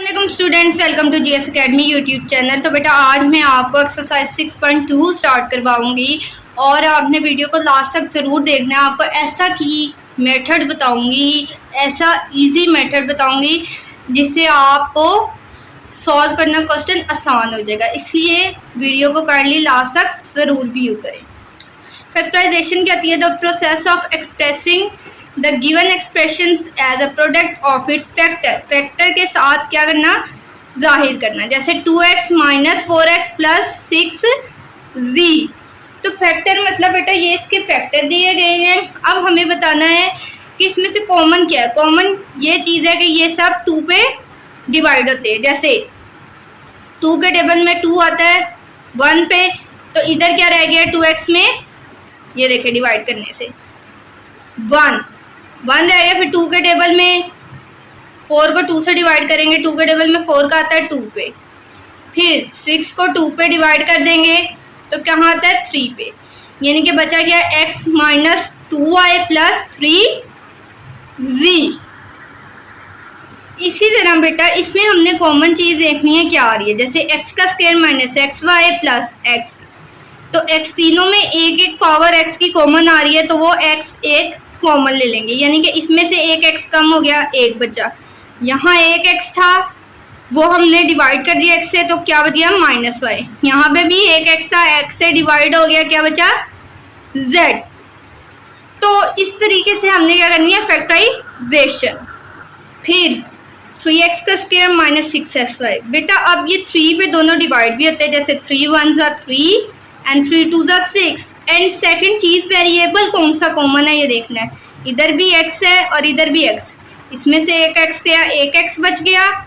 वालेकुम students, welcome to GS academy YouTube channel. तो बेटा आज मैं आपको एक्सरसाइज 6.2 स्टार्ट करवाऊंगी और आपने वीडियो को लास्ट तक ज़रूर देखना है। आपको ऐसा की मेथड बताऊंगी, ऐसा इजी मेथड बताऊंगी जिससे आपको सॉल्व करना क्वेश्चन आसान हो जाएगा, इसलिए वीडियो को काइंडली लास्ट तक ज़रूर व्यू करें। फैक्टराइजेशन क्या होती है? The process of expressing the given expressions as a product of its factor. Factor के साथ क्या करना? जाहिर करना। जैसे 2x minus 4x plus 6z। तो फैक्टर मतलब बेटा ये इसके फैक्टर दिए गए हैं। अब हमें बताना है कि इसमें से कॉमन क्या है। कॉमन ये चीज़ है कि ये सब 2 पे डिवाइड होते हैं। जैसे 2 के टेबल में 2 आता है 1 पे, तो इधर क्या रह गया 2x में, ये देखे डिवाइड करने से 1 रह गया। फिर 2 के टेबल में 4 को 2 से डिवाइड करेंगे, 2 के टेबल में 4 का आता है 2 पे। फिर 6 को 2 पे डिवाइड कर देंगे तो कहाँ आता है 3 पे। यानी कि बचा क्या x minus 2y plus 3z। इसी तरह बेटा इसमें हमने कॉमन चीज़ देखनी है क्या आ रही है। जैसे x का square minus xy plus x, तो x तीनों में एक एक पावर x की कॉमन आ रही है, तो वो x एक कॉमन ले लेंगे। यानी कि इसमें से एक x कम हो गया, एक बचा। यहाँ एक x था वो हमने डिवाइड कर दिया x से, तो क्या बचा माइनस y। यहाँ पे भी एक x था, x से डिवाइड हो गया, क्या बचा z। तो इस तरीके से हमने क्या करनी है फैक्टराइजेशन। फिर 3x का स्क्वायर माइनस 6xy। बेटा अब ये 3 पे दोनों डिवाइड भी होते हैं। जैसे 3 1 ज़ा 3 एंड 3 2 ज़ा 6। एंड सेकंड चीज़ वेरिएबल कौन सा कॉमन है ये देखना है। इधर भी x है और इधर भी x। इसमें से एक x गया, एक x बच गया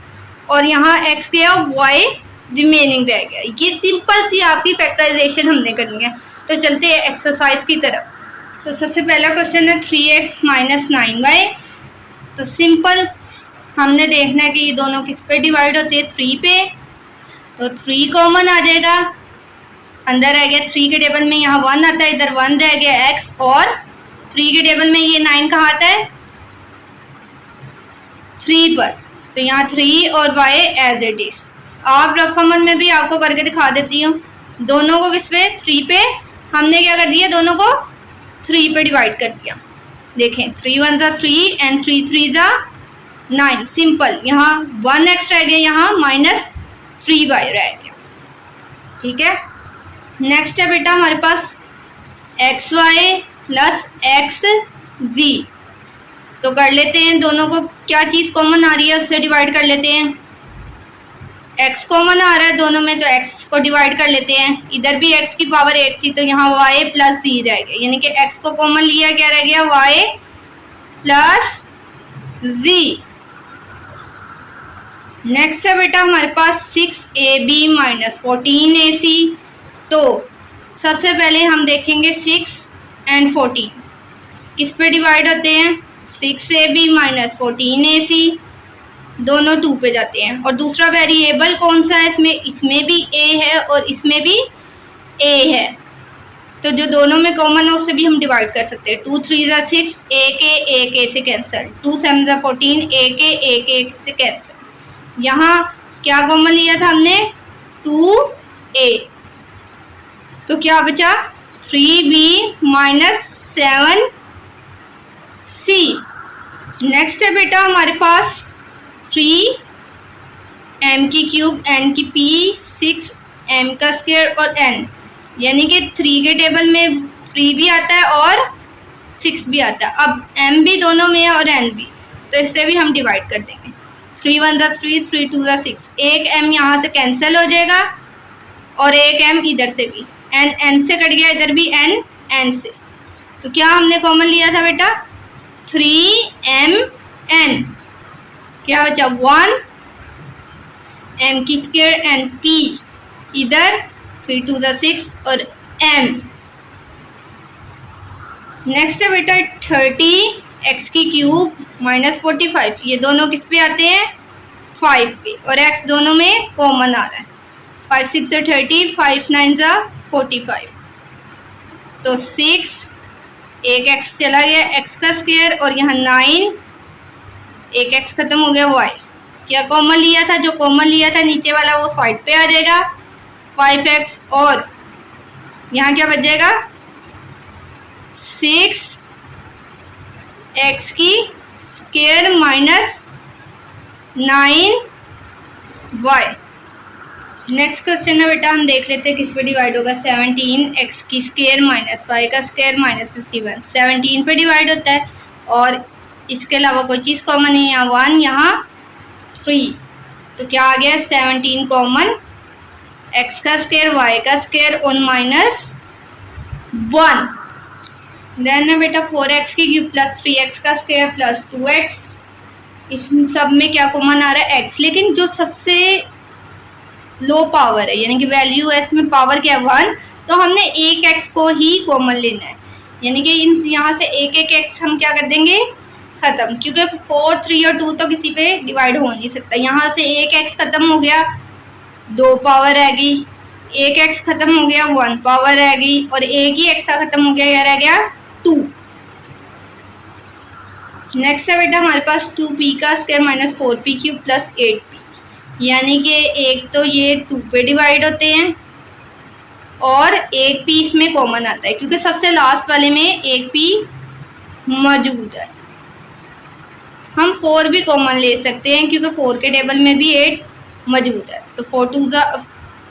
और यहाँ x गया, y रिमेनिंग रह गया। ये सिंपल सी आपकी फैक्टराइजेशन हमने करनी है। तो चलते हैं एक्सरसाइज की तरफ। तो सबसे पहला क्वेश्चन है 3x माइनस 9y। तो सिंपल हमने देखना है कि ये दोनों किस पे डिवाइड होते हैं 3 पे, तो 3 कॉमन आ जाएगा। अंदर रह गया 3 के टेबल में यहाँ 1 आता है, इधर 1 रह गया x, और 3 के टेबल में ये 9 कहाँ आता है 3 पर, तो यहाँ 3 और y एज इट इज। आप रफ अमल में भी आपको करके दिखा देती हूँ। दोनों को किस पे 3 पे हमने क्या कर दिया, दोनों को 3 पे डिवाइड कर दिया। देखें 3 1 ज़ा 3 एंड 3 3 ज़ा 9। सिंपल यहाँ 1x रह गया, यहाँ माइनस 3y रह गया। ठीक है। नेक्स्ट है बेटा हमारे पास xy प्लस xz। तो कर लेते हैं, दोनों को क्या चीज़ कॉमन आ रही है उससे डिवाइड कर लेते हैं। x कॉमन आ रहा है दोनों में, तो x को डिवाइड कर लेते हैं। इधर भी x की पावर 1 थी, तो यहाँ y प्लस z रह गया। यानी कि x को कॉमन लिया, क्या रह गया y प्लस z। नेक्स्ट है बेटा हमारे पास 6ab माइनस 14ac। तो सबसे पहले हम देखेंगे 6 एंड 14 किस पे डिवाइड होते हैं। 6ab माइनस 14ac, दोनों 2 पे जाते हैं। और दूसरा वेरिएबल कौन सा है इसमें, इसमें भी a है और इसमें भी a है, तो जो दोनों में कॉमन है उससे भी हम डिवाइड कर सकते हैं। 2 3 ज़ा 6, a के से कैंसिल। 2 7 ज़ा 14, a के से कैंसिल। यहाँ क्या कॉमन लिया था हमने 2a, तो क्या बचा 3b माइनस 7c। नेक्स्ट है बेटा हमारे पास 3m की क्यूब n की p 6m का स्क्वायर और n। यानी कि 3 के टेबल में 3 भी आता है और 6 भी आता है। अब m भी दोनों में है और n भी, तो इससे भी हम डिवाइड कर देंगे। 3 1 ज़ा 3, 3 2 ज़ा 6। एक m यहाँ से कैंसिल हो जाएगा और एक m इधर से भी, n से कट गया, इधर भी n से। तो क्या हमने कॉमन लिया था बेटा 3mn, क्या बचा 1 m की स्क्वायर एंड p, इधर 3 2 ज़ा 6 और m। नेक्स्ट है बेटा 30x की क्यूब माइनस 45। ये दोनों किस पे आते हैं 5 पे, और x दोनों में कॉमन आ रहा है। 5 6 ज़ा 30, 5 9 ज़ा 45। तो 6, एक x चला गया x का स्क्वायर, और यहाँ 9, एक x खत्म हो गया y। क्या कॉमन लिया था? जो कॉमन लिया था नीचे वाला वो साइड पे आ जाएगा 5x, और यहाँ क्या बच जाएगा 6x की square minus 9y। Next question है बेटा, हम देख लेते हैं किस पे डिवाइड होगा। 17x की स्क्वायर माइनस y का स्क्वायर माइनस 51 17 पे डिवाइड होता है, और इसके अलावा कोई चीज़ कॉमन नहीं है, यहाँ 1 यहाँ 3, तो क्या आ गया 17 कॉमन, x का स्क्वायर y का स्क्वायर और माइनस 1। देन है बेटा 4x की क्यूब प्लस 3x का स्क्वायर प्लस 2x, इस सब में क्या कॉमन आ रहा है x, लेकिन जो सबसे लो पावर है यानी कि वैल्यू है इसमें पावर क्या है 1, तो हमने एक x को ही कॉमन लेना है, यानी कि इन यहाँ से एक एक x हम क्या कर देंगे ख़त्म, क्योंकि 4, 3 और 2 तो किसी पे डिवाइड हो नहीं सकता। यहाँ से एक x ख़त्म हो गया 2 पावर रहेगी, एक x ख़त्म हो गया 1 पावर रहेगी, और एक ही x ख़त्म हो गया, यह रह गया 2। नेक्स्ट है बेटा हमारे पास 2p का square minus 4p cube plus 8p, यानी कि एक तो ये 2 पे डिवाइड होते हैं और एक p इसमें कॉमन आता है, क्योंकि सबसे लास्ट वाले में एक p मौजूद है। हम 4 भी कॉमन ले सकते हैं क्योंकि 4 के टेबल में भी 8 मौजूद है, तो 4 2 ज़ा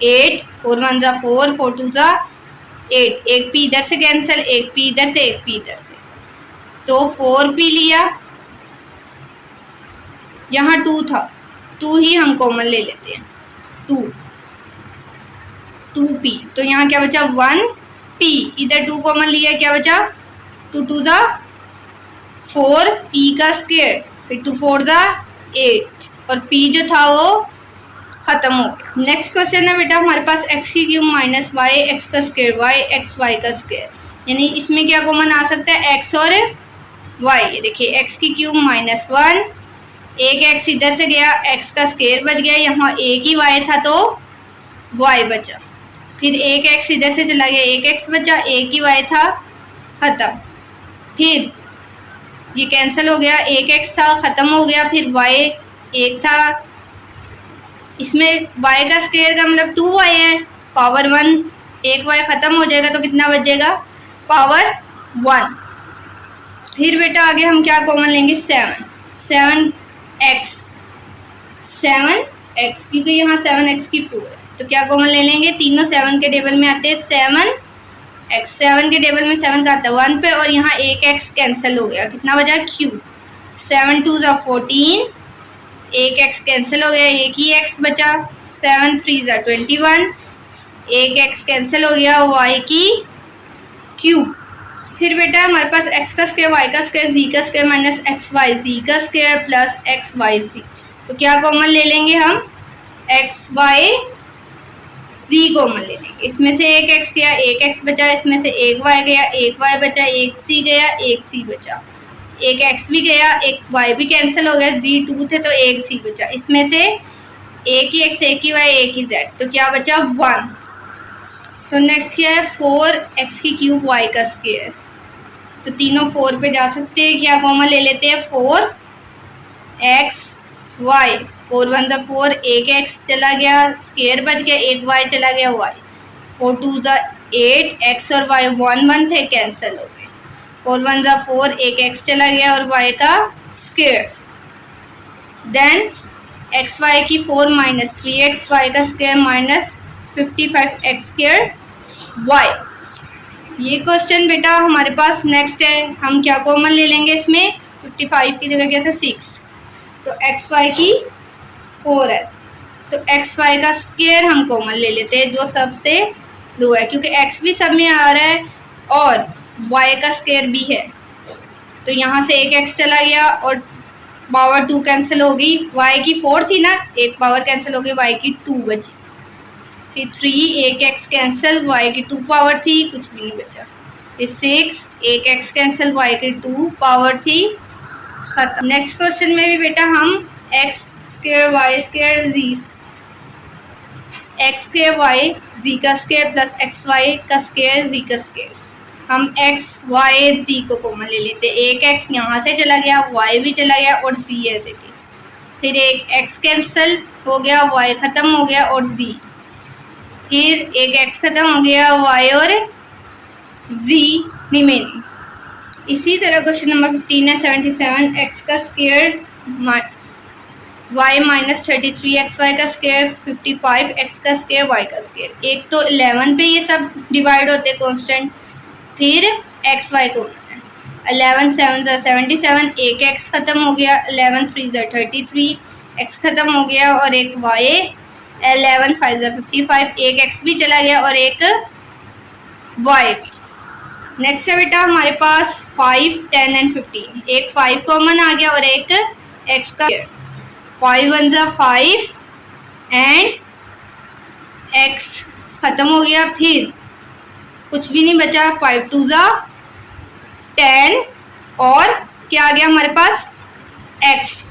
8, 4 1 ज़ा 4, 4 2 ज़ा 8, एक p इधर से कैंसिल, एक p इधर से, एक p इधर से, तो 4p लिया, यहाँ 2 था, 2 ही हम कॉमन ले लेते हैं, 2p, तो यहाँ क्या बचा 1p, इधर 2 कॉमन लिया, क्या बचा 2 2 ज़ा 4, p का स्क्वायर, फिर 2 4 ज़ा 8, और p जो था वो ख़त्म हो गया। नेक्स्ट क्वेश्चन है बेटा हमारे पास x की क्यूब माइनस y x का स्क्वायर y x y का स्क्वायर, यानी इसमें क्या कॉमन आ सकता है x और y। ये देखिए x की क्यूब माइनस 1, एक x इधर से गया, x का स्क्वायर बच गया, यहाँ एक ही y था तो y बचा, फिर एक x इधर से चला गया, एक x बचा, एक ही y था ख़त्म, फिर ये कैंसिल हो गया, एक x था ख़त्म हो गया, फिर y एक था, इसमें y का स्क्वायर का मतलब 2y है, पावर 1, एक y ख़त्म हो जाएगा तो कितना बच जाएगा पावर 1। फिर बेटा आगे हम क्या कॉमन लेंगे 7x, क्योंकि यहाँ 7x की 4 है, तो क्या कॉमन ले लेंगे, तीनों 7 के टेबल में आते हैं, 7x, 7 के टेबल में 7 का आता है 1 पे, और यहाँ एक x कैंसिल हो गया, कितना बचा क्यूब, 7 2 ज़ा 14, एक x कैंसिल हो गया, एक ही x बचा, 7 3 ज़ा 21, एक x कैंसिल हो गया, y की क्यूब। फिर बेटा हमारे पास x का स्क्वायर y का स्क्वायर z का square minus x y z का square plus x y z, तो क्या कॉमन ले लेंगे हम एक्स वाई z कॉमन ले लेंगे, इसमें से एक x गया, एक x बचा, इसमें से एक y गया, एक y बचा, एक c गया, एक c बचा, एक x भी गया, एक y भी कैंसिल हो गया, z 2 थे तो एक c बचा, इसमें से एक ही x, एक ही y, एक ही z, तो क्या बचा 1। तो नेक्स्ट क्या है 4x की क्यूब y का स्क्वायर, तो तीनों 4 पे जा सकते हैं, क्या कॉमन ले लेते हैं 4x y, 4 1 ज़ा 4, एक x चला गया, स्क्वायर बच गया, एक y चला गया y, 4 2 ज़ा 8, x और y 1 1 थे कैंसिल हो गए, 4 1 ज़ा 4, एक x चला गया और y का स्क्वायर, देन एक्स वाई की 4 माइनस 3x y का square minus 55x square y। ये क्वेश्चन बेटा हमारे पास नेक्स्ट है, हम क्या कॉमन ले लेंगे इसमें, 55 की जगह क्या था 6, तो एक्स वाई की 4 है, तो एक्स वाई का स्क्वायर हम कॉमन ले लेते हैं जो सबसे लो है, क्योंकि एक्स भी सब में आ रहा है और वाई का स्क्वायर भी है, तो यहाँ से एक एक्स चला गया और पावर 2 कैंसिल हो गई, वाई की 4 थी ना, एक पावर कैंसिल हो गई, वाई की 2 बची, फिर 3 एक एक्स कैंसिल, वाई की 2 पावर थी, कुछ भी नहीं बचा, फिर 6 एक एक्स कैंसिल, वाई की 2 पावर थी, ख़त्म। नेक्स्ट क्वेश्चन में भी बेटा हम एक्स स्क्वायर वाई स्क्वायर जी, एक्स स्क्वायर वाई जी का स्क्वायर प्लस एक्स वाई का स्क्वायर जी का स्क्वायर, हम एक्स वाई जी को कॉमन ले लेते हैं, एक एक्स यहाँ से चला गया, वाई भी चला गया और जी है, फिर एक x कैंसिल हो गया, y ख़त्म हो गया और z, फिर एक x ख़त्म हो गया, y और z रिमेनिंग। इसी तरह क्वेश्चन नंबर 15 है 77, x का square y minus 33, x y का स्क्वायर 55, एक्स का स्क्वायर y का स्क्वायर। एक तो 11 पे ये सब डिवाइड होते हैं कॉन्स्टेंट, फिर एक्स वाई को 11 7 77, एक एक्स ख़त्म हो गया, 11 3 33, एक्स ख़त्म हो गया और एक y, 11 5 55, एक एक्स भी चला गया और एक y भी। नेक्स्ट है बेटा हमारे पास 5 10 एंड 15, एक 5 कॉमन आ गया और एक एक्स का 5 1 ज़ा 5 एंड एक्स ख़त्म हो गया, फिर कुछ भी नहीं बचा, 5 2 ज़ा 10 और क्या आ गया हमारे पास x,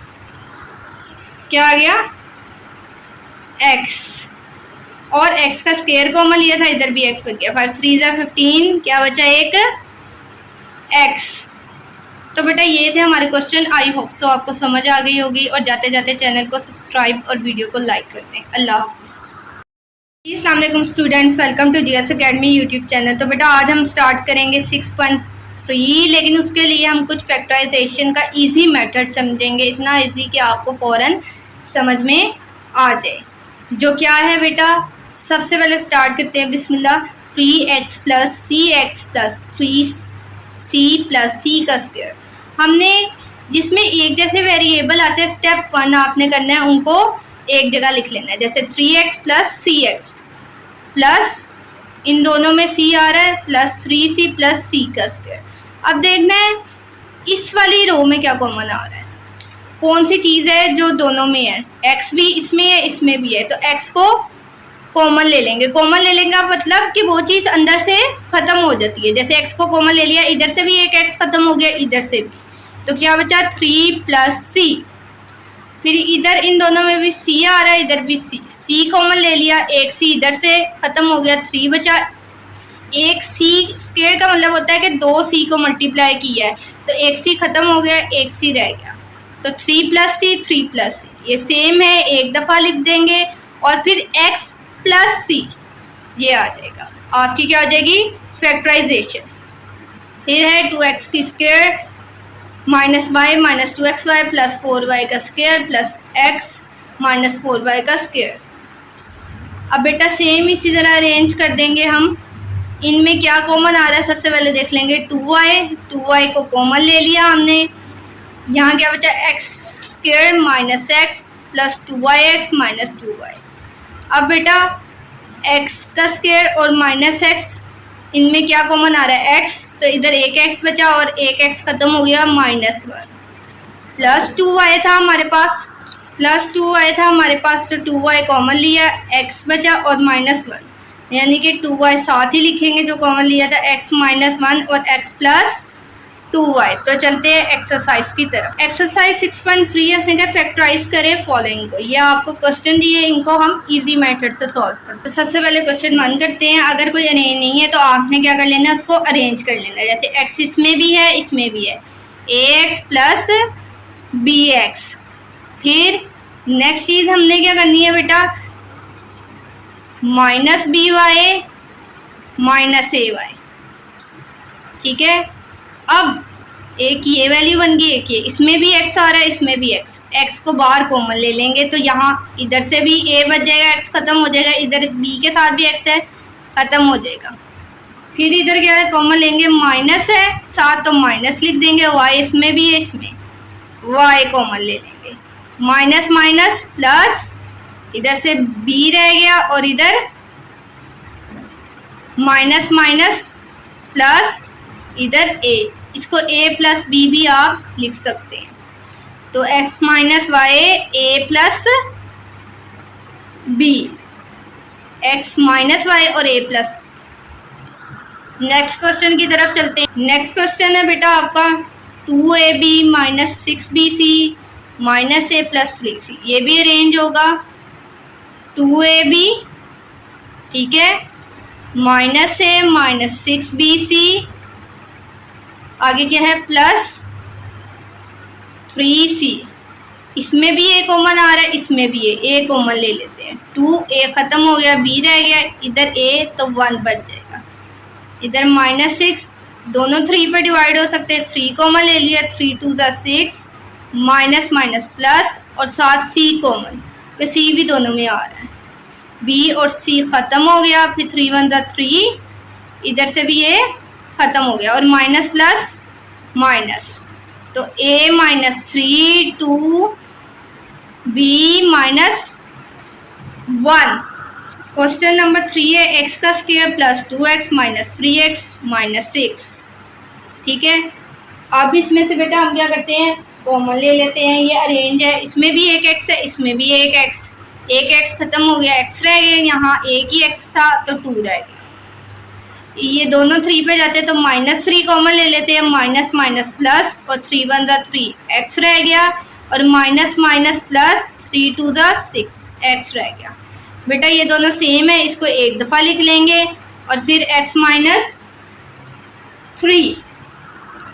क्या आ गया x और x का स्क्वायर कॉमन लिया था, इधर भी x बच गया, 5 3 ज़ा 15, क्या बचा एक x। तो बेटा ये थे हमारे क्वेश्चन। आई होप सो आपको समझ आ गई होगी और जाते जाते चैनल को सब्सक्राइब और वीडियो को लाइक कर दें। अल्लाह हाफिज़। अस्सलाम वालेकुम students, welcome to GS academy YouTube channel. तो बेटा आज हम स्टार्ट करेंगे 6.3, लेकिन उसके लिए हम कुछ फैक्टराइजेशन का इजी मेथड समझेंगे, इतना इजी कि आपको फ़ौरन समझ में आ जाए। जो क्या है बेटा, सबसे पहले स्टार्ट करते हैं बिस्मिल्लाह। 3x प्लस सी एक्स प्लस 3c प्लस सी का स्क्वायर। हमने जिसमें एक जैसे वेरिएबल आते हैं, स्टेप 1 आपने करना है उनको एक जगह लिख लेना है, जैसे 3x प्लस सी एक्स प्लस इन दोनों में c आ रहा है प्लस 3c प्लस c का स्क्वायर। अब देखना है इस वाली रो में क्या कॉमन आ रहा है, कौन सी चीज़ है जो दोनों में है, x भी इसमें है इसमें भी है, तो x को कॉमन ले लेंगे। कॉमन ले लेंगे का मतलब कि वो चीज़ अंदर से ख़त्म हो जाती है, जैसे x को कॉमन ले लिया, इधर से भी एक x ख़त्म हो गया, इधर से भी, तो क्या बचा 3 प्लस c, फिर इधर इन दोनों में भी c आ रहा है, इधर भी c कॉमन ले लिया, एक c इधर से ख़त्म हो गया, 3 बचा, एक c स्क्वायर का मतलब होता है कि 2c को मल्टीप्लाई किया है, तो एक c ख़त्म हो गया, एक c रह गया, तो 3 प्लस c 3 प्लस c, ये सेम है, एक दफ़ा लिख देंगे और फिर x प्लस c ये आ जाएगा, आपकी क्या हो जाएगी फैक्टराइजेशन। फिर है 2x की square minus y minus 2xy plus 4y का square plus x minus 4y का स्क्वायर। अब बेटा सेम इसी तरह अरेंज कर देंगे हम, इनमें क्या कॉमन आ रहा है सबसे पहले देख लेंगे, 2y को कॉमन ले लिया हमने, यहाँ क्या बचा x square minus x plus 2yx minus 2y। अब बेटा x का स्क्वायर और माइनस x, इनमें क्या कॉमन आ रहा है x, तो इधर एक x बचा और एक x ख़त्म हो गया, माइनस 1 प्लस 2y था हमारे पास, तो 2y कॉमन लिया, x बचा और माइनस 1, यानी कि 2y साथ ही लिखेंगे जो कॉमन लिया था, x माइनस 1 और x प्लस 2y। तो चलते हैं एक्सरसाइज की तरफ। एक्सरसाइज 6.3 है, क्या फैक्टराइज करें फॉलोइंग को। ये आपको क्वेश्चन दिए, इनको हम इजी मेथड से सॉल्व करते हैं। तो सबसे पहले क्वेश्चन 1 करते हैं। अगर कोई अरेंज नहीं है तो आपने क्या कर लेना है, उसको अरेंज कर लेना है, जैसे x इसमें भी है इसमें भी है, ax प्लस bx। फिर नेक्स्ट चीज़ हमने क्या करनी है बेटा, माइनस by माइनस ay, ठीक है। अब एक ये वैल्यू बन गई, एक ये, इसमें भी x आ रहा है इसमें भी x को बाहर कॉमन ले लेंगे, तो यहाँ इधर से भी a बच जाएगा, x ख़त्म हो जाएगा, इधर b के साथ भी x है, ख़त्म हो जाएगा। फिर इधर क्या है कॉमन लेंगे, माइनस है साथ तो माइनस लिख देंगे, y इसमें भी है इसमें, y कॉमन ले लेंगे, माइनस माइनस प्लस, इधर से b रह गया और इधर माइनस माइनस प्लस इधर a, इसको a प्लस b भी आप लिख सकते हैं, तो x minus y a plus b, x minus y और a प्लस। नेक्स्ट क्वेश्चन की तरफ चलते हैं। नेक्स्ट क्वेश्चन है बेटा आपका 2ab minus 6bc minus a plus 3c, ये भी अरेंज होगा, 2ab ठीक है माइनस a माइनस 6bc, आगे क्या है प्लस 3c, इसमें भी ए कॉमन आ रहा है, इसमें भी ए कॉमन ले लेते हैं। 2 ए ख़त्म हो गया, बी रह गया, इधर ए तो 1 बच जाएगा। इधर -6 दोनों 3 पे डिवाइड हो सकते हैं, 3 कॉमन ले लिया, 3 2 ज़ा 6 माइनस माइनस प्लस और साथ सी कॉमन, तो सी भी दोनों में आ रहा है। बी और सी ख़त्म हो गया, फिर 3 1 ज़ा 3, इधर से भी ये ख़त्म हो गया और माइनस प्लस माइनस, तो a -3 2 b -1। क्वेश्चन नंबर 3 है x का square plus 2x minus 3x minus 6। ठीक है, अब इसमें से बेटा हम क्या करते हैं, कॉमन ले लेते हैं। ये अरेंज है, इसमें भी एक x है, इसमें भी एक x ख़त्म हो गया, x रह गया, यहाँ एक ही x था तो 2 रह गया। ये दोनों 3 पे जाते हैं तो -3 कॉमन ले लेते हैं, माइनस माइनस प्लस और 3 1 ज़ा 3 x रह गया और माइनस माइनस प्लस 3 2 ज़ा 6 x रह गया। बेटा ये दोनों सेम है, इसको एक दफ़ा लिख लेंगे और फिर x -3।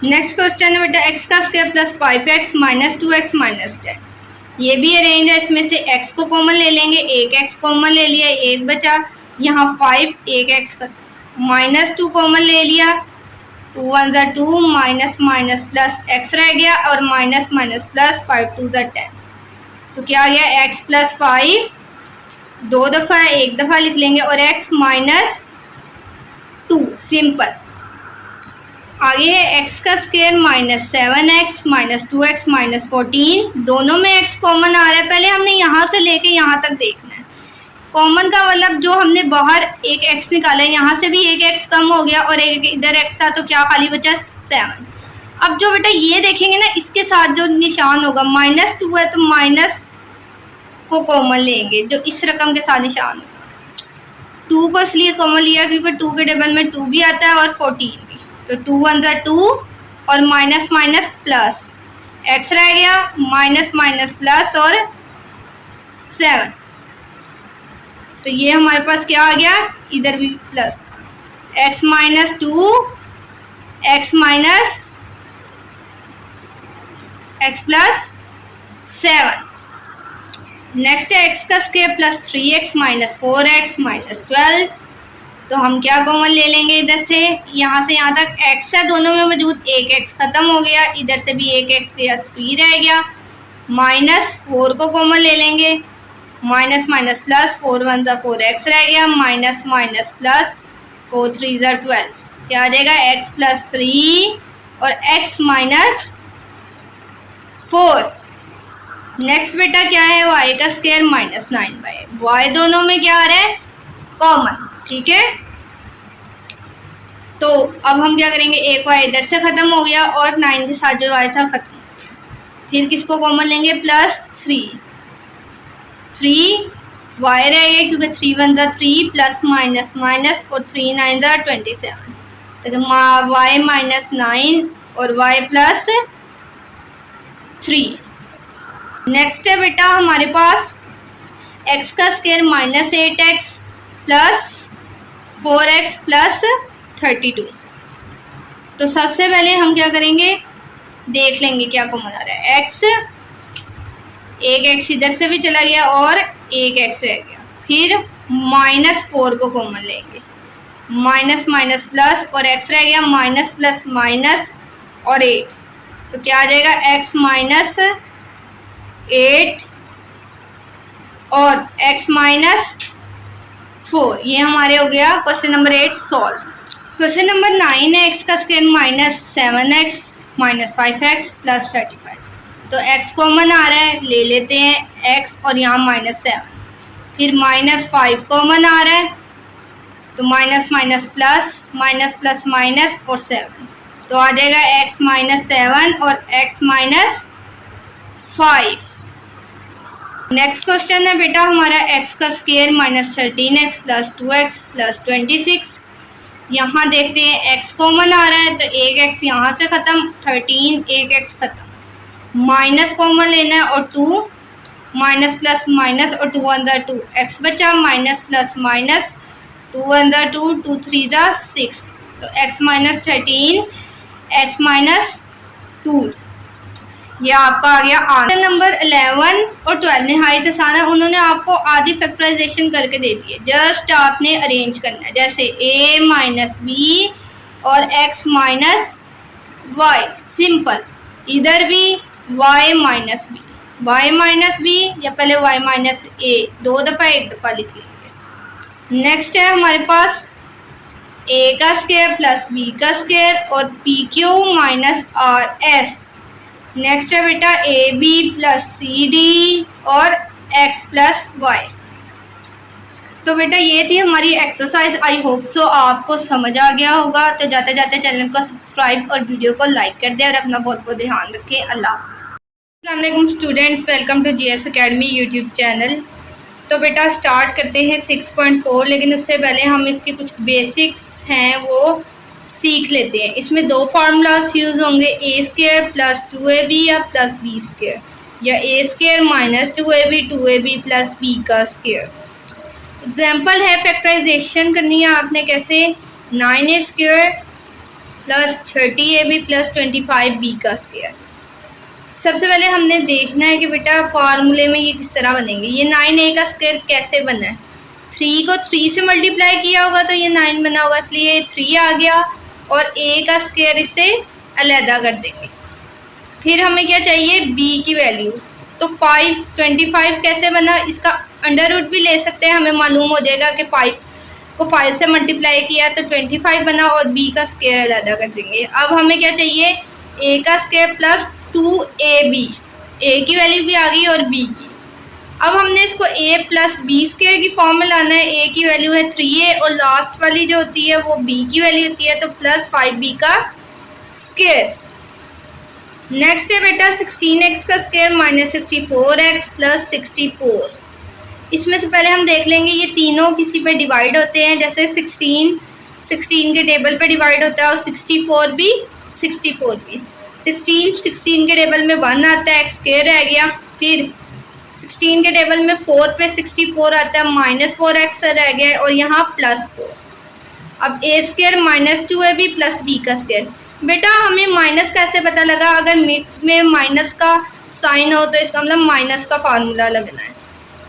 नेक्स्ट क्वेश्चन है बेटा x का square plus 5x minus 2x minus 10। ये भी अरेंज है, इसमें से x को कॉमन ले लेंगे, एक x कॉमन ले लिया, एक बचा, यहाँ 5 एक x का -2 कॉमन ले लिया, 2 1 ज़ा 2 माइनस माइनस प्लस x रह गया और माइनस माइनस प्लस 5 2 ज़ा 10, तो क्या आ गया x + 5 दो दफ़ा है, एक दफ़ा लिख लेंगे और x -2 सिंपल। आगे है x का square -7x minus 2x minus 14, दोनों में x कॉमन आ रहा है। पहले हमने यहाँ से लेके यहाँ तक देखना है। कॉमन का मतलब जो हमने बाहर एक x निकाला है, यहाँ से भी एक x कम हो गया और एक इधर x था, तो क्या खाली बचा 7। अब जो बेटा ये देखेंगे ना, इसके साथ जो निशान होगा -2 है तो माइनस को कॉमन लेंगे, जो इस रकम के साथ निशान होगा। 2 को इसलिए कॉमन लिया क्योंकि 2 के टेबल में 2 भी आता है और 14 भी, तो 2 1 ज़ा 2 और माइनस माइनस प्लस x रह गया, माइनस माइनस प्लस और 7, तो ये हमारे पास क्या आ गया, इधर भी plus, x -2 x minus x plus 7। Next है x का square plus 3x minus 4x minus 12, तो हम क्या कॉमन ले लेंगे, इधर से यहाँ से यहाँ तक x है दोनों में मौजूद, एक x ख़त्म हो गया, इधर से भी एक x गया, 3 रह गया, -4 को कॉमन ले लेंगे, माइनस माइनस प्लस 4 1 ज़ा 4x रह गया, माइनस माइनस प्लस 4 3 ज़ा 12, क्या आ जाएगा x + 3 और x -4। नेक्स्ट बेटा क्या है, y का स्क्वायर -9y, y दोनों में क्या आ रहा है, कॉमन। ठीक है, तो अब हम क्या करेंगे, एक y इधर से ख़त्म हो गया और 9 के साथ जो y था ख़त्म हो गया, फिर किसको कॉमन लेंगे, +3 y रह गया क्योंकि 3 1 ज़ा 3 प्लस माइनस माइनस और 3 9 ज़ा 27, तो y -9 और y +3। नेक्स्ट है बेटा हमारे पास x का square -8x plus 4x plus 32, तो सबसे पहले हम क्या करेंगे, देख लेंगे क्या कॉमन आ रहा है, x एक x इधर से भी चला गया और एक x रह गया, फिर -4 को कॉमन लेंगे, माइनस माइनस प्लस और x रह गया, माइनस प्लस माइनस और 8, तो क्या आ जाएगा x -8 और x -4। ये हमारे हो गया question number 8 solve. Question number 9 है x का square -7x minus 5x plus 35, तो x कॉमन आ रहा है, ले लेते हैं x और यहाँ -7, फिर -5 कॉमन आ रहा है, तो माइनस माइनस प्लस माइनस और 7, तो आ जाएगा x -7 और x -5। नेक्स्ट क्वेश्चन है बेटा हमारा x का square -13x plus 2x plus 26। यहाँ देखते हैं x कॉमन आ रहा है, तो एक x यहाँ से ख़त्म, 13 एक x ख़त्म, माइनस कॉमन लेना है और 2 माइनस प्लस माइनस और 2 1 ज़ा 2 x बचा, माइनस प्लस माइनस 2 1 ज़ा 2 2 3 ज़ा 6, तो x -13 x -2। ये आपका आ गया आंसर। नंबर 11 और 12 नहायत आसान है, उन्होंने आपको आधी फैक्टराइजेशन करके दे दी है, जस्ट आपने अरेंज करना है। जैसे a माइनस बी और x माइनस वाई, सिंपल। इधर भी y माइनस बी या पहले y माइनस ए, 2 दफ़ा 1 दफ़ा लिख लेंगे। नेक्स्ट है हमारे पास a का स्क्वायर प्लस b का स्क्वायर और p q minus r s. Next है बेटा a b plus c d और x प्लस वाई। तो बेटा ये थी हमारी एक्सरसाइज। आई होप सो आपको समझ आ गया होगा। तो जाते जाते चैनल को सब्सक्राइब और वीडियो को लाइक कर दें और अपना बहुत बहुत ध्यान रखें। अल्लाह हाफ़िज़। अस्सलाम वालेकुम students, welcome to GS academy YouTube channel. तो बेटा स्टार्ट करते हैं 6.4, लेकिन उससे पहले हम इसके कुछ बेसिक्स हैं वो सीख लेते हैं। इसमें 2 फार्मूलाज यूज़ होंगे, ए स्क्वायर प्लस 2ab या प्लस बी स्क्वायर, या A square minus 2ab plus B का स्क्वायर। एग्जाम्पल है, फैक्टराइजेशन करनी है आपने कैसे, 9a square plus 30ab plus 25b का स्क्वायर। सबसे पहले हमने देखना है कि बेटा फार्मूले में ये किस तरह बनेंगे। ये 9a का स्क्वायर कैसे बना है, 3 को 3 से मल्टीप्लाई किया होगा तो ये 9 बना होगा, इसलिए 3 आ गया। और a का स्क्वायर इससे अलहदा कर देंगे। फिर हमें क्या चाहिए, b की वैल्यू। तो 25 कैसे बना, इसका अंडर रूट भी ले सकते हैं, हमें मालूम हो जाएगा कि 5 को 5 से मल्टीप्लाई किया तो 25 बना, और b का स्क्वायर अलहदा कर देंगे। अब हमें क्या चाहिए, a का स्क्वायर प्लस 2ab, a की वैल्यू भी आ गई और b की। अब हमने इसको a प्लस बी स्क्वायर की फॉर्म में लाना है। a की वैल्यू है 3a और लास्ट वाली जो होती है वो b की वैल्यू होती है, तो प्लस 5b का स्क्वायर। नेक्स्ट है बेटा 16x का स्क्वायर माइनस 64x प्लस 64। इसमें से पहले हम देख लेंगे ये तीनों किसी पे डिवाइड होते हैं, जैसे 16 के टेबल पे डिवाइड होता है और 64 भी 16 के टेबल में 1 आता है, x स्क्वायर रह गया। फिर 16 के टेबल में 4 पे 64 आता है, माइनस 4x रह गया और यहाँ प्लस 4। अब a square minus 2ab plus b का स्क्वायर। बेटा हमें माइनस कैसे पता लगा, अगर मिड में माइनस का साइन हो तो इसका मतलब माइनस का फार्मूला लगना है।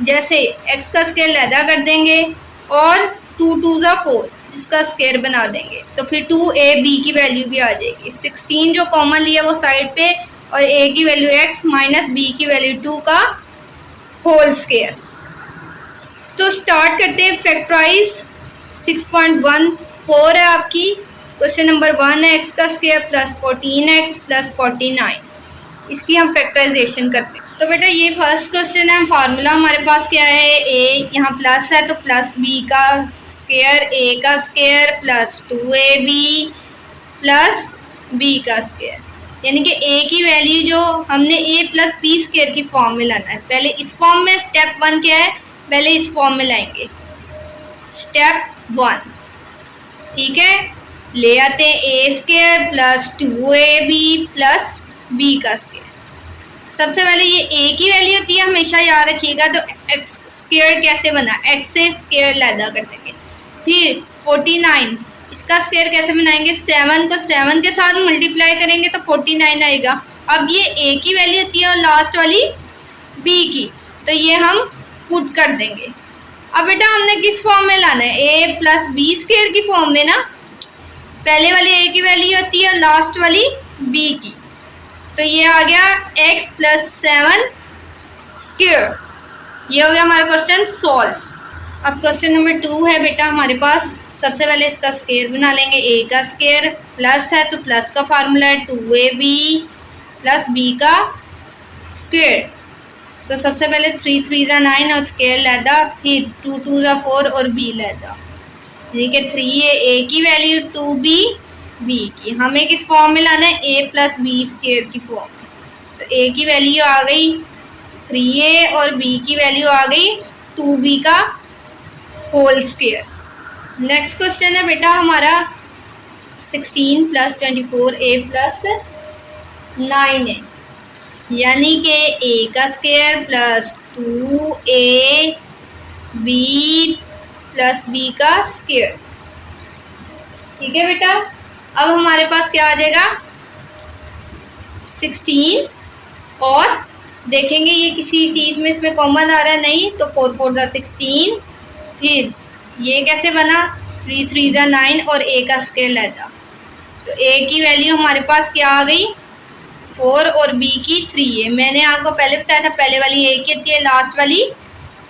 जैसे x का स्क्वायर लैदा कर देंगे और 2 2 ज़ा 4 इसका स्क्वायर बना देंगे, तो फिर 2ab की वैल्यू भी आ जाएगी। 16 जो कॉमन लिया वो साइड पे और a की वैल्यू x माइनस b की वैल्यू 2 का होल स्क्वायर। तो स्टार्ट करते हैं फैक्टराइज। 6.14 है आपकी। क्वेश्चन नंबर 1 है x का स्क्वायर प्लस 14x प्लस 49, इसकी हम फैक्टराइजेशन करते हैं। तो बेटा ये फर्स्ट क्वेश्चन है। फार्मूला हमारे पास क्या है, a यहाँ प्लस है तो प्लस b का स्क्वायर, a का square plus 2ab plus b का स्क्वायर, यानी कि a की वैल्यू जो हमने a प्लस बी स्क्वायर की फॉर्म में लाना है। पहले इस फॉर्म में, स्टेप 1 क्या है, पहले इस फॉर्म में लाएंगे, स्टेप 1, ठीक है। ले आते हैं a square plus 2ab plus b का स्क्वायर। सबसे पहले ये a की वैल्यू होती है, हमेशा याद रखिएगा। तो x स्क्वायर कैसे बना, x से स्क्वायर लैदा कर देंगे। फिर 49, इसका स्क्वायर कैसे बनाएंगे, 7 को 7 के साथ मल्टीप्लाई करेंगे तो 49 आएगा। अब ये a की वैल्यू होती है और लास्ट वाली b की, तो ये हम पुट कर देंगे। अब बेटा हमने किस फॉर्म में लाना है, a प्लस बी स्क्वायर की फॉर्म में ना। पहले वाली a की वैल्यू होती है और लास्ट वाली b की, तो ये आ गया x प्लस 7 स्क्वायर। ये हो गया हमारा क्वेश्चन सॉल्व। अब क्वेश्चन नंबर 2 है बेटा हमारे पास। सबसे पहले इसका स्क्वायर बना लेंगे, a का स्क्वायर प्लस है तो प्लस का फार्मूला है 2ab प्लस b का स्क्वायर। तो सबसे पहले 3 3 ज़ा 9 और स्क्वायर लैदा, फिर 2 2 ज़ा 4 और b लैदा, यानी कि 3 है a की वैल्यू, 2b b की। हमें किस फॉर्म में लाना है, a प्लस बी स्क्वायर की फॉर्म में। तो a की वैल्यू आ गई 3a और b की वैल्यू आ गई 2b का होल स्क्वायर। नेक्स्ट क्वेश्चन है बेटा हमारा 16 प्लस 24a प्लस 9 है, यानी कि a का square plus 2ab plus b का स्क्वायर, ठीक है बेटा। अब हमारे पास क्या आ जाएगा, 16 और देखेंगे ये किसी चीज़ में इसमें कॉमन आ रहा है, नहीं तो 4 4 ज़ा 16, फिर ये कैसे बना 3 3 ज़ा 9 और a का स्क्वायर लैदा, तो a की वैल्यू हमारे पास क्या आ गई 4 और b की 3 है। मैंने आपको पहले बताया था पहले वाली a की थी है, लास्ट वाली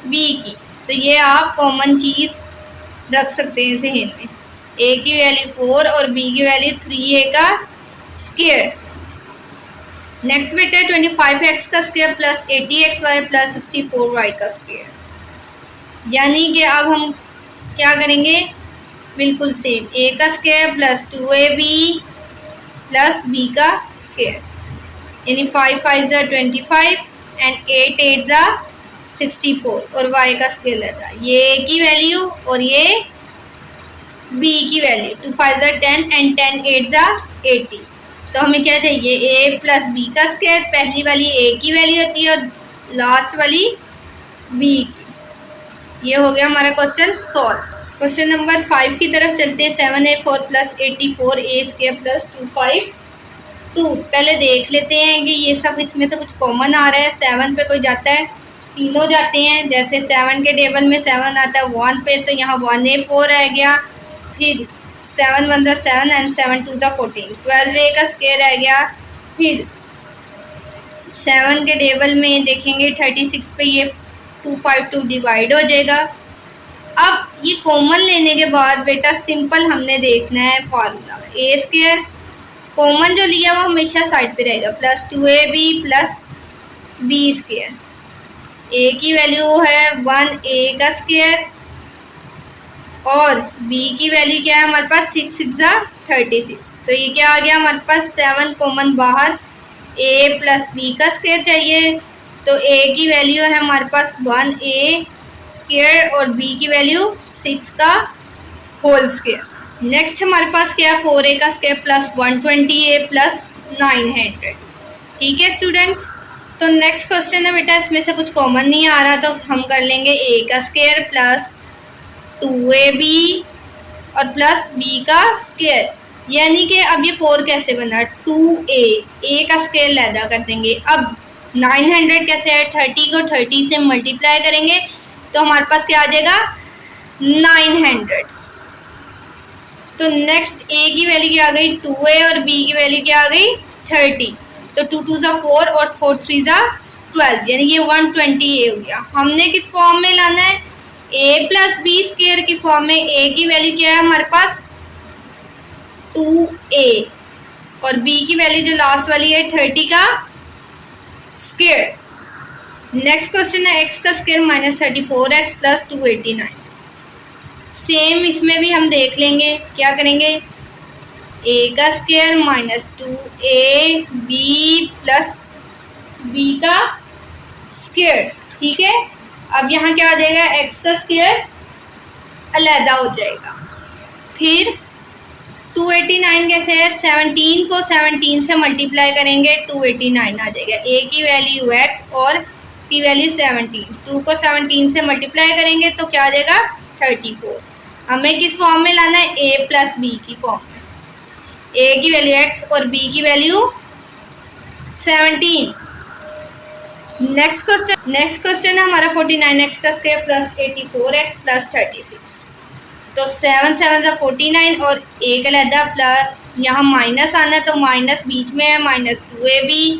b की, तो ये आप कॉमन चीज़ रख सकते हैं जहन में, a की वैल्यू 4 और b की वैल्यू 3a का स्क्वायर। नेक्स्ट बेटा 25x का square plus 80xy plus 64y का स्क्वायर, यानी कि अब हम क्या करेंगे बिल्कुल सेम, a का square plus 2ab plus b का स्क्वायर, यानी 5 5 ज़ा 25 एंड 8 8 ज़ा 64 और y का स्क्वायर लेता है, ये a की वैल्यू और ये b की वैल्यू, 2 5 ज़ा 10 एंड 10 8 ज़ा 80, तो हमें क्या चाहिए a प्लस b का स्क्वायर, पहली वाली a की वैल्यू होती है और लास्ट वाली b की। ये हो गया हमारा क्वेश्चन सॉल्व। क्वेश्चन नंबर 5 की तरफ चलते हैं। 7a4 plus 84a square plus 252, पहले देख लेते हैं कि ये सब इसमें से कुछ कॉमन आ रहा है। 7 पे कोई जाता है, तीनों जाते हैं, जैसे 7 के टेबल में 7 आता है 1 पे, तो यहाँ 1a4 रह गया, फिर 7 1 ज़ा 7 एंड 7 2 ज़ा 14, 12a का स्क्वायर रह गया, फिर 7 के टेबल में देखेंगे 36 पे ये 252 डिवाइड हो जाएगा। अब ये कॉमन लेने के बाद बेटा सिंपल हमने देखना है फार्मूला, ए स्क्वायर कॉमन जो लिया वो हमेशा साइड पे रहेगा, plus 2ab plus b square, a की वैल्यू है 1a का स्क्वायर और b की वैल्यू क्या है हमारे पास 6 6 ज़ा 36, तो ये क्या आ गया हमारे पास 7 कॉमन बाहर, a प्लस b का स्क्वायर चाहिए, तो a की वैल्यू है हमारे पास 1a स्क्वायर और b की वैल्यू 6 का होल स्क्वायर। नेक्स्ट हमारे पास क्या है 4a का स्क्वायर प्लस 120a प्लस 900। ठीक है स्टूडेंट्स, तो नेक्स्ट क्वेश्चन है बेटा इसमें से कुछ कॉमन नहीं आ रहा, तो हम कर लेंगे a का स्क्वायर प्लस 2ab और प्लस b का स्क्वायर, यानी कि अब ये 4 कैसे बना 2a का स्क्वायर लैदा कर देंगे। अब 900 कैसे है, 30 को 30 से मल्टीप्लाई करेंगे तो हमारे पास क्या आ जाएगा 900। तो नेक्स्ट a की वैल्यू क्या आ गई 2a और b की वैल्यू क्या आ गई 30, तो 2 2 ज़ा 4 और 4 3 ज़ा 12, यानी ये 120a हो गया। हमने किस फॉर्म में लाना है a प्लस b स्क्वायर की फॉर्म में, a की वैल्यू क्या है हमारे पास 2a और b की वैल्यू जो लास्ट वाली है 30 का स्क्वायर। नेक्स्ट क्वेश्चन है x का square minus 34x plus 289, same इसमें भी हम देख लेंगे क्या करेंगे a का square minus 2ab plus b का स्क्वायर। ठीक है, अब यहाँ क्या आ जाएगा x का स्क्वायर अलहदा हो जाएगा, फिर 289 कैसे है 17 को 17 से मल्टीप्लाई करेंगे 289 आ जाएगा, a की वैल्यू x और की वैल्यू 17, 2 को 17 से मल्टीप्लाई करेंगे तो क्या आ जाएगा 34। हमें किस फॉर्म में लाना है a प्लस b की फॉर्म में, a की वैल्यू x और b की वैल्यू 17। नेक्स्ट क्वेश्चन है हमारा 49x का स्क्वायर प्लस 84x प्लस 36, तो 7 7 ज़ा 49 और a का लहदा प्लस यहाँ माइनस आना है, तो माइनस बीच में है माइनस 2ab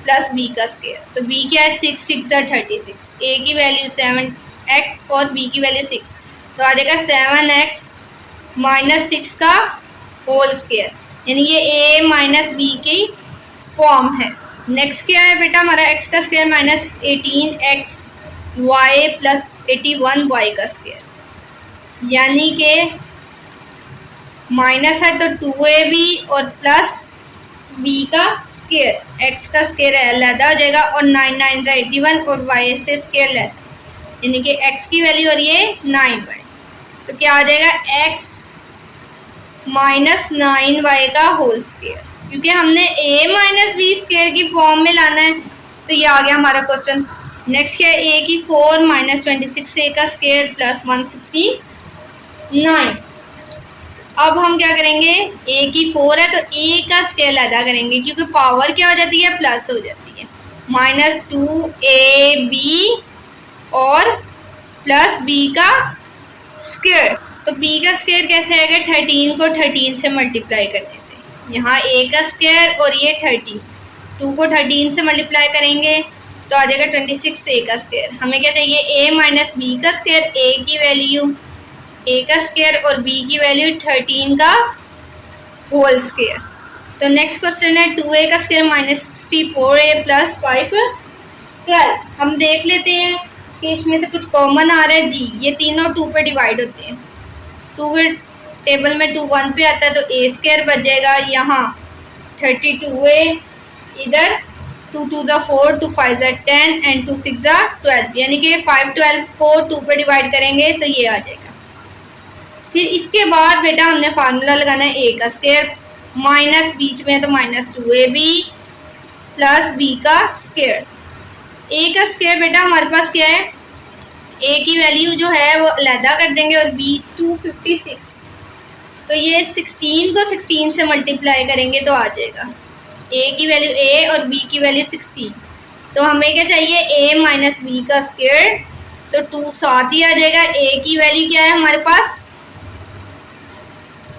प्लस b का स्क्वायर, तो b क्या है 6 6 ज़ा 36, a की वैल्यू 7x और b की वैल्यू 6, तो आ जाएगा 7x माइनस 6 का होल स्क्वायर, यानी ये a माइनस b की फॉर्म है। नेक्स्ट क्या है बेटा हमारा x का square minus 18xy plus 81y का स्क्वायर, यानी कि माइनस है तो 2ab और प्लस b का स्क्वायर, x का स्क्वायर अलहदा हो जाएगा और 9 9 ज़ा 81 और y से स्क्वायर लेता, यानी कि x की वैल्यू और ये 9y, तो क्या आ जाएगा x माइनस 9y का होल स्क्वायर, क्योंकि हमने a माइनस बी स्क्वायर की फॉर्म में लाना है, तो ये आ गया हमारा क्वेश्चन। नेक्स्ट क्या है a की 4 माइनस 26a का स्क्वायर प्लस 169। अब हम क्या करेंगे a की 4 है तो a का स्क्वायर अदा करेंगे, क्योंकि पावर क्या हो जाती है प्लस हो जाती है, -2ab और प्लस b का स्क्वायर। तो b का स्क्वायर कैसे आएगा? 13 को 13 से मल्टीप्लाई करने से। यहाँ a का स्क्वायर और ये 13, 2 को 13 से मल्टीप्लाई करेंगे तो आ जाएगा 26 a का स्क्वायर। हमें क्या चाहिए? a माइनस बी का स्क्वायर, a की वैल्यू a का स्क्वायर और b की वैल्यू 13 का होल स्क्वायर। तो नेक्स्ट क्वेश्चन है 2a का स्क्वायर माइनस 64a प्लस 512। हम देख लेते हैं कि इसमें से कुछ कॉमन आ रहा है। जी, ये तीनों 2 पे डिवाइड होते हैं। 2 के टेबल में 2 1 पे आता है तो a स्क्वायर बच जाएगा। यहाँ 32a, इधर 2 2 ज़ा 4, 2 5 ज़ा 10 एंड 2 6 ज़ा 12, यानी कि 5 12 को 2 पे डिवाइड करेंगे तो ये आ जाएगा। फिर इसके बाद बेटा हमने फार्मूला लगाना है a का स्क्वायर माइनस बीच में तो -2ab प्लस b का स्क्वायर। a का स्क्वायर बेटा हमारे पास क्या है? a की वैल्यू जो है वो अलहदा कर देंगे और b 256, तो ये 16 को 16 से मल्टीप्लाई करेंगे तो आ जाएगा। a की वैल्यू a और b की वैल्यू 16, तो हमें क्या चाहिए? a माइनस बी का स्क्वायर, तो 2 साथ ही आ जाएगा। a की वैल्यू क्या है हमारे पास?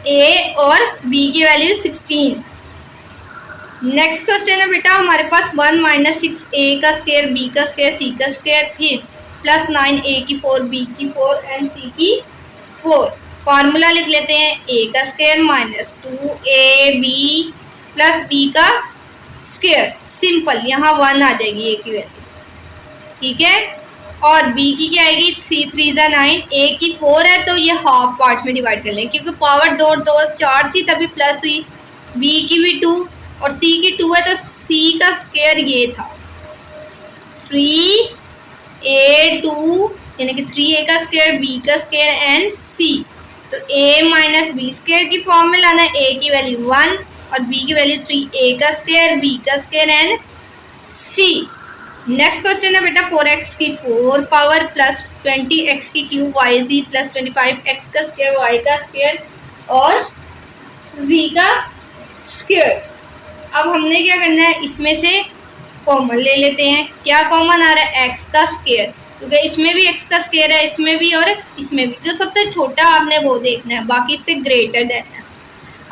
a और b की वैल्यू 16। नेक्स्ट क्वेश्चन है बेटा हमारे पास 1 माइनस 6a का स्क्वायर, b का स्क्वायर, c का स्क्वायर, फिर प्लस 9a की 4, b की 4 एंड c की 4। फार्मूला लिख लेते हैं। a का square minus 2ab plus b का स्क्वायर, सिंपल, यहाँ 1 आ जाएगी a की वैल्यू, ठीक है। और b की क्या आएगी? 3 3 ज़ा 9, a की 4 है तो ये हाफ पार्ट में डिवाइड कर लें क्योंकि पावर 2 2 4 थी तभी प्लस हुई। b की भी 2 और c की 2 है तो c का स्क्वायर ये था 3a2, यानी कि 3a का स्क्वायर, b का स्क्वायर एंड c। तो a माइनस बी स्क्वायर की फॉर्म में लाना है। a की वैल्यू 1 और b की वैल्यू 3a का स्क्वायर, b का square and c। Next question है बेटा 4x की 4 पावर प्लस 20x की क्यूब yz प्लस 25x का स्क्वायर, y का स्क्वायर और z का स्क्वायर। अब हमने क्या करना है? इसमें से कॉमन ले लेते हैं। क्या कॉमन आ रहा है? x का स्क्वायर, क्योंकि इसमें भी x का स्क्वायर है, इसमें भी और इसमें भी। जो सबसे छोटा आपने वो देखना है, बाकी इससे ग्रेटर देना है।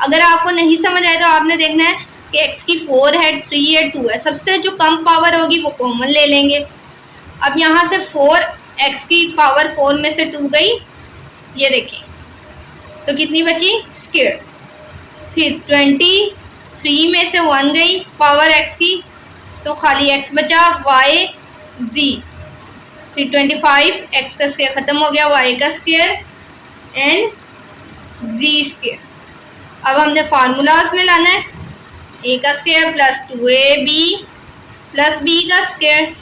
अगर आपको नहीं समझ आए तो आपने देखना है कि x की 4 है, 3 है, 2 है, सबसे जो कम पावर होगी वो कॉमन ले लेंगे। अब यहाँ से 4x की पावर 4 में से 2 गई, ये देखिए, तो कितनी बची? स्क्वायर। फिर 23 में से 1 गई पावर x की, तो खाली x बचा, y z। फिर 25 x का स्क्वायर ख़त्म हो गया, y का स्क्वायर एंड z स्क्वायर। अब हमने फार्मूला उसमें लाना है। a का square plus 2ab plus b का स्क्वायर।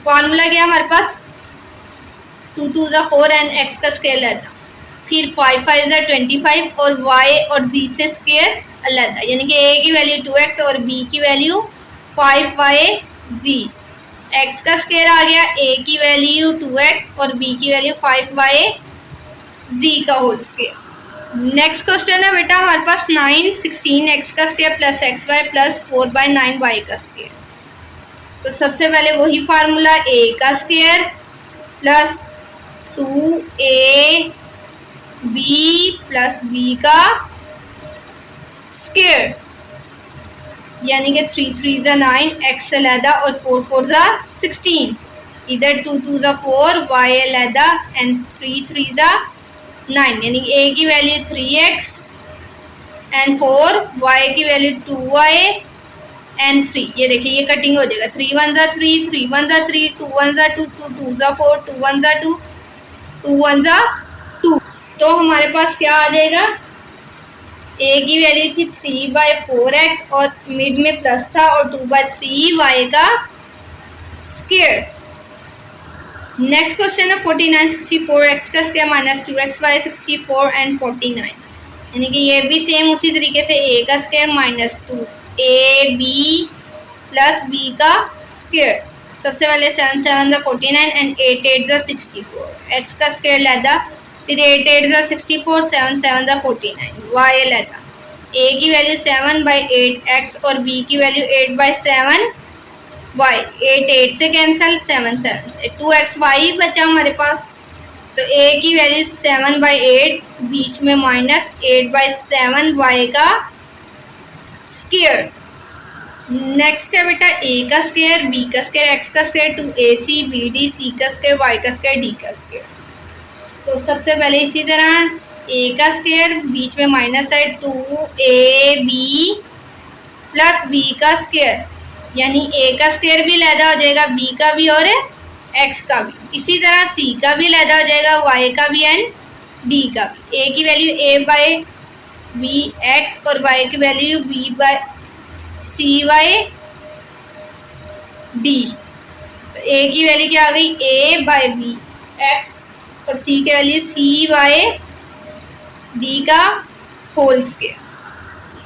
फार्मूला क्या हमारे पास? 2 2 ज़ा 4 एंड x का स्क्वायर लेता, फिर 5 5 ज़ा 25 और y और z से स्क्वायर अलग, यानी कि a की वैल्यू 2x और b की वैल्यू 5y z। x का स्क्वायर आ गया, a की वैल्यू 2x और b की वैल्यू 5y z का होल स्क्वायर। नेक्स्ट क्वेश्चन है बेटा हमारे पास 9 16x का square plus xy plus 4/9y का स्क्वायर। तो सबसे पहले वही फार्मूला, a का square plus 2ab plus b का स्क्वायर, यानी कि 3 3 ज़ा 9, x अलहदा और 4 4 ज़ा 16, इधर 2 2 ज़ा 4, y अलहदा एंड 3 3 ज़ा 9, यानी कि a की वैल्यू 3x एंड 4, y की वैल्यू 2y एंड 3। ये देखिए ये कटिंग हो जाएगा, 3 1 ज़ा 3, 3 1 ज़ा 3, 2 1 ज़ा 2, 2 2 ज़ा 4, 2 1 ज़ा 2, 2 1 ज़ा 2। तो हमारे पास क्या आ जाएगा? a की वैल्यू थी 3/4x और मिड में प्लस था और 2/3y का स्क्वायर। नेक्स्ट क्वेश्चन है 49 64x का स्क्वायर माइनस 2xy 64 एंड 49, यानी कि ये भी सेम उसी तरीके से a का square minus 2ab plus b का स्क्वायर। सबसे पहले 7 7 ज़ा 49 एंड 8 8 ज़ा 64, x का स्क्वायर लेता, फिर 8 8 ज़ा 64, 7 7 ज़ा 49, y लेता। a की वैल्यू 7/8x और b की वैल्यू 8/7 वाई, 8 से कैंसिल, 7 से 2x वाई बचा हमारे पास। तो a की वैल्यू 7/8, बीच में माइनस 8/7 y का स्क्वायर। नेक्स्ट है बेटा a का स्क्वायर, b का स्क्वायर, x का स्क्वायर, 2ac, bd, c का स्क्वायर, y का स्क्वायर, d का स्क्वायर। तो सबसे पहले इसी तरह a का स्क्वायर, बीच में माइनस है, 2ab प्लस b का स्क्वायर, यानी a का स्क्वायर भी लैदा हो जाएगा, b का भी और x का भी। इसी तरह c का भी लैदा हो जाएगा, y का भी एंड d का भी। a की वैल्यू a/bx और y की वैल्यू b/c/d। तो a की वैल्यू क्या आ गई, a/bx और c की वैल्यू c/d का होल स्क्वायर।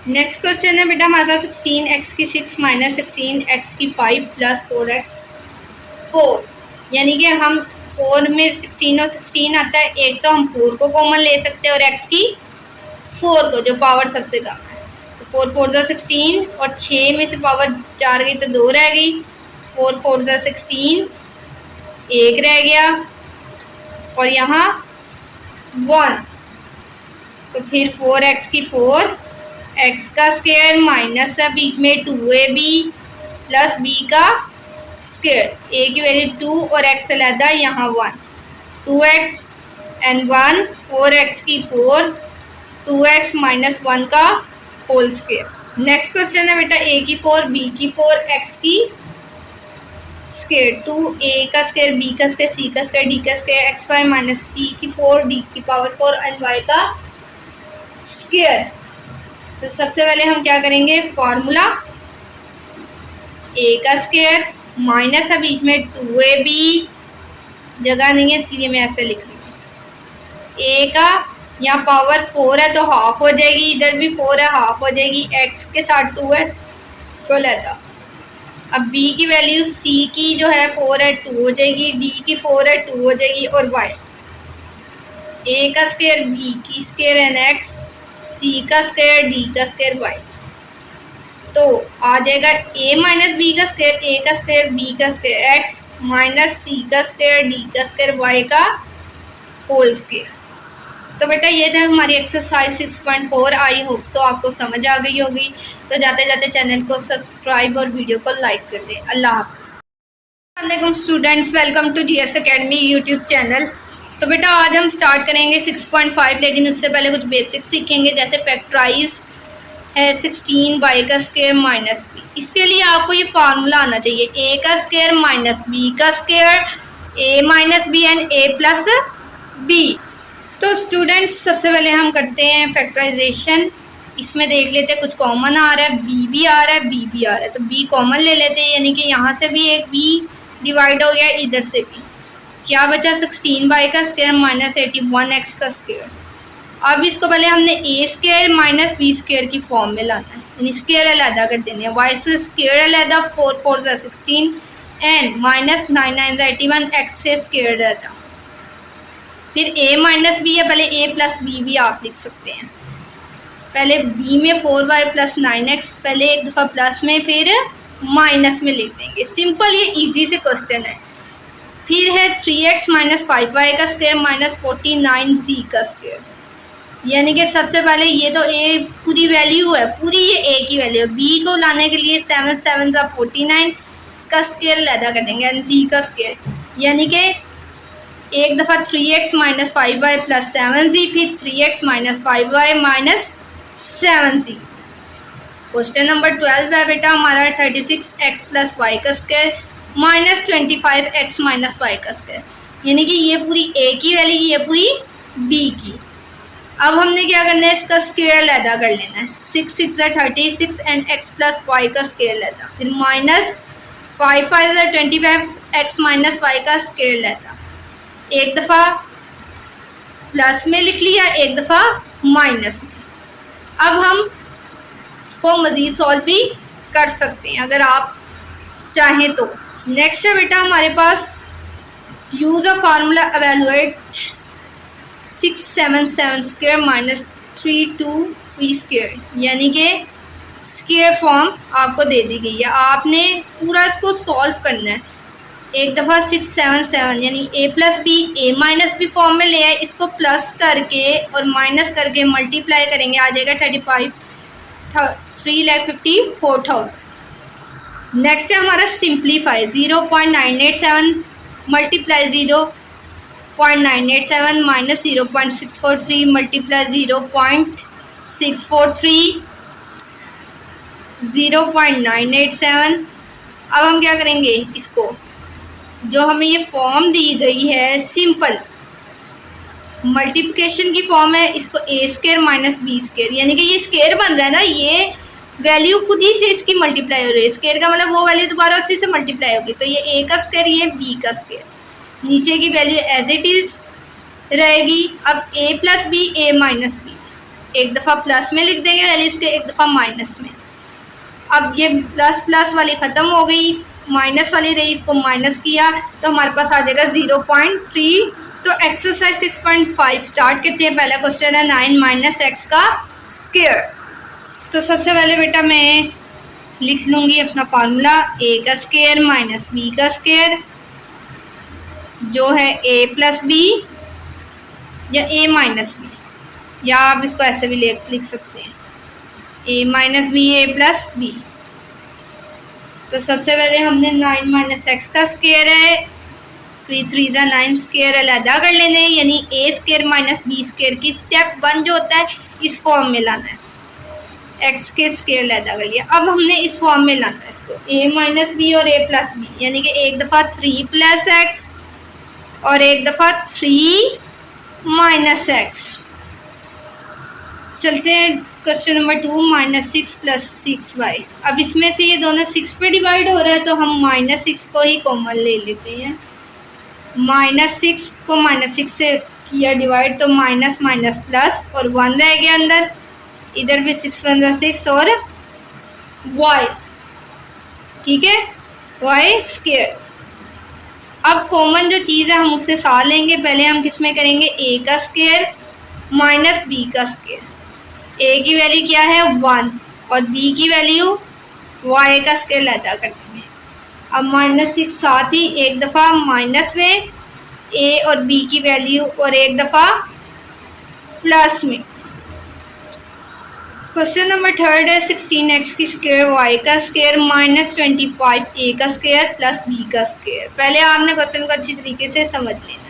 नेक्स्ट क्वेश्चन है बेटा हमारे पास 16x की 6 माइनस 16x की 5 प्लस 4x 4, यानी कि हम 4 में 16 और 16 आता है, एक तो हम 4 को कॉमन ले सकते हैं और x की 4 को, जो पावर सबसे कम है। तो 4 4 ज़ा 16 और 6 में से पावर 4 गई तो 2 रह गई, 4 4 ज़ा 16, 1 रह गया और यहाँ 1। तो फिर 4x की 4, x का स्क्वायर माइनस है बीच में 2ab प्लस b का स्क्वायर, a की वैल्यू 2 और x से लैदा यहाँ 1, 2x एंड 1, 4x की 4, 2x माइनस 1 का होल स्क्वायर। नेक्स्ट क्वेश्चन है बेटा a की 4, b की 4, x की स्क्वायर, 2a का स्क्वायर, b का स्क्वायर, c का स्क्वायर, d का स्क्वायर, xy माइनस c की 4, d की पावर 4 एंड y का स्क्वायर। तो सबसे पहले हम क्या करेंगे, फॉर्मूला a का स्क्वायर माइनस है बीच में 2ab, जगह नहीं है इसलिए मैं ऐसे लिख रही हूँ। a का यहाँ पावर 4 है तो हाफ हो जाएगी, इधर भी 4 है हाफ हो जाएगी, x के साथ 2 है तो लेता। अब b की वैल्यू c की जो है 4 है 2 हो जाएगी, d की 4 है 2 हो जाएगी और y, a का स्क्वायर, b की स्क्वायर एंड x, c का स्क्वायर, d का स्क्वायर, y। तो आ जाएगा a माइनस b का स्क्वायर, a का स्क्वायर, b का स्क्वायर, x माइनस c का स्क्वायर, d का स्क्वायर, y का होल स्क्वायर। तो बेटा ये था हमारी एक्सरसाइज 6.4। आई होप सो आपको समझ आ गई होगी। तो जाते जाते चैनल को सब्सक्राइब और वीडियो को लाइक कर दें। अल्लाह हाफ़िज़। अस्सलाम students, welcome to GS academy YouTube channel. तो बेटा आज हम स्टार्ट करेंगे 6.5, लेकिन उससे पहले कुछ बेसिक सीखेंगे, जैसे फैक्टराइज है 16 y का स्क्वायर माइनस b। इसके लिए आपको ये फार्मूला आना चाहिए, a का स्क्वायर माइनस b का square, a minus b and a plus b। तो स्टूडेंट्स सबसे पहले हम करते हैं फैक्टराइजेशन। इसमें देख लेते हैं कुछ कॉमन आ रहा है, b भी आ रहा है, b भी आ रहा है, तो b कॉमन ले लेते हैं, यानी कि यहाँ से भी एक b डिवाइड हो गया, इधर से भी क्या बचा 16y का स्क्वायर माइनस 81x का स्क्वायर। अब इसको पहले हमने a square minus b square की फॉर्म में लाना है, यानी स्क्वायर अलहदा कर देने हैं, y से स्क्वायर अलहदा, 4 4 ज़ा 16 एंड माइनस 9 9 ज़ा 81, x से स्क्वायर अलहदा। फिर a माइनस b है, पहले a प्लस b भी आप लिख सकते हैं। पहले b में 4y प्लस 9x, पहले एक दफ़ा प्लस में फिर माइनस में लिख देंगे। सिंपल, ये इजी से क्वेश्चन है। फिर है 3x माइनस 5y का स्क्वायर माइनस 49z का स्क्वायर, यानी कि सबसे पहले ये तो a पूरी वैल्यू है, पूरी ये a की वैल्यू है। b को लाने के लिए 7 7 ज़ा 49 का स्क्वायर अलहदा कर देंगे एंड z का स्क्वायर, यानी कि एक दफ़ा 3x minus 5y plus 7z, फिर 3x minus 5y minus 7z। Question number 12 है बेटा हमारा 36x प्लस y का square minus 25x minus y का स्क्वायर, यानी कि ये पूरी a की वैल्यू, ये पूरी b की। अब हमने क्या करना है, इसका स्क्वायर अलहदा कर लेना है। 6 6 ज़ा 36 एंड x प्लस y का स्क्वायर अलहदा, फिर माइनस 5 5 ज़ा 25x माइनस y का स्क्वायर अलहदा। एक दफ़ा प्लस में लिख लिया, एक दफ़ा माइनस में। अब हम इसको मज़ीद सॉल्व भी कर सकते हैं अगर आप चाहें तो। नेक्स्ट है बेटा हमारे पास use a formula evaluate 6 7 7 square minus 3 2 3 square, यानी कि स्क्वायर फॉर्म आपको दे दी गई है, आपने पूरा इसको सॉल्व करना है। एक दफ़ा 677 यानी a plus b a minus b form में ले आए, इसको प्लस करके और माइनस करके मल्टीप्लाई करेंगे, आ जाएगा 3,54,000। नेक्स्ट है हमारा सिंप्लीफाई, 0.987 मल्टीप्लाई 0.987 माइनस 0.643 मल्टीप्लाई 0.643 0.987। अब हम क्या करेंगे, इसको जो हमें ये फॉर्म दी गई है सिंपल मल्टीप्लिकेशन की फॉर्म है, इसको ए स्क्वायर माइनस बी स्क्वायर, यानी कि ये स्क्वायर बन रहा है ना, ये वैल्यू खुद ही से इसकी मल्टीप्लाई हो रही है। स्क्वायर का मतलब वो वैल्यू दोबारा उसी से मल्टीप्लाई होगी, तो ये ए का स्क्वायर, ये बी का स्क्वायर, नीचे की वैल्यू एज इट इज़ रहेगी। अब ए plus B a minus B, एक दफ़ा प्लस में लिख देंगे वैल्यू इसके, एक दफ़ा माइनस में। अब ये प्लस प्लस वाली ख़त्म हो गई, माइनस वाली रही, इसको माइनस किया तो हमारे पास आ जाएगा 0.3। तो एक्सरसाइज 6.5 स्टार्ट करते हैं। पहला क्वेश्चन है 9 माइनस एक्स का स्क्वायर। तो सबसे पहले बेटा मैं लिख लूँगी अपना फार्मूला, ए का स्क्वायर माइनस बी का स्क्वायर जो है ए प्लस बी या ए माइनस बी, या आप इसको ऐसे भी लिख सकते हैं, ए माइनस बी ए प्लस बी। तो सबसे पहले हमने 9 माइनस एक्स का स्क्वायर है, 3 3 9 स्क्वायर अलहदा कर लेने, यानी ए स्क्वायर माइनस बी स्क्वायर की स्टेप 1 जो होता है इस फॉर्म में लाना है, एक्स के स्क्वायर अलहदा कर लिया। अब हमने इस फॉर्म में लाना है इसको, ए माइनस बी और ए प्लस बी, यानी कि एक दफ़ा 3 प्लस एक्स और एक दफ़ा 3 माइनस एक्स। चलते हैं question number 2, minus 6 plus 6y। अब इसमें से ये दोनों 6 पे डिवाइड हो रहा है तो हम माइनस 6 को ही कॉमन ले लेते हैं। माइनस 6 को माइनस 6 से किया डिवाइड तो माइनस माइनस प्लस और 1 रह गया अंदर, इधर भी 6 1 6 और y, ठीक है, y स्क्वायर। अब कॉमन जो चीज़ है हम उससे साथ लेंगे। पहले हम किस में करेंगे, a का स्क्वायर माइनस b का स्क्वायर। a की वैल्यू क्या है 1 और b की वैल्यू y का स्क्वायर अदा करते हैं। अब माइनस 6 साथ ही एक दफ़ा माइनस में a और b की वैल्यू और एक दफ़ा प्लस में। क्वेश्चन नंबर 3 है 16x की स्क्वायर y का स्क्वायर माइनस 25 a का स्क्वायर प्लस b का स्क्वायर। पहले आपने क्वेश्चन को अच्छी तरीके से समझ लेना है।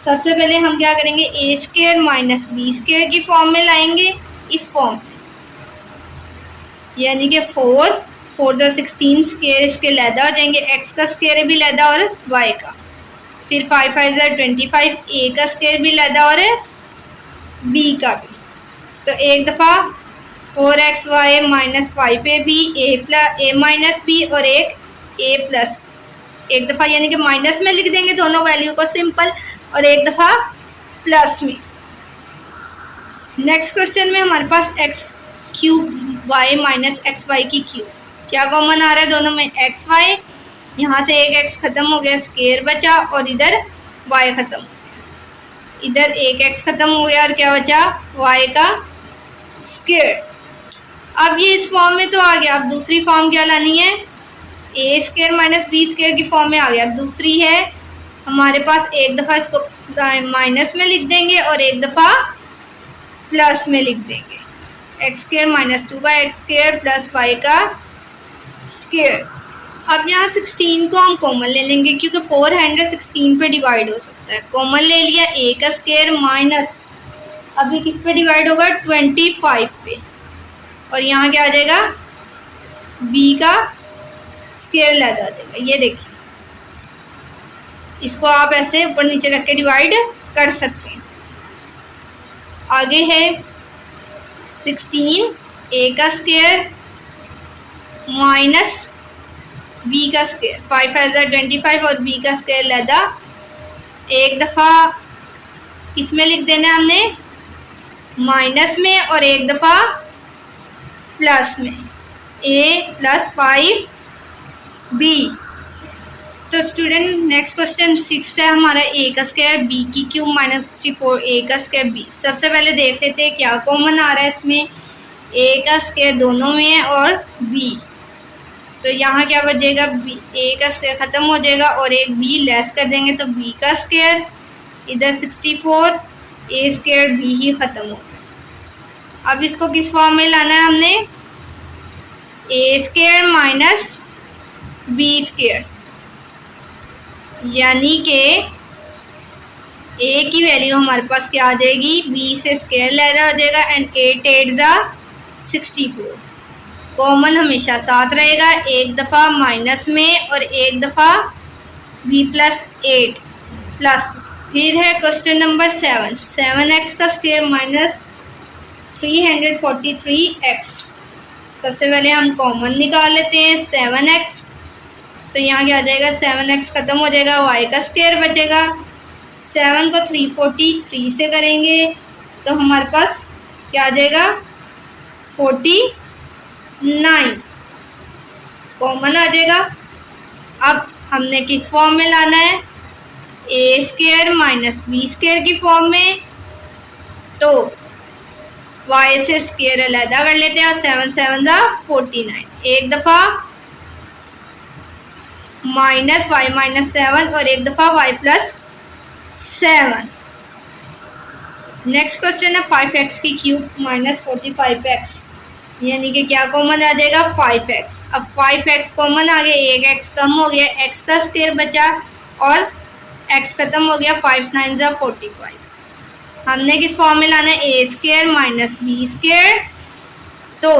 सबसे पहले हम क्या करेंगे, ए स्क्वायर माइनस बी स्क्वायर की फॉर्म में लाएंगे, इस फॉर्म में, यानी कि 4 4 16 स्क्वायर इसके लैदा हो जाएंगे, एक्स का स्क्वायर भी लैदा और वाई का, फिर 5 5 25 ए का स्क्वायर भी लैदा और बी का भी। तो एक दफ़ा 4xy माइनस 5ab ए माइनस बी और एक ए प्लस, एक दफ़ा यानी कि माइनस में लिख देंगे दोनों वैल्यू को सिंपल, और एक दफ़ा प्लस में। नेक्स्ट क्वेश्चन में हमारे पास X cube Y minus x Y की क्यूब, क्या कॉमन आ रहा है दोनों में, एक्स वाई, यहाँ से एक एक्स ख़त्म हो गया, स्क्वायर बचा और इधर वाई ख़त्म हो गया, इधर एक एक्स ख़त्म हो गया और क्या बचा, वाई का स्क्वायर। अब ये इस फॉर्म में तो आ गया, अब दूसरी फॉर्म क्या लानी है, ए स्क्वायर माइनस बी स्क्वायर की फॉर्म में आ गया। अब दूसरी है हमारे पास, एक दफ़ा इसको माइनस में लिख देंगे और एक दफ़ा प्लस में लिख देंगे, x square minus 2 by x square plus y का स्क्वायर। अब यहाँ 16 को हम कॉमन ले लेंगे क्योंकि 400 16 पे डिवाइड हो सकता है, कॉमन ले लिया, ए का स्क्वायर माइनस अभी किस पे डिवाइड होगा, 25 पे, और यहाँ क्या आ जाएगा, बी का स्क्वायर लगा देगा। ये देखिए, इसको आप ऐसे ऊपर नीचे रख के डिवाइड कर सकते हैं। आगे है 16 ए का स्क्वायर माइनस बी का स्क्वायर, 5 5 25 और बी का स्क्वायर लगा, एक दफ़ा इसमें लिख देना हमने माइनस में और एक दफ़ा प्लस में, ए प्लस 5 बी। तो स्टूडेंट नेक्स्ट क्वेश्चन 6 है हमारा, ए का स्क्वायर बी की क्यूब माइनस 64 ए का स्क्वायर बी। सबसे पहले देख लेते हैं क्या कॉमन आ रहा है इसमें, ए का स्क्वायर दोनों में है और बी, तो यहाँ क्या बचेगा, बी ए का स्क्वायर ख़त्म हो जाएगा और एक बी लेस कर देंगे तो बी का स्क्वायर, इधर 64, ए स्क्वायर बी ही ख़त्म हो गया। अब इसको किस फॉर्म में लाना है हमने, ए स्क्वायर माइनस बी स्क्वायर, यानी कि ए की वैल्यू हमारे पास क्या आ जाएगी, बी से स्क्वायर लेना हो जाएगा एंड 8 8 ज़ा 64। कॉमन हमेशा साथ रहेगा, एक दफ़ा माइनस में और एक दफ़ा बी प्लस 8 प्लस। फिर है क्वेश्चन नंबर 7, 7x का स्क्वायर माइनस 343x। सबसे पहले हम कॉमन निकाल लेते हैं 7x, तो यहाँ क्या आ जाएगा, 7x ख़त्म हो जाएगा, y का स्क्वायर बचेगा। 7 को 343 से करेंगे तो हमारे पास क्या आ जाएगा, 49 कॉमन आ जाएगा। अब हमने किस फॉर्म में लाना है, ए स्क्वायर माइनस बी स्क्वायर की फॉर्म में, तो y से स्क्वायर अलहदा कर लेते हैं और 7 7 ज़ा 49, एक दफ़ा माइनस y माइनस 7 और एक दफ़ा y प्लस 7। नेक्स्ट क्वेश्चन है 5x की क्यूब माइनस 45x, यानी कि क्या कॉमन आ जाएगा, 5x। अब 5x कॉमन आ गया, एक x कम हो गया, x का स्क्वायर बचा और x ख़त्म हो गया, 5 9 ज़ा 45। हमने किस फॉर्म में लाना है, ए स्क्वायर माइनस बी स्क्वायर, तो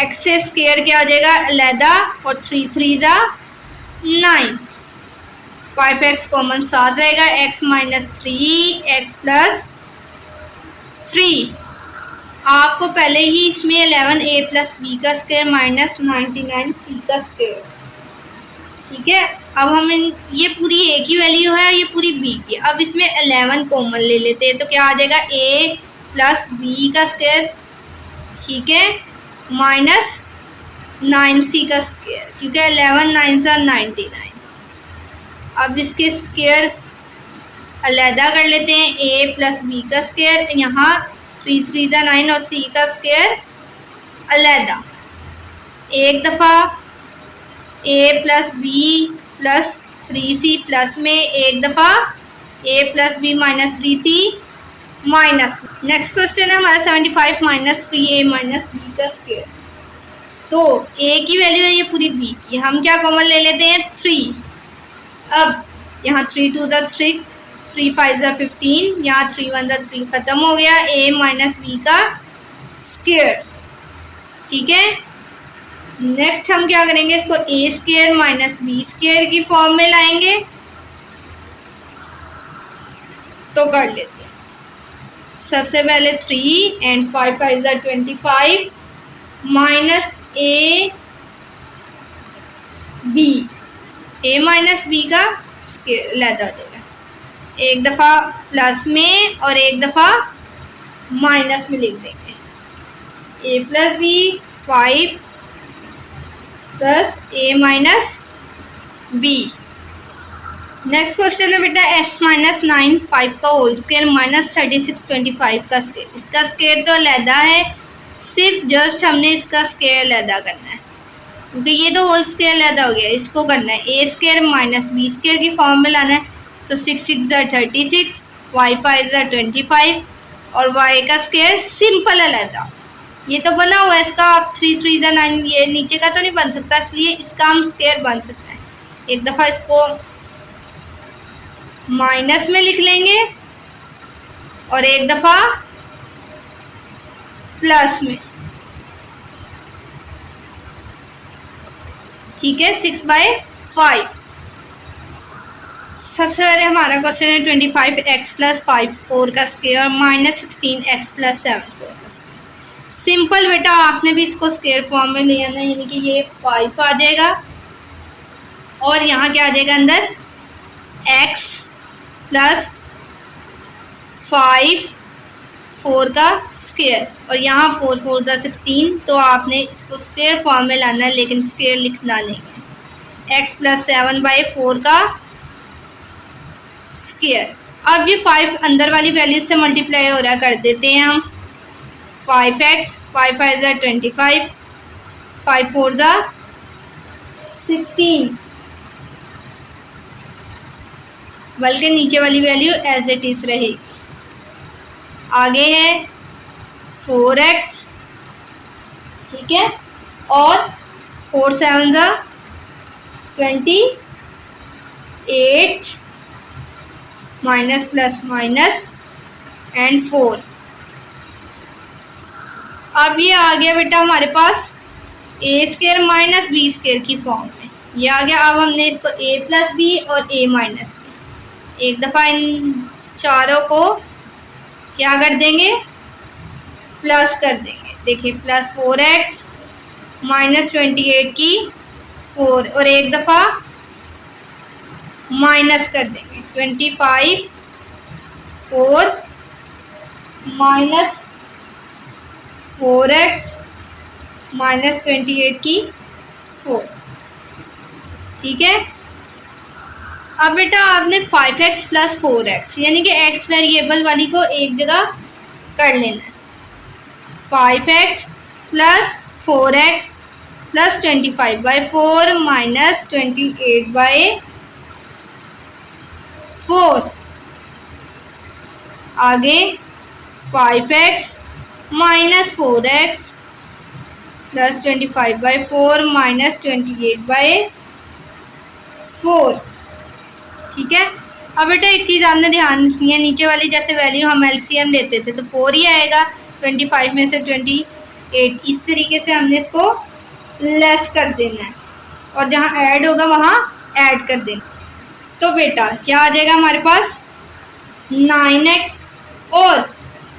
x से स्क्वायर क्या हो जाएगा, अलहदा और 3 3 ज़ा 9, 5x कॉमन साथ रहेगा, x माइनस 3 x प्लस 3। आपको पहले ही इसमें 11a प्लस बी का स्क्वायर माइनस 99c का स्क्वायर, ठीक है। अब हम ये पूरी a की वैल्यू है, ये पूरी b की, अब इसमें 11 कॉमन ले लेते हैं तो क्या आ जाएगा, a प्लस बी का स्क्वायर, ठीक है, माइनस 9c का स्क्वायर, क्योंकि 11 9 ज़ा 99। अब इसके स्क्वायर अलहदा कर लेते हैं, a प्लस बी का स्क्वायर, यहाँ 3 3 ज़ा 9 और c का स्क्वायर अलहदा, एक दफ़ा a plus b plus 3c plus में, एक दफ़ा a plus b minus 3c minus. Next question है हमारा 75 माइनस 3a माइनस बी का स्क्वायर, तो a की वैल्यू है ये पूरी b की, हम क्या कॉमन ले लेते हैं, 3। अब यहाँ 3 2 ज़ा 3, 3 5 ज़ा 15, यहाँ 3 1 ज़ा 3 ख़त्म हो गया, a माइनस बी का स्क्वायर, ठीक है। नेक्स्ट हम क्या करेंगे, इसको ए स्क्वायर माइनस बी स्क्वायर की फॉर्म में लाएंगे, तो कर लेते हैं। सबसे पहले 3 एंड 5 5 ज़ा 25 minus a b, a minus b का स्क्वायर लेता देगा, एक दफ़ा प्लस में और एक दफ़ा माइनस में लिख देंगे, ए प्लस बी 5 प्लस ए माइनस बी। नेक्स्ट क्वेश्चन है बेटा x माइनस 9 5 का होल स्क्वायर माइनस 36 25 का स्क्वायर। इसका स्क्वायर तो अलहदा है, सिर्फ जस्ट हमने इसका स्क्वायर अलहदा करना है, क्योंकि ये तो होल स्क्वायर अलहदा हो गया, इसको करना है ए स्क्वायर माइनस बी स्क्वायर की फॉर्म में लाना है, तो 6 6 ज़ा 36, y 5 ज़ा 25 और y का स्क्वायर सिंपल अलहदा, ये तो बना हुआ है इसका, आप 3 3 ज़ा 9, ये नीचे का तो नहीं बन सकता, इसलिए इसका हम स्क्वायर बन सकता है। एक दफ़ा इसको माइनस में लिख लेंगे और एक दफ़ा प्लस में, ठीक है, 6/5। सबसे पहले हमारा क्वेश्चन है 25x प्लस 5 4 का स्क्वायर माइनस 16x प्लस 7 4 का स्क्वायर। सिंपल बेटा, आपने भी इसको स्क्वायर फॉर्म में ले आना, यानी कि ये 5 आ जाएगा और यहाँ क्या आ जाएगा अंदर, x प्लस 5 4 का स्क्वायर और यहाँ 4 4 ज़ा 16, तो आपने इसको स्क्वायर फॉर्म में लाना है, लेकिन स्क्वायर लिखना नहीं है। x प्लस 7/4 का स्क्वायर। अब ये 5 अंदर वाली वैल्यू से मल्टीप्लाई हो रहा है, कर देते हैं हम 5x, 5 5 ज़ा 25, 5 4 ज़ा 16, बल्कि नीचे वाली वैल्यू एज इट इज रहेगी। आगे है 4x, ठीक है, और 4 7 ज़ा 28 माइनस प्लस माइनस एंड 4। अब ये आ गया बेटा हमारे पास ए स्क्वायर माइनस बी स्क्वायर की फॉर्म में, ये आ गया। अब हमने इसको ए प्लस बी और ए माइनस बी, एक दफ़ा इन चारों को क्या कर देंगे, प्लस कर देंगे। देखिए प्लस 4x माइनस 28 की 4, और एक दफ़ा माइनस कर देंगे 25 4 माइनस 4x माइनस 28 की 4, ठीक है। अब बेटा आपने 5x प्लस 4x यानी कि x वेरिएबल वाली को एक जगह कर लेना है। 5x plus 4x plus 25/4 minus 28/4, आगे 5x minus 4x plus 25/4 minus 28/4, ठीक है। अब बेटा एक चीज़ आपने ध्यान रखनी है, नीचे वाली जैसे वैल्यू हम एलसीएम लेते थे तो 4 ही आएगा, 25 में से 28, इस तरीके से हमने इसको लेस कर देना है और जहाँ ऐड होगा वहाँ ऐड कर देना। तो बेटा क्या आ जाएगा हमारे पास 9x, और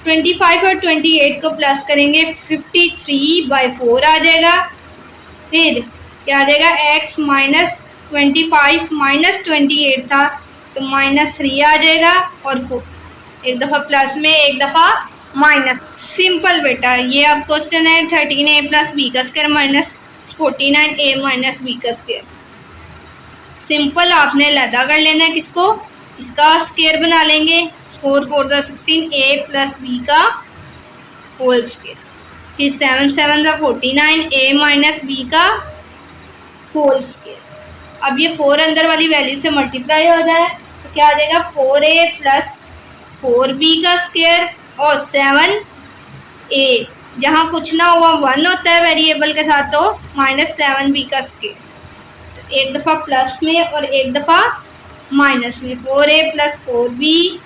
25 और 28 को प्लस करेंगे 53/4 आ जाएगा। फिर क्या आ जाएगा x माइनस 25 माइनस 28 था तो -3 आ जाएगा, और 4 एक दफ़ा प्लस में एक दफ़ा माइनस। सिंपल बेटा, ये अब क्वेश्चन है 13a प्लस बी का square minus 49a minus b का स्क्वायर। सिंपल आपने लैदा कर लेना है, किसको, इसका स्क्वायर बना लेंगे। 4 4 ज़ा 16 a प्लस बी का होल स्क्वायर, फिर 7 7 ज़ा 49 a माइनस बी का होल स्क्वायर। अब ये 4 अंदर वाली वैल्यू से मल्टीप्लाई हो जाए तो क्या आ जाएगा 4a प्लस 4b का स्क्वायर और 7a, जहाँ कुछ ना हुआ 1 होता है वेरिएबल के साथ तो माइनस 7b का स्क्वायर। तो एक दफ़ा प्लस में और एक दफ़ा माइनस में, 4a plus 4b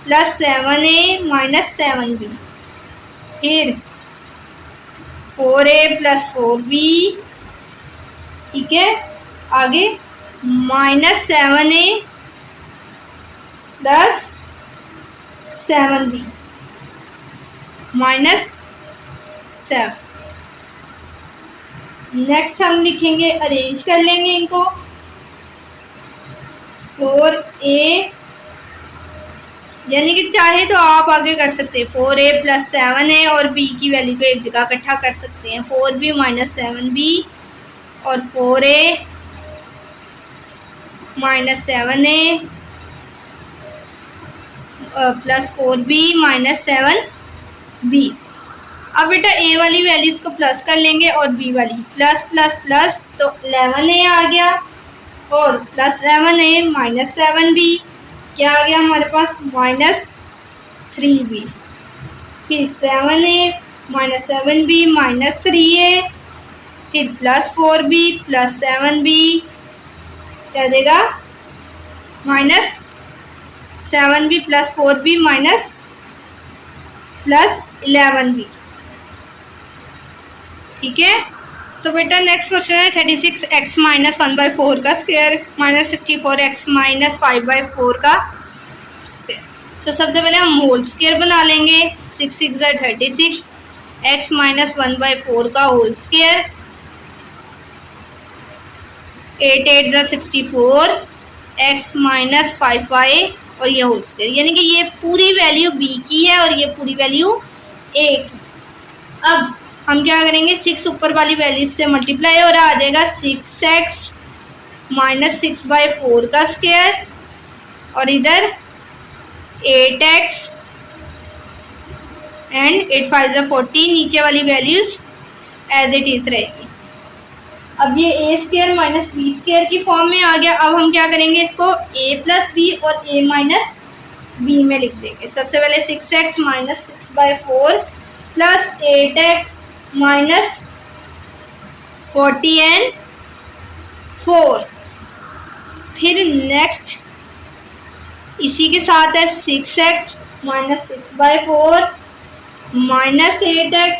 plus 7a minus 7b, फिर 4a प्लस 4b, ठीक है, आगे minus 7a plus 7b minus 7। Next हम लिखेंगे, अरेंज कर लेंगे इनको, 4a यानी कि चाहे तो आप आगे कर सकते हैं 4a प्लस 7a और b की वैल्यू को एक जगह इकट्ठा कर सकते हैं, 4b माइनस 7b और 4a minus 7a plus 4b minus 7b। अब बेटा a वाली वैल्यूज़ को प्लस कर लेंगे और b वाली प्लस प्लस प्लस, तो 11a आ गया और प्लस 7a माइनस 7b, क्या आ गया हमारे पास माइनस 3b, फिर 7a minus 7b minus 3a, फिर प्लस 4b प्लस 7b, क्या देगा minus 7b plus 4b minus plus 11b, ठीक है। तो बेटा नेक्स्ट क्वेश्चन है 36x माइनस 1/4 का स्क्वायर माइनस 64x माइनस 5/4 का स्क्वायर। तो सबसे पहले हम होल स्क्वायर बना लेंगे, 6 6 ज़ा 36, x माइनस 1/4 का होल स्क्वायर, 8 8 ज़ा 64, x माइनस 5y और ये होल स्क्वायर, यानी कि ये पूरी वैल्यू b की है और ये पूरी वैल्यू a की। अब हम क्या करेंगे, 6 ऊपर वाली वैल्यू से मल्टीप्लाई हो रहा आ जाएगा 6x माइनस 6/4 का स्क्वायर, और इधर 8x एंड 8 5 ज़ा 40, नीचे वाली वैल्यूज एज इट इज रहेगी। अब ये ए स्क्वायर माइनस बी स्क्वायर की फॉर्म में आ गया। अब हम क्या करेंगे, इसको ए प्लस बी और ए माइनस बी में लिख देंगे। सबसे पहले 6x minus 6/4 plus 8x minus 40 and 4। फिर नेक्स्ट इसी के साथ है 6x माइनस 6/4 माइनस 8x।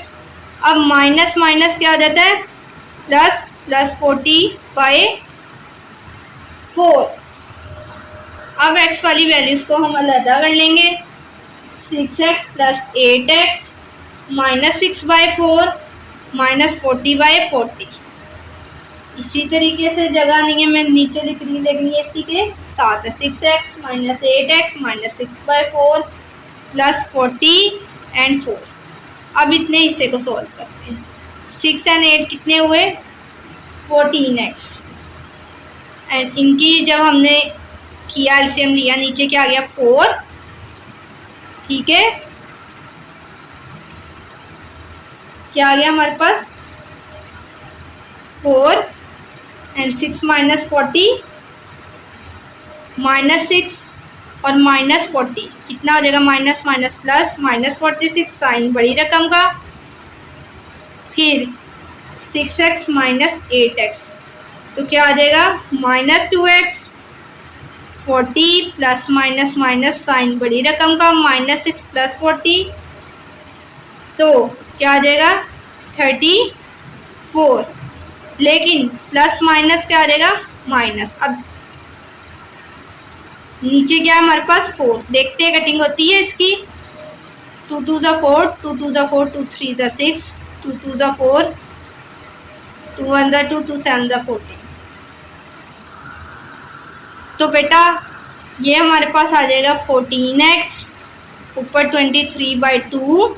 अब माइनस माइनस क्या हो जाता है, प्लस प्लस 40/4। अब x वाली वैल्यूज को हम अलग कर लेंगे। 6x plus 8x minus 6/4 minus 40/40। इसी तरीके से जगह नहीं है, मैं नीचे लिख रही, लेकिन ये इसी के साथ है। 6x minus 8x minus 6/4 plus 40 and 4। अब इतने हिस्से को सॉल्व करते हैं। 6 एंड 8 कितने हुए, 14x। एंड इनकी जब हमने किया एलसीएम लिया, नीचे क्या आ गया 4, ठीक है। क्या आ गया हमारे पास 4 एंड 6 माइनस 40 माइनस 6 और माइनस 40 कितना हो जाएगा, minus minus plus minus 46, sign बड़ी रकम का। फिर 6x माइनस 8x तो क्या आ जाएगा minus 2x। 40 plus minus minus sign बड़ी रकम का, माइनस 6 प्लस 40 तो क्या आ जाएगा 34। लेकिन प्लस माइनस क्या आ जाएगा माइनस। अब नीचे क्या है हमारे पास 4, देखते हैं कटिंग होती है इसकी। 2 2 ज़ा 4, 2 2 ज़ा 4, 2 3 ज़ा 6, 2 2 ज़ा 4, 2 1 ज़ा 2, 2 7 ज़ा 14। तो बेटा ये हमारे पास आ जाएगा 14x, ऊपर 23/2,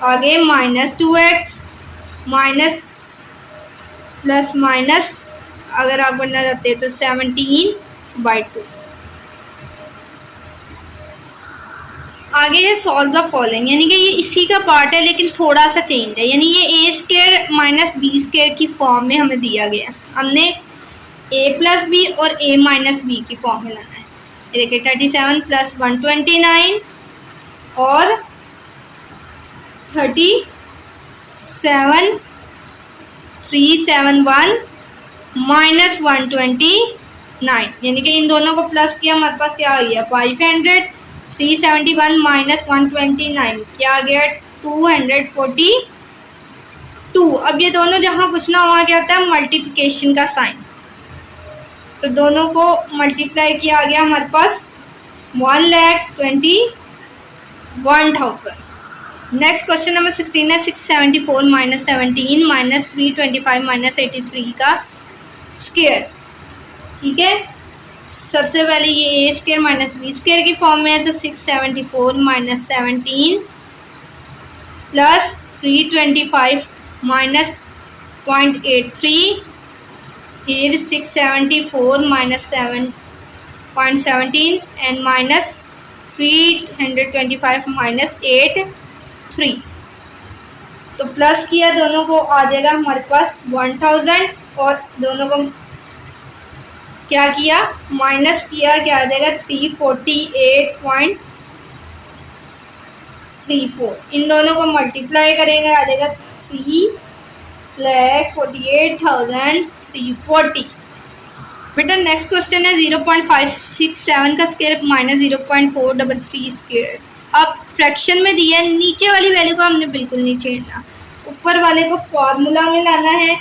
आगे minus 2x, minus plus minus अगर आप बनना चाहते हैं तो 17/2। आगे है सॉल्व द फॉलोइंग, यानी कि ये इसी का पार्ट है लेकिन थोड़ा सा चेंज है। यानी ये ए स्क्वायर माइनस बी स्क्वायर की फॉर्म में हमें दिया गया, हमने ए प्लस बी और ए माइनस बी की फॉर्म में लाना है। ये देखिए 37 प्लस 129 और 37 371 माइनस 129, यानी कि इन दोनों को प्लस किया हमारे पास क्या आ गया 500। 371 माइनस 129 क्या आ गया 242। अब ये दोनों जहाँ कुछ ना वहाँ क्या होता है मल्टीप्लिकेशन का साइन, तो दोनों को मल्टीप्लाई किया गया हमारे पास 1,21,000। नेक्स्ट क्वेश्चन नंबर 16 है 674 माइनस 17 माइनस 325 माइनस 83 का स्क्वायर, ठीक है। सबसे पहले ये ए स्क्वायर माइनस बी स्क्वायर की फॉर्म में है, तो 674 माइनस 17 प्लस 325 माइनस 0.83, फिर 674 माइनस 7.17 एंड माइनस 325 माइनस 83। तो प्लस किया दोनों को आ जाएगा हमारे पास 1000 और दोनों को क्या किया माइनस किया क्या आ जाएगा 348.34। इन दोनों को मल्टीप्लाई करेंगे आ जाएगा 3,48,340। बेटा नेक्स्ट क्वेश्चन है 0.567 का स्क्वायर माइनस 0.433 स्क्वायर। अब फ्रैक्शन में दिया है, नीचे वाली वैल्यू को हमने बिल्कुल नहीं छेड़ना, ऊपर वाले को फॉर्मूला में लाना है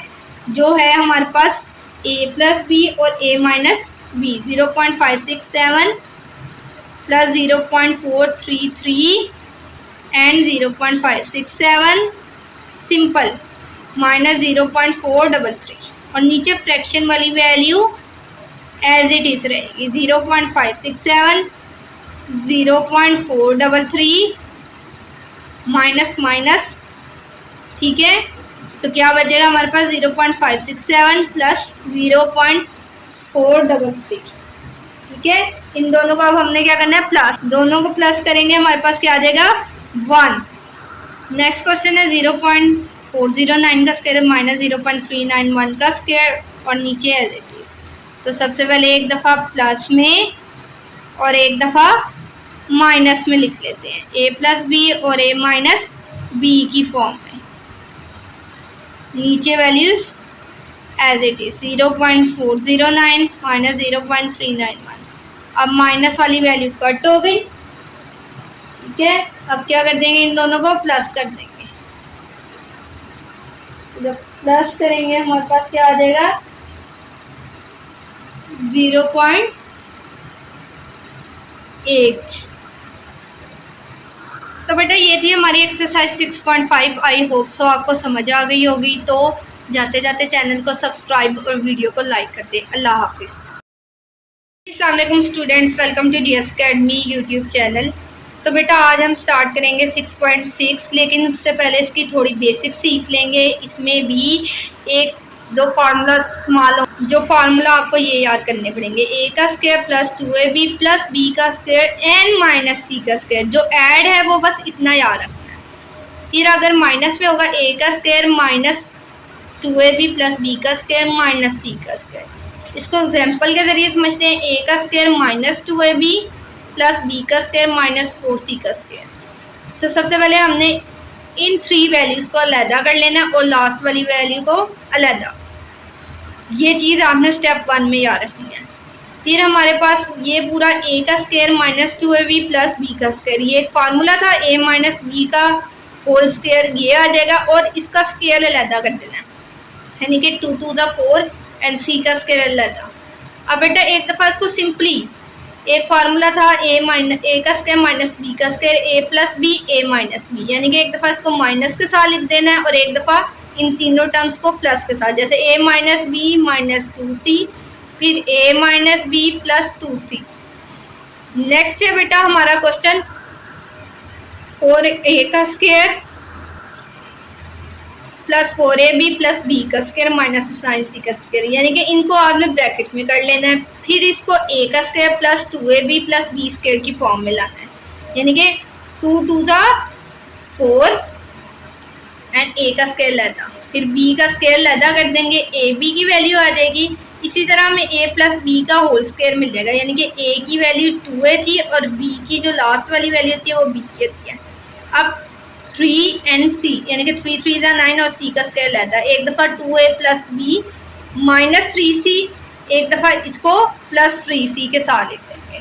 जो है हमारे पास a प्लस बी और a minus b. 0.567 plus 0.433 and 0.567 simple minus 0.433 और नीचे फ्रैक्शन वाली वैल्यू एज इट इज रहेगी 0.567 0.433 माइनस माइनस, ठीक है। तो क्या बचेगा हमारे पास 0.567 प्लस 0.433, ठीक है। इन दोनों को अब हमने क्या करना है प्लस, दोनों को प्लस करेंगे हमारे पास क्या आ जाएगा 1। नेक्स्ट क्वेश्चन है 0.409 का स्क्वायर माइनस 0.391 का स्क्वायर और नीचे एज इट इज। तो सबसे पहले एक दफ़ा प्लस में और एक दफ़ा माइनस में लिख लेते हैं, a प्लस बी और a माइनस बी की फॉर्म में। नीचे values as it is 0.409 minus 0.391। अब माइनस वाली वैल्यू कट हो गई, ठीक है। अब क्या कर देंगे, इन दोनों को प्लस कर देंगे। तो जब प्लस करेंगे हमारे पास क्या आ जाएगा 0.8। तो बेटा ये थी हमारी एक्सरसाइज 6.5। आई होप सो आपको समझ आ गई होगी। तो जाते जाते चैनल को सब्सक्राइब और वीडियो को लाइक कर दे। अल्लाह हाफिज़। अस्सलाम वालेकुम students, welcome to DS Academy YouTube channel. तो बेटा आज हम स्टार्ट करेंगे 6.6, लेकिन उससे पहले इसकी थोड़ी बेसिक सीख लेंगे। इसमें भी एक दो फार्मूला जो फार्मूला आपको ये याद करने पड़ेंगे, a का square plus 2ab plus b का स्क्वायर n माइनस c का स्क्वायर। जो ऐड है वो बस इतना याद रखना है। फिर अगर माइनस में होगा a का square minus 2ab plus b का स्क्वायर माइनस c का स्क्वायर। इसको एग्जाम्पल के ज़रिए समझते हैं। a का square minus 2ab plus b का स्क्वायर माइनस 4c का स्क्वायर। तो सबसे पहले हमने इन 3 वैल्यूज़ को अलहदा कर लेना और लास्ट वाली वैल्यू को अलहदा। ये चीज़ आपने स्टेप 1 में याद रखनी है। फिर हमारे पास ये पूरा a का square minus 2ab plus b का स्क्वायर, ये एक फार्मूला था। a माइनस b का होल स्क्वायर ये आ जाएगा और इसका स्क्वायर अलहदा कर देना है, यानी कि 2 2 ज़ा 4 एंड c का स्क्वायर अलहदा। अब बेटा एक दफ़ा इसको सिंपली, एक फार्मूला था a का स्क्वायर माइनस b का square a plus b a minus b, यानी कि एक दफ़ा इसको माइनस के साथ लिख देना है और एक दफ़ा इन तीनों टर्म्स को प्लस के साथ, जैसे a minus B minus 2c, फिर a minus b plus 2c। Next है बेटा हमारा क्वेश्चन 4a का square plus 4ab plus b का स्क्वायर माइनस 9c का स्क्वायर, यानी कि इनको आपने ब्रैकेट में कर लेना है। फिर इसको a का square plus 2ab plus b square की फॉर्म में लाना है, यानी कि 2 2 ज़ा 4 एंड a का स्क्वायर लहदा, फिर b का स्क्वायर लहदा कर देंगे, ab की वैल्यू आ जाएगी। इसी तरह हमें a प्लस b का होल स्क्वायर मिल जाएगा, यानी कि a की वैल्यू 2a थी और b की जो लास्ट वाली वैल्यू होती है वो b की होती है। अब 3 एंड c, यानी कि 3 3 ज़ा 9 और c का स्क्वायर लहदा। एक दफ़ा 2a plus b minus 3c, एक दफ़ा इसको प्लस 3c के साथ लिख देंगे।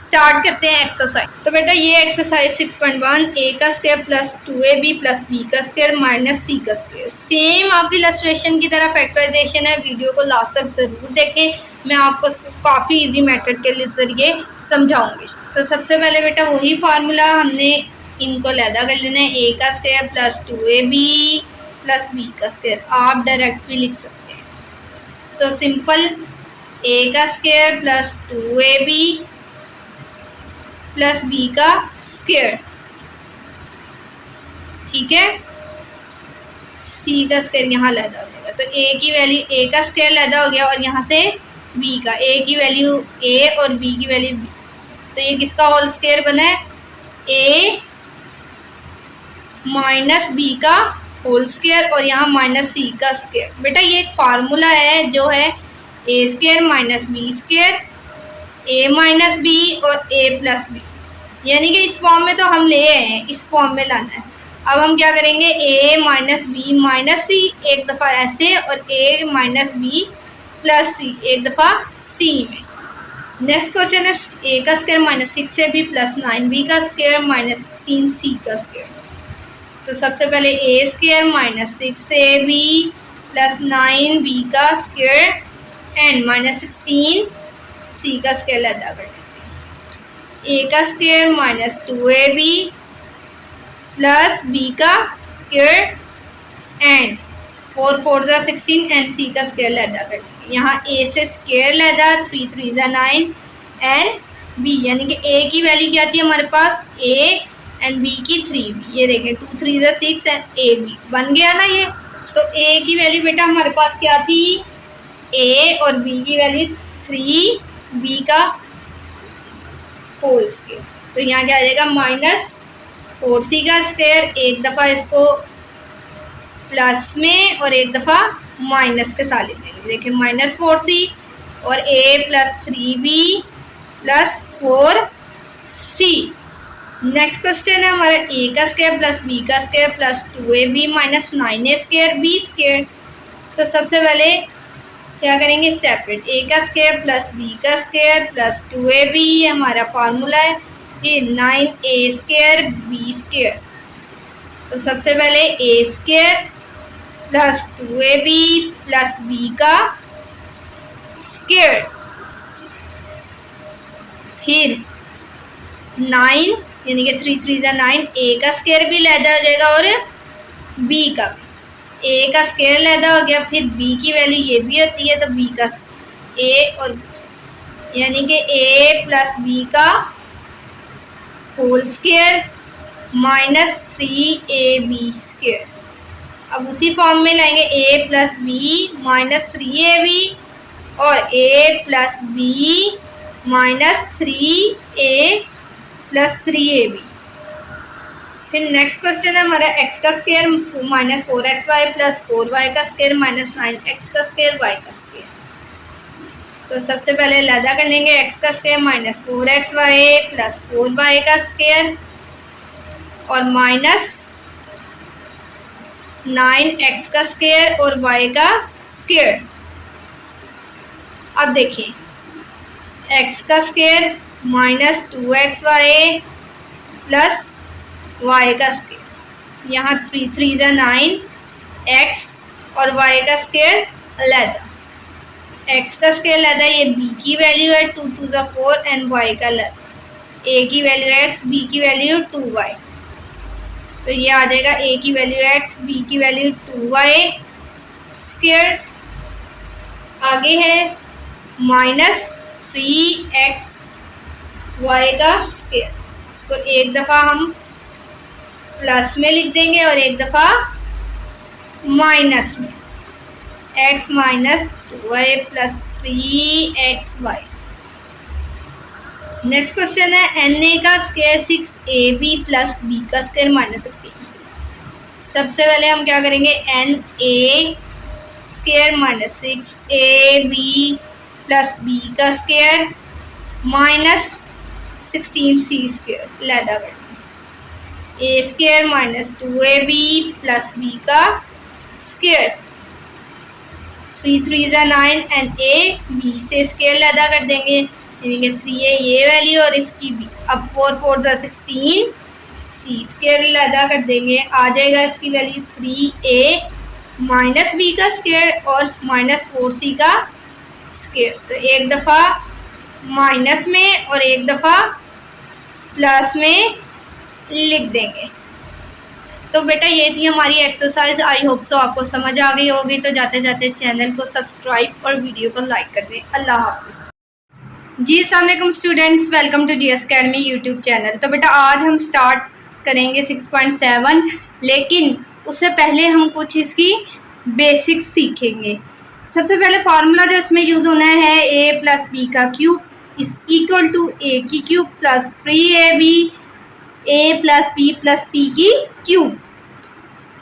स्टार्ट करते हैं एक्सरसाइज। तो बेटा ये एक्सरसाइज 6.1, a का square plus 2ab plus b का स्क्वायर माइनस c का स्क्वायर। सेम आपकी इलस्ट्रेशन की तरह फैक्टराइजेशन है। वीडियो को लास्ट तक ज़रूर देखें, मैं आपको काफ़ी इजी मेथड के ज़रिए समझाऊंगी। तो सबसे पहले बेटा वही फार्मूला हमने इनको अलहदा कर लेना है, a का square plus 2ab plus b का स्क्वायर। आप डायरेक्ट भी लिख सकते हैं। तो सिंपल a का square plus 2ab plus b का स्क्वायर, ठीक है। c का स्क्वायर यहाँ अलहदा हो जाएगा, तो a की वैल्यू a का स्क्वायर अलहदा हो गया और यहाँ से b का, a की वैल्यू a और b की वैल्यू b। तो ये किसका होल स्क्वायर बना है, a माइनस b का होल स्क्वायर और यहाँ माइनस c का स्क्वायर। बेटा ये एक फार्मूला है जो है a square minus b square, a minus b और a प्लस b, यानी कि इस फॉर्म में तो हम ले आए हैं, इस फॉर्म में लाना है। अब हम क्या करेंगे, a minus b minus c एक दफ़ा ऐसे और a minus b plus c एक दफ़ा c में। नेक्स्ट क्वेश्चन है a का square minus 6ab plus 9b का स्क्वायर माइनस 16c का स्क्वायर। तो सबसे पहले a square minus 6ab plus 9b का स्क्वायर एंड माइनस 16c का स्क्वायर लहदा कर लेते हैं। a का square minus 2ab plus b का स्क्वायर एंड 4 4 ज़ा 16 एंड c का स्क्वायर लहदा कर लेंगे। यहाँ a से स्क्वायर लहदा 3 3 ज़ा 9 एंड b, यानी कि a की वैल्यू क्या थी हमारे पास a एंड b की 3b। ये देखें 2 3 ज़ा 6 एंड ab बन गया ना ये। तो a की वैल्यू बेटा हमारे पास क्या थी, a और b की वैल्यू 3b का होल स्क्वायर। तो यहाँ क्या आ जाएगा माइनस 4c का स्क्वायर, एक दफ़ा इसको प्लस में और एक दफ़ा माइनस के साथ लिख देंगे। देखिए -4c और a plus 3b plus 4c। Next question है हमारा a का स्क्वायर प्लस b का square plus 2ab minus 9a square b square. तो सबसे पहले क्या करेंगे, सेपरेट a का स्क्वायर प्लस b का स्क्वायर प्लस 2ab, ये हमारा फार्मूला है। फिर 9a स्क्वायर b स्क्वायर। तो सबसे पहले a square plus 2ab plus b का स्क्वायर, फिर 9 यानी कि 3 3 9, a का स्क्वायर भी लैदा हो जाएगा और b का भी। a का स्क्वायर लैदा हो गया, फिर b की वैल्यू ये भी होती है तो b का a और यानी कि a प्लस b का whole square minus 3ab square. अब उसी फॉर्म में लाएंगे a plus b minus 3ab और a plus b minus 3a plus 3ab। फिर नेक्स्ट क्वेश्चन है हमारा x का square minus 4xy plus 4y का स्क्वायर माइनस 9x का स्क्वायर y का स्क्वायर। तो सबसे पहले लैदा कर लेंगे x का square minus 4xy plus 4y का स्क्वायर और माइनस 9x का स्क्वायर और y का स्क्वायर। अब देखिए x का square minus 2xy plus y का स्क्वायर, यहाँ 3 3 9 x और y का स्क्वायर अलग। x का स्क्वायर अलग, ये b की वैल्यू है 2 2 4 एंड y का अलग। a की वैल्यू x, b की वैल्यू 2y। तो ये आ जाएगा a की वैल्यू x, b की वैल्यू 2y स्क्वायर। आगे है माइनस 3x y का स्क्वायर। इसको एक दफ़ा हम प्लस में लिख देंगे और एक दफ़ा माइनस में, x minus 2y plus 3xy। Next question है na का स्क्वायर 6ab प्लस b का स्क्वायर माइनस 16c। सबसे पहले हम क्या करेंगे, na square minus 6ab plus b का स्क्वायर माइनस 16c स्क्वायर लैदा कर देंगे। a square minus 2ab plus b का स्क्वायर, 3 3 9 एंड a b से स्क्वायर लैदा कर देंगे, यानी कि 3a ये वैल्यू और इसकी b। अब 4 4 16 c स्क्वायर लैदा कर देंगे, आ जाएगा इसकी वैल्यू 3a माइनस b का स्क्वायर और माइनस 4c का स्क्वायर। तो एक दफ़ा माइनस में और एक दफ़ा प्लस में लिख देंगे। तो बेटा ये थी हमारी एक्सरसाइज। आई होप सो आपको समझ आ गई होगी। तो जाते जाते चैनल को सब्सक्राइब और वीडियो को लाइक कर दें। अल्लाह हाफिज़। जी अस्सलाम वालेकुम students, welcome to GS academy YouTube channel. तो बेटा आज हम स्टार्ट करेंगे 6.7, लेकिन उससे पहले हम कुछ इसकी बेसिक्स सीखेंगे। सबसे पहले फार्मूला जो इसमें यूज़ होना है, a प्लस बी का cube is equal to a की cube plus 3ab a plus b plus p की क्यूब,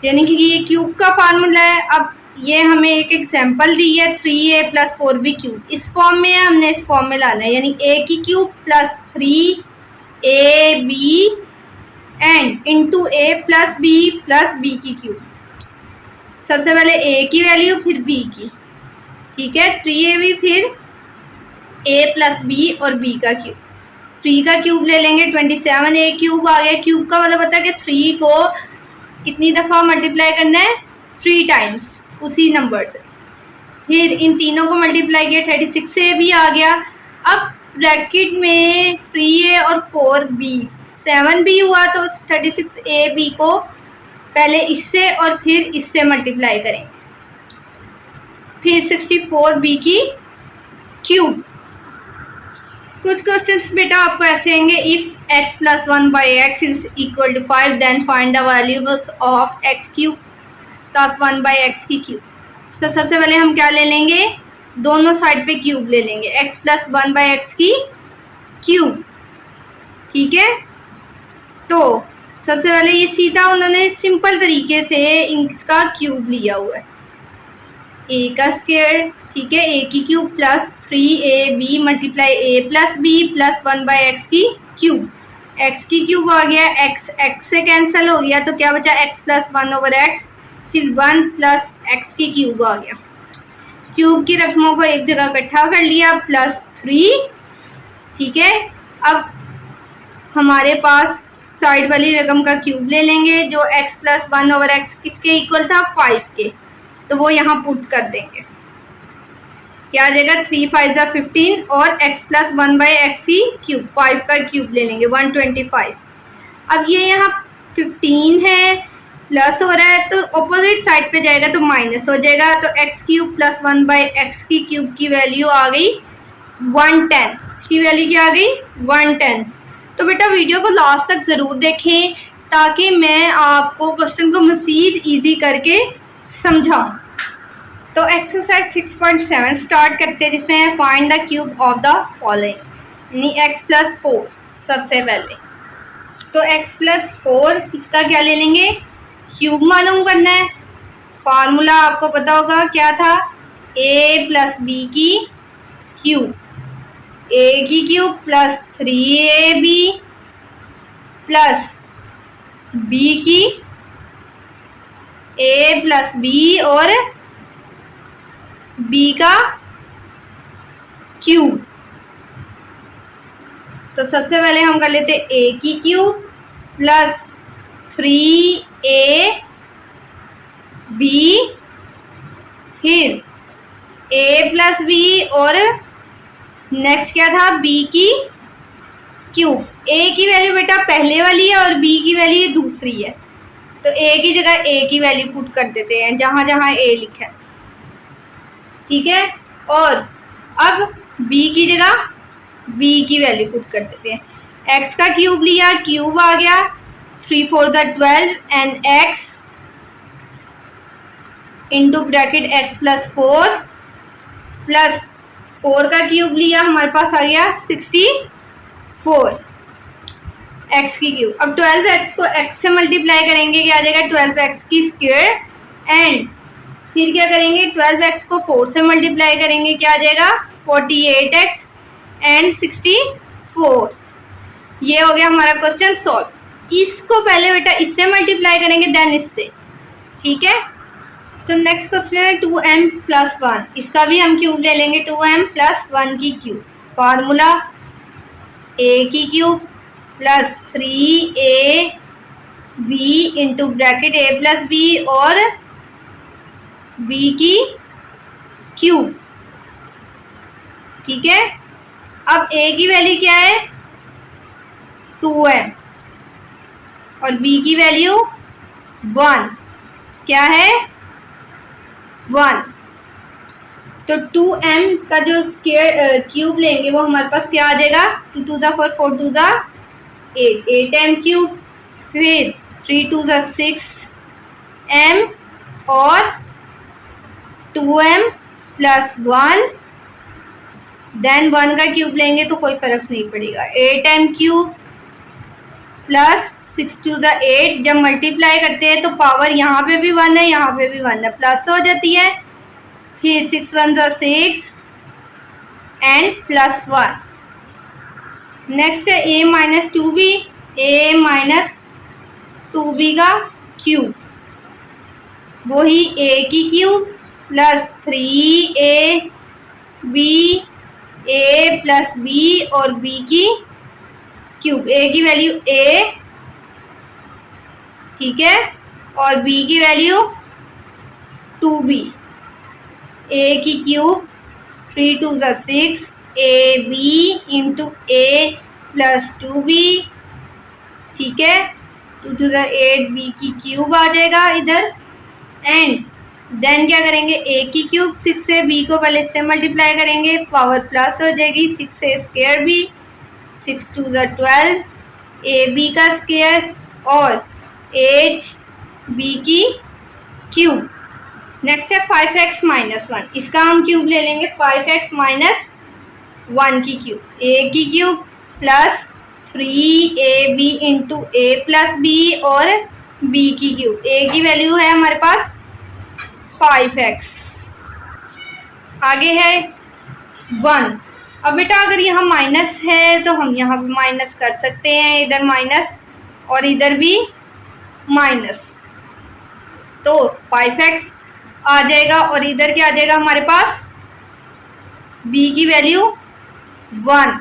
यानी कि ये क्यूब का फार्मूला है। अब ये हमें एक एग्जांपल दी है 3a प्लस 4b क्यूब, इस फॉर्म में है, हमने इस फॉर्म में लाना है, यानी a की cube plus 3ab and into a plus b plus b की क्यूब। सबसे पहले a की वैल्यू फिर b की, ठीक है, 3ab फिर a प्लस b और b का क्यूब। 3 का क्यूब ले लेंगे 27a क्यूब आ गया। क्यूब का मतलब होता है कि 3 को कितनी दफ़ा मल्टीप्लाई करना है, 3 टाइम्स उसी नंबर से। फिर इन तीनों को मल्टीप्लाई किया 36a भी आ गया। अब ब्रैकेट में 3a और 4b 7b हुआ, तो 36ab को पहले इससे और फिर इससे मल्टीप्लाई करेंगे। फिर 64b की क्यूब। कुछ क्वेश्चंस बेटा आपको ऐसे आएंगे, if x plus 1 by x is equal to 5 then find the values of x cube plus 1 by x की क्यूब। तो सबसे पहले हम क्या ले लेंगे, दोनों साइड पे क्यूब ले लेंगे, x प्लस 1 बाई एक्स की क्यूब, ठीक है। तो सबसे पहले ये सीधा उन्होंने सिंपल तरीके से इसका क्यूब लिया हुआ है, ए का स्क्वायर, ठीक है, ए की क्यूब प्लस 3ab मल्टीप्लाई ए प्लस बी प्लस 1/x की क्यूब, x की क्यूब आ गया, x से कैंसिल हो गया तो क्या बचा, x प्लस 1/x, फिर 1 प्लस x की क्यूब आ गया। क्यूब की रकमों को एक जगह इकट्ठा कर लिया प्लस 3, ठीक है। अब हमारे पास साइड वाली रकम का क्यूब ले लेंगे जो x प्लस 1/x किसके इक्वल था, 5 के, तो वो यहाँ पुट कर देंगे, क्या आ जाएगा 3 5 = 15 और x प्लस 1/x की क्यूब 5 का क्यूब ले लेंगे 125। अब ये यहाँ 15 है, प्लस हो रहा है तो ऑपोजिट साइड पे जाएगा तो माइनस हो जाएगा, तो x क्यूब प्लस 1/x की क्यूब की वैल्यू आ गई 110, इसकी वैल्यू क्या आ गई 110। तो बेटा वीडियो को लास्ट तक ज़रूर देखें ताकि मैं आपको क्वेश्चन को मज़ीद ईजी करके समझाऊँ। तो एक्सरसाइज 6.7 स्टार्ट करते हैं, जिसमें है find the cube of the following, यानी x प्लस 4 सबसे पहले। तो x प्लस 4 इसका क्या ले लेंगे, क्यूब मालूम करना है। फार्मूला आपको पता होगा क्या था, a प्लस बी की क्यूब, a की cube plus 3ab plus b की a प्लस b और b का क्यूब। तो सबसे पहले हम कर लेते a की क्यूब प्लस 3ab, फिर a प्लस b और नेक्स्ट क्या था b की क्यूब। a की वैल्यू बेटा पहले वाली है और b की वैल्यू दूसरी है, तो a की जगह a की वैल्यू पुट कर देते हैं जहाँ जहाँ a लिखा है, ठीक है। और अब b की जगह b की वैल्यू पुट कर देते हैं। x का क्यूब लिया, क्यूब आ गया 3 4 = 12 and x into bracket x plus 4 plus 4 का क्यूब लिया, हमारे पास आ गया 64 x की क्यूब। अब 12x को x से मल्टीप्लाई करेंगे, क्या आ जाएगा 12x की स्क्वायर, एंड फिर क्या करेंगे 12x को 4 से मल्टीप्लाई करेंगे, क्या आ जाएगा 48x एंड 64। ये हो गया हमारा क्वेश्चन सॉल्व। इसको पहले बेटा इससे मल्टीप्लाई करेंगे देन इससे, ठीक है। तो नेक्स्ट क्वेश्चन है 2m प्लस 1, इसका भी हम क्यूब ले लेंगे 2m प्लस 1 की क्यूब। फार्मूला a की cube plus 3ab into bracket a plus b और b की क्यूब, ठीक है। अब a की वैल्यू क्या है 2m और b की वैल्यू 1, क्या है 1। तो 2m का जो स्क्वायर क्यूब लेंगे वो हमारे पास क्या आ जाएगा 2 2 = 4 4 2 = 8 8m क्यूब, फिर 3 2 = 6m और 2m प्लस 1, देन 1 का क्यूब लेंगे तो कोई फ़र्क नहीं पड़ेगा 8m क्यूब प्लस 6 2 = 8। जब मल्टीप्लाई करते हैं तो पावर यहाँ पे भी 1 है, यहाँ पे भी 1 है, प्लस हो जाती है, फिर 6 1 = 6 एंड प्लस 1। नेक्स्ट है a minus 2b, a minus 2b का क्यूब, वही a की cube plus 3ab a plus b और b की क्यूब। a की वैल्यू a, ठीक है, और b की वैल्यू 2b। a की cube 3 2 = 6 ab into a plus 2b, ठीक है, 2 2 = 8 b की क्यूब आ जाएगा इधर, एंड देन क्या करेंगे a की क्यूब 6 से b को पहले इससे मल्टीप्लाई करेंगे, पावर प्लस हो जाएगी 6 से स्क्वायर भी, 6 2 = 12 ab का स्क्वायर और 8b की क्यूब। नेक्स्ट है 5x माइनस 1, इसका हम क्यूब ले लेंगे 5x माइनस 1 की क्यूब। a की cube plus 3ab into a plus b और b की क्यूब। a की वैल्यू है हमारे पास 5x। आगे है 1। अब बेटा अगर यहाँ माइनस है तो हम यहाँ पे माइनस कर सकते हैं, इधर माइनस और इधर भी माइनस, तो 5x आ जाएगा और इधर क्या आ जाएगा हमारे पास b की वैल्यू 1।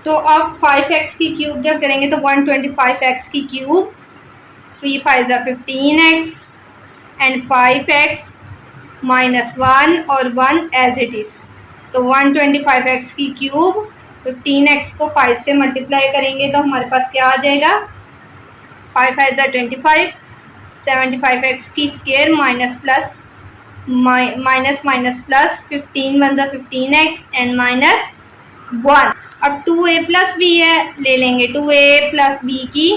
तो अब 5x की क्यूब जब करेंगे तो 125x की क्यूब, 3 5 ज़ा 15x एंड 5x माइनस 1 और 1 एज इट इज़। तो 125x की क्यूब 15x को 5 से मल्टीप्लाई करेंगे तो हमारे पास क्या आ जाएगा, 5 5 ज़ा 25, 75x की square minus plus minus minus plus 15 1 ज़ा 15x एंड माइनस 1। अब 2a प्लस बी है, ले लेंगे 2a प्लस बी की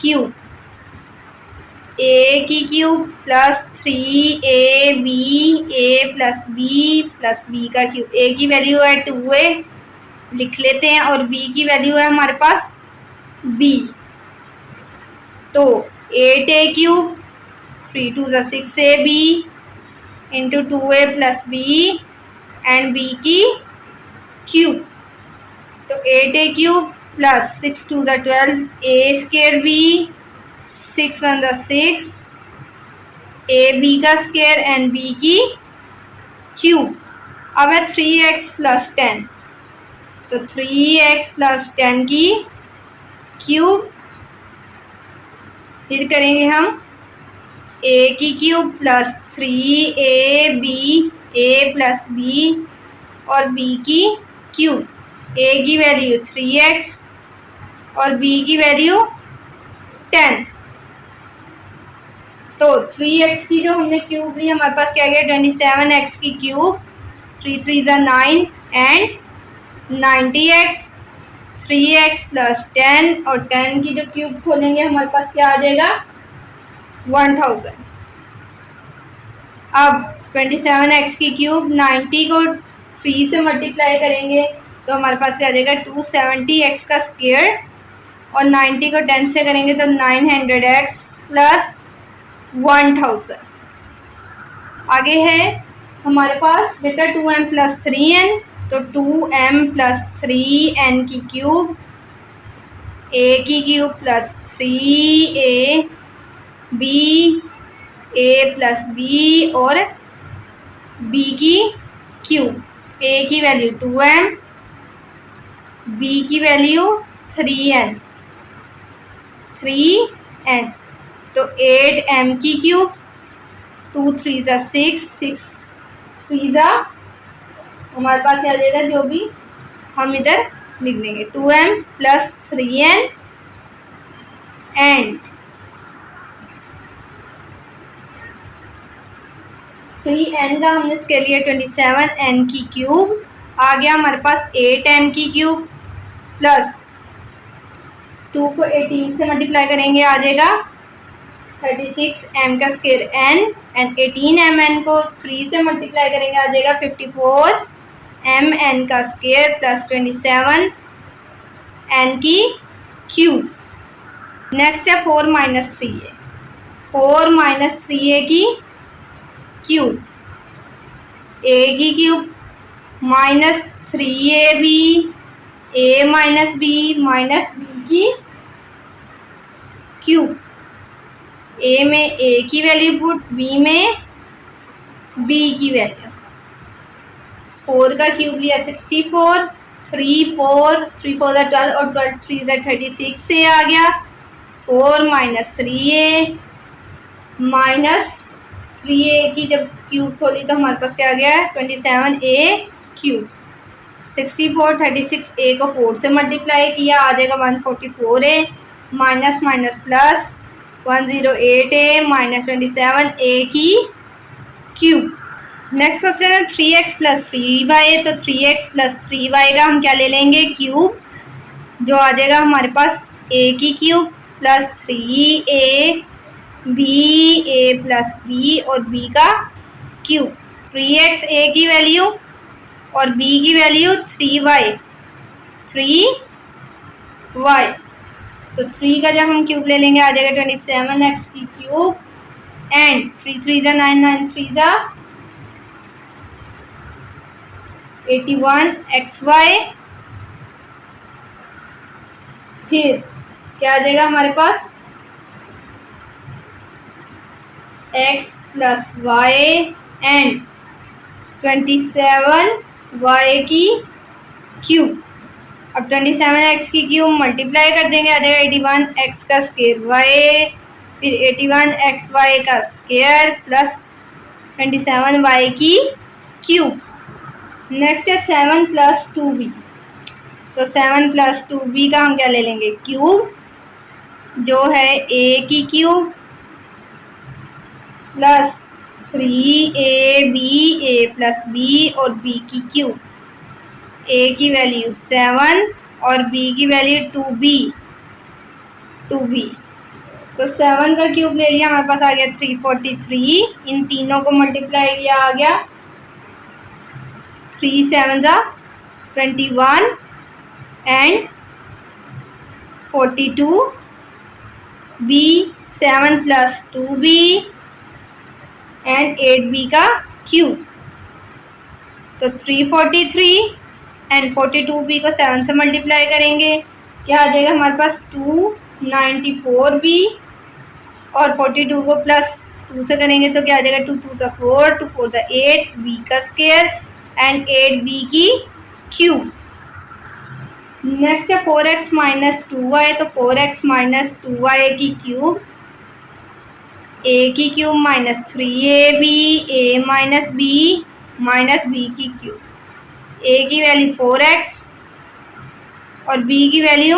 क्यूब, a की cube plus 3ab a plus b का क्यूब। a की वैल्यू है 2a लिख लेते हैं और b की वैल्यू है हमारे पास b, तो 8a क्यूब 3 2 ज़ा 6ab into 2a plus b and b की क्यूब। तो 8a क्यूब प्लस 6 2 ज़ा 12 a स्क्वायर b, 6 1 ज़ा 6 ab का स्क्वायर एंड b की क्यूब। अब है 3x प्लस 10, तो 3x प्लस 10 की क्यूब, फिर करेंगे हम a की cube plus 3ab a plus b और b की क्यूब। a की वैल्यू 3x और b की वैल्यू 10। तो 3x की जो हमने क्यूब ली हमारे पास क्या गया, 27x की क्यूब, 3 3 ज़ा 9 एंड 90x, 3x प्लस 10 और 10 की जो क्यूब खोलेंगे हमारे पास क्या आ जाएगा 1000। अब 27x की क्यूब 90 को 3 से मल्टीप्लाई करेंगे तो हमारे पास क्या आ जाएगा 270x का स्क्वायर और 90 को 10 से करेंगे तो 900x प्लस 1000। आगे है हमारे पास बेटा 2m प्लस 3n, तो 2m प्लस 3n की क्यूब, a की cube plus 3a b a plus b और b की क्यूब। a की वैल्यू 2m, b की वैल्यू 3n, तो 8m की क्यूब, 2 3 ज़ा 6 6 3 ज़ा हमारे पास क्या आ जाएगा, जो भी हम इधर लिख देंगे 2m plus 3n and 3n का हमने इसके लिए 27n की क्यूब। आ गया हमारे पास 8m की क्यूब प्लस 2 को 18 से मल्टीप्लाई करेंगे आ जाएगा 36m का स्क्वायर n एंड 18mn को 3 से मल्टीप्लाई करेंगे आ जाएगा 54mn का स्क्वायर प्लस 27n की क्यूब। नेक्स्ट है 4 माइनस 3a, 4 माइनस 3a की क्यूब, a की cube minus 3ab a minus b minus b की क्यूब। a में a की वैल्यू पुट, b में b की वैल्यू। 4 का क्यूब लिया 64, 3 4 3 4 ज़ा 12 और 12 3 ज़ा 36 से आ गया 4 माइनस 3a माइनस 3a की जब क्यूब खोली तो हमारे पास क्या आ गया 27a क्यूब। 64 36a को 4 से मल्टीप्लाई किया आ जाएगा 144a minus minus plus 108a minus 27a की क्यूब। नेक्स्ट क्वेश्चन है 3x प्लस 3y, तो 3x प्लस 3y का हम क्या ले लेंगे क्यूब, जो आ जाएगा हमारे पास a की cube plus 3a b a plus b और b का क्यूब। 3x a की वैल्यू और b की वैल्यू 3y 3y। तो 3 का जब हम क्यूब ले लेंगे आ जाएगा 27x की क्यूब एंड 3 3 ज़ा 9, 9 3 ज़ा 81xy। फिर क्या आ जाएगा हमारे पास x plus y and 27y की क्यूब। अब 27x की क्यूब मल्टीप्लाई कर देंगे आ जाएगा 81x का स्क्वायर y, फिर 81xy का स्क्वायर प्लस 27y की क्यूब। नेक्स्ट है 7 प्लस 2b। तो 7 प्लस 2b का हम क्या ले लेंगे क्यूब, जो है a की cube plus 3ab a plus b और b की क्यूब। a की वैल्यू 7 और b की वैल्यू 2b। तो 7 का क्यूब ले लिया, हमारे पास आ गया 343। इन तीनों को मल्टीप्लाई किया आ गया 3 7 ज़ा 21 and 42 b 7 plus 2b and 8b का क्यूब। तो 343 एंड 42b को 7 से मल्टीप्लाई करेंगे, क्या आ जाएगा हमारे पास 294b और 42 को प्लस 2 से करेंगे तो क्या आ जाएगा 2 2 ज़ा 4, 2 4 ज़ा 8 b का स्क्वायर एंड 8b की क्यूब। नेक्स्ट है 4x माइनस 2y। तो 4x माइनस 2y की क्यूब, a की cube minus 3ab a minus b की क्यूब। a की वैल्यू 4x और b की वैल्यू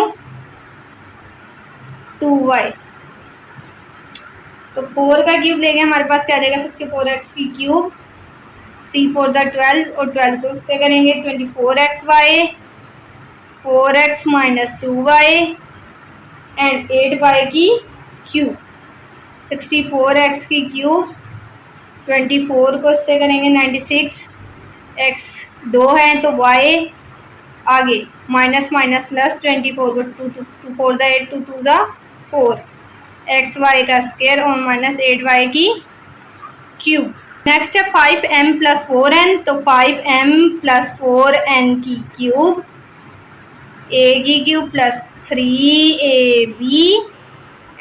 2y। तो 4 का क्यूब लेंगे हमारे पास क्या आ जाएगा 64x की क्यूब, 3 4 ज़ा 12 और 12 को उससे करेंगे 24xy, 4x minus 2y and 8y की क्यूब। 64x की क्यूब 24 को उससे करेंगे 96, x 2 है तो y आगे माइनस माइनस प्लस 24 को 2 4 ज़ा 8, 2 2 ज़ा 4 xy का स्क्वायर और माइनस 8y की क्यूब। नेक्स्ट है 5m प्लस 4n। तो 5m प्लस 4n की क्यूब, a की cube plus 3ab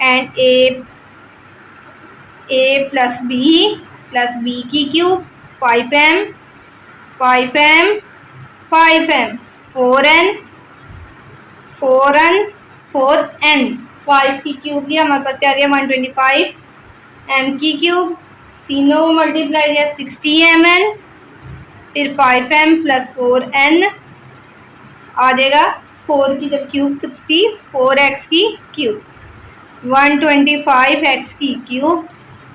and a plus b की क्यूब 5m 5m 4n 5 की क्यूब लिया, हमारे पास क्या आ गया 125 m की क्यूब। तीनों को मल्टीप्लाई किया 60mn, फिर 5m प्लस 4n आ जाएगा 4 की जब क्यूब 64x की क्यूब। 125x की क्यूब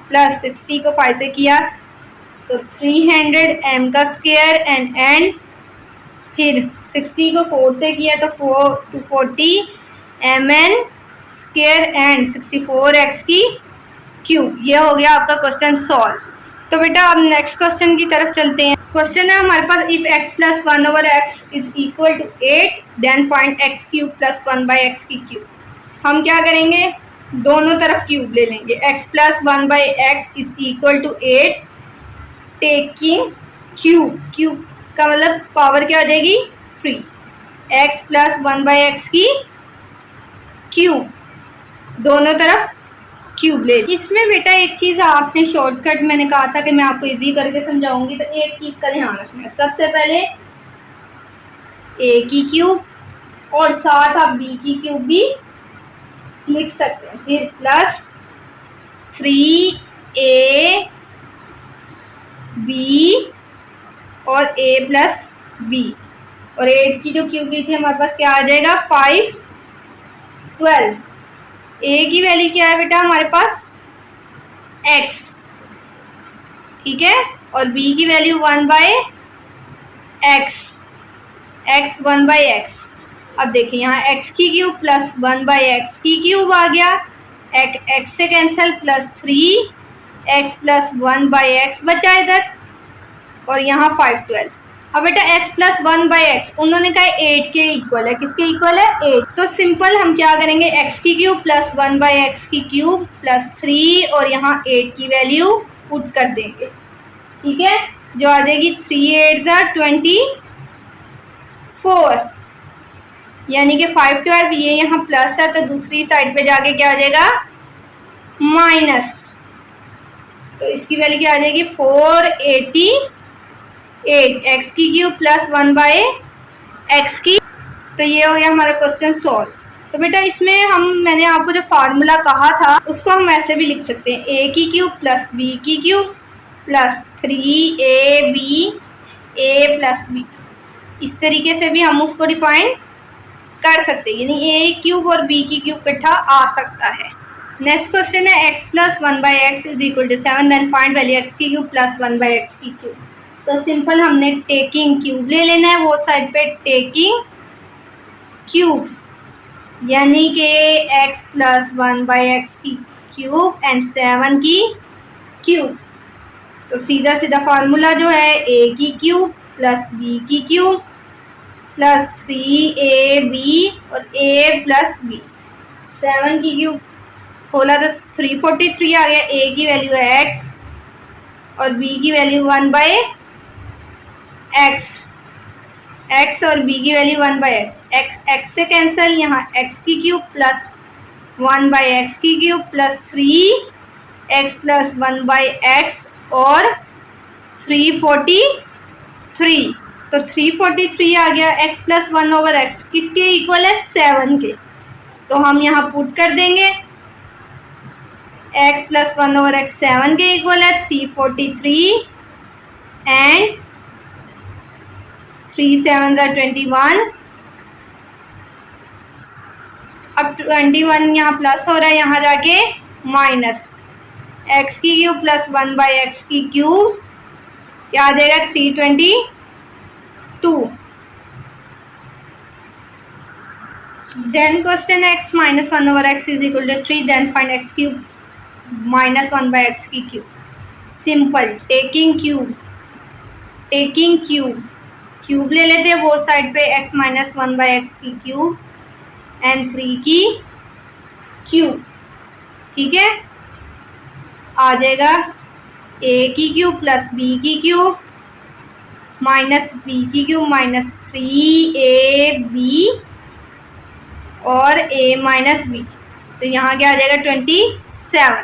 प्लस 60 को 5 से किया तो 300m का स्क्वायर एंड फिर 60 को 4 से किया तो 240mn स्क्वायर एंड 64x की क्यूब। ये हो गया आपका क्वेश्चन सॉल्व। तो बेटा अब नेक्स्ट क्वेश्चन की तरफ चलते हैं। क्वेश्चन है हमारे पास if x plus 1 over X is equal to 8 then find x cube plus 1 by x की क्यूब। हम क्या करेंगे दोनों तरफ क्यूब ले लेंगे। x plus 1 by x is equal to 8 taking cube का मतलब पावर क्या हो जाएगी 3। x प्लस 1 बाई एक्स की क्यूब दोनों तरफ क्यूब ले। इसमें बेटा एक चीज़ आपने शॉर्टकट मैंने कहा था कि मैं आपको इजी करके समझाऊंगी, तो एक चीज़ का ध्यान रखना है। सबसे पहले a की क्यूब और साथ आप b की क्यूब भी लिख सकते हैं, फिर प्लस 3ab और a प्लस b और 8 की जो क्यूब ली थी हमारे पास क्या आ जाएगा 512। a की वैल्यू क्या है बेटा हमारे पास x, ठीक है, और b की value 1 by x 1 by x. अब देखिए यहाँ x की क्यूब प्लस 1 बाई एक्स की क्यूब आ गया, x से cancel plus 3x plus 1 by x बचा इधर और यहाँ 512। अब बेटा x प्लस 1/x उन्होंने कहा 8 के इक्वल है, किसके इक्वल है 8। तो सिंपल हम क्या करेंगे, x की क्यूब प्लस 1/x की क्यूब प्लस 3 और यहाँ 8 की वैल्यू पुट कर देंगे, ठीक है, जो आ जाएगी 3 8 24, यानी कि 5 12, ये यहाँ प्लस है तो दूसरी साइड पे जाके क्या हो जाएगा माइनस, तो इसकी वैल्यू क्या आ जाएगी 488 x की क्यूब प्लस 1/x की। तो ये हो गया हमारा क्वेश्चन सॉल्व। तो बेटा इसमें मैंने आपको जो फार्मूला कहा था उसको हम ऐसे भी लिख सकते हैं, a की क्यूब प्लस b की cube plus 3ab a plus b, इस तरीके से भी हम उसको डिफाइन कर सकते हैं, यानी a क्यूब और b की क्यूब इकट्ठा आ सकता है। नेक्स्ट क्वेश्चन है x plus 1/x is equal to 7, then find value x की क्यूब प्लस 1/x की क्यूब। तो सिंपल हमने टेकिंग क्यूब ले लेना है, वो साइड पे टेकिंग क्यूब, यानी कि x प्लस 1/x की क्यूब एंड 7 की क्यूब। तो सीधा सीधा फार्मूला जो है a की क्यूब प्लस b की क्यूब प्लस 3ab और a प्लस b, 7 की क्यूब खोला तो 343 आ गया, a की वैल्यू है x और b की वैल्यू 1/x, x और b की वैल्यू 1/x, x से कैंसिल, यहाँ x की क्यूब प्लस 1/x की cube plus 3x plus 1/x और 343, तो 343 आ गया, x प्लस 1/x किसके इक्वल है 7 के, तो हम यहाँ पुट कर देंगे x प्लस 1/x 7 के इक्वल है 343 एंड 3 7 21, अब 21 यहाँ प्लस हो रहा है, यहाँ जाके माइनस, x की क्यूब प्लस 1/x की क्यूब क्या आ जाएगा 322। Then question x minus 1/x is equal to 3, then find x cube minus 1/x की क्यूब। सिंपल टेकिंग क्यूब ले लेते हैं वो साइड पे, x माइनस 1/x की क्यूब एंड 3 की क्यूब, ठीक है, आ जाएगा a की क्यूब प्लस b की क्यूब माइनस b की क्यूब माइनस 3ab और a माइनस b, तो यहाँ क्या आ जाएगा 27।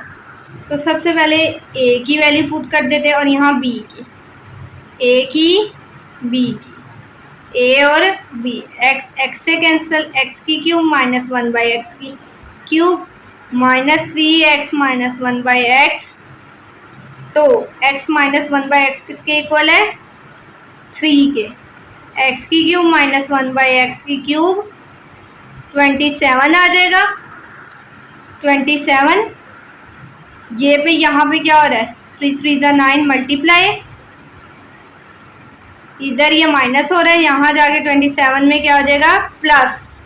तो सबसे पहले a की वैल्यू पुट कर देते हैं और यहाँ b की, a की b की, a और b, x से कैंसिल, x की क्यूब माइनस 1/x की cube minus 3x minus 1/x, तो x माइनस 1/x किसके इक्वल है 3 के, x की क्यूब माइनस 1/x की क्यूब 27 आ जाएगा, 27, ये पे यहाँ पे क्या हो रहा है 3 3 9 मल्टीप्लाई, इधर ये माइनस हो रहा है, यहाँ जाके 27 में क्या हो जाएगा प्लस,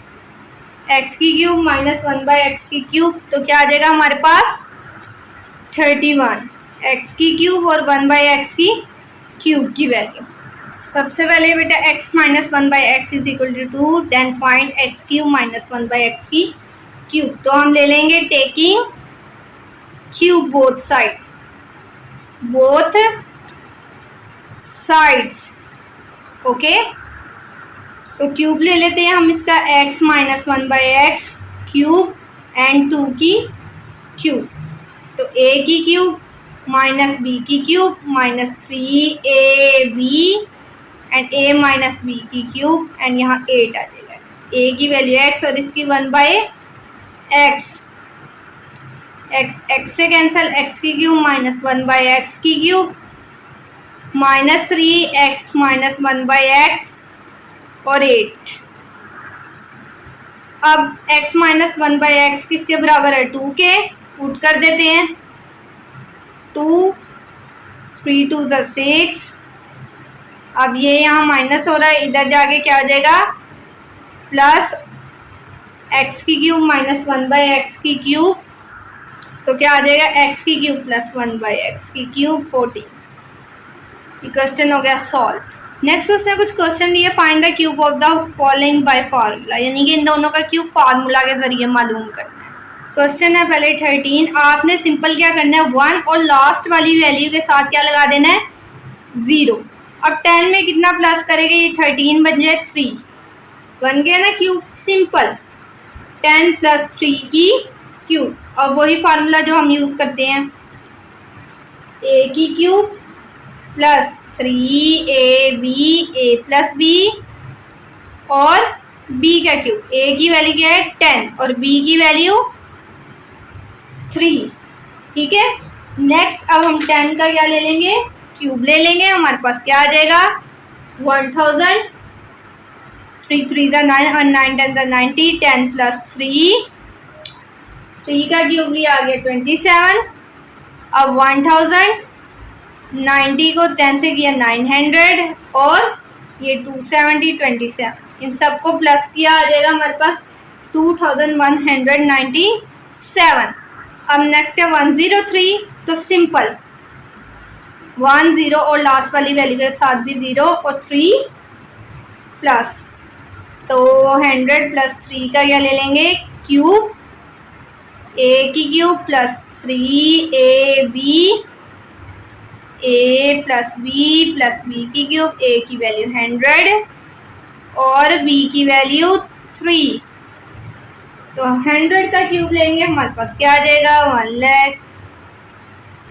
x की क्यूब माइनस 1/x की क्यूब, तो क्या आ जाएगा हमारे पास 31, x की क्यूब और 1/x की क्यूब की वैल्यू। सबसे पहले बेटा x minus 1/x is equal to 2, then find x cube minus 1/x की क्यूब। तो हम ले लेंगे taking cube both sides, okay, तो क्यूब ले लेते हैं हम इसका x minus 1/x cube and 2 की क्यूब, तो a की क्यूब माइनस b की cube minus 3ab and a minus b की क्यूब एंड यहाँ 8 आ जाएगा, a की वैल्यू x और इसकी 1/x, x से कैंसिल, x की क्यूब माइनस 1/x की cube minus 3x minus 1/x और 8। अब x माइनस 1/x किसके बराबर है 2 के, पुट कर देते हैं, 2 3 2 6, अब ये यहाँ माइनस हो रहा है, इधर जाके क्या हो जाएगा प्लस x की क्यूब माइनस 1/x की क्यूब, तो क्या आ जाएगा x की क्यूब प्लस 1/x की क्यूब 14। ये क्वेश्चन हो गया सॉल्व। नेक्स्ट उसने कुछ क्वेश्चन दिए, find the cube of the following bye formula, यानी कि इन दोनों का क्यूब फार्मूला के जरिए मालूम करना है। क्वेश्चन है पहले 13, आपने सिंपल क्या करना है 1 और लास्ट वाली वैल्यू के साथ क्या लगा देना है 0। अब 10 में कितना प्लस करेंगे, ये 13 बन जाए 3, बन गया ना क्यूब सिंपल, 10 + 3 की क्यूब। अब वही फार्मूला जो हम यूज़ करते हैं, a की cube plus 3ab a + b और b का क्यूब। a की वैल्यू क्या है 10 और b की वैल्यू 3, ठीक है। नेक्स्ट अब हम 10 का क्या ले लेंगे, क्यूब ले लेंगे, हमारे पास क्या आ जाएगा 1000, 3 3 9 और 9 10 90, 10 + 3, 3 का क्यूब लिया आ गया 27। अब 1000, 90 को 10 से किया 900 और ये 270 27, इन सबको प्लस किया आ जाएगा हमारे पास 2197। अब नेक्स्ट है 103, तो सिंपल 1 0 और लास्ट वाली वैल्यू के साथ भी 0 और 3 प्लस, तो 100 + 3 का क्या ले लेंगे क्यूब, a की cube plus 3ab a + b की क्यूब, a की वैल्यू 100 और b की वैल्यू 3, तो 100 का क्यूब लेंगे हमारे पास क्या आ जाएगा 1 लाख,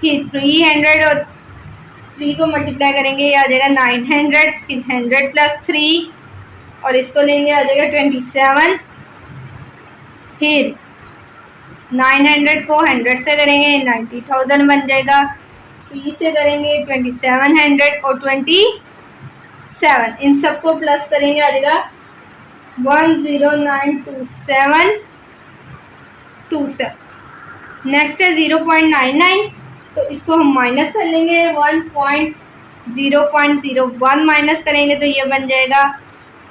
फिर 300 और 3 को मल्टीप्लाई करेंगे ये आ जाएगा 900, फिर 100 + 3 और इसको लेंगे आ जाएगा 27, फिर 900 को 100 से करेंगे 90,000 बन जाएगा, 3 से करेंगे 2700 और 27, इन सबको प्लस करेंगे आ जाएगा 1092727। नेक्स्ट है 0.99, तो इसको हम माइनस कर लेंगे, 1.0.01 माइनस करेंगे तो ये बन जाएगा,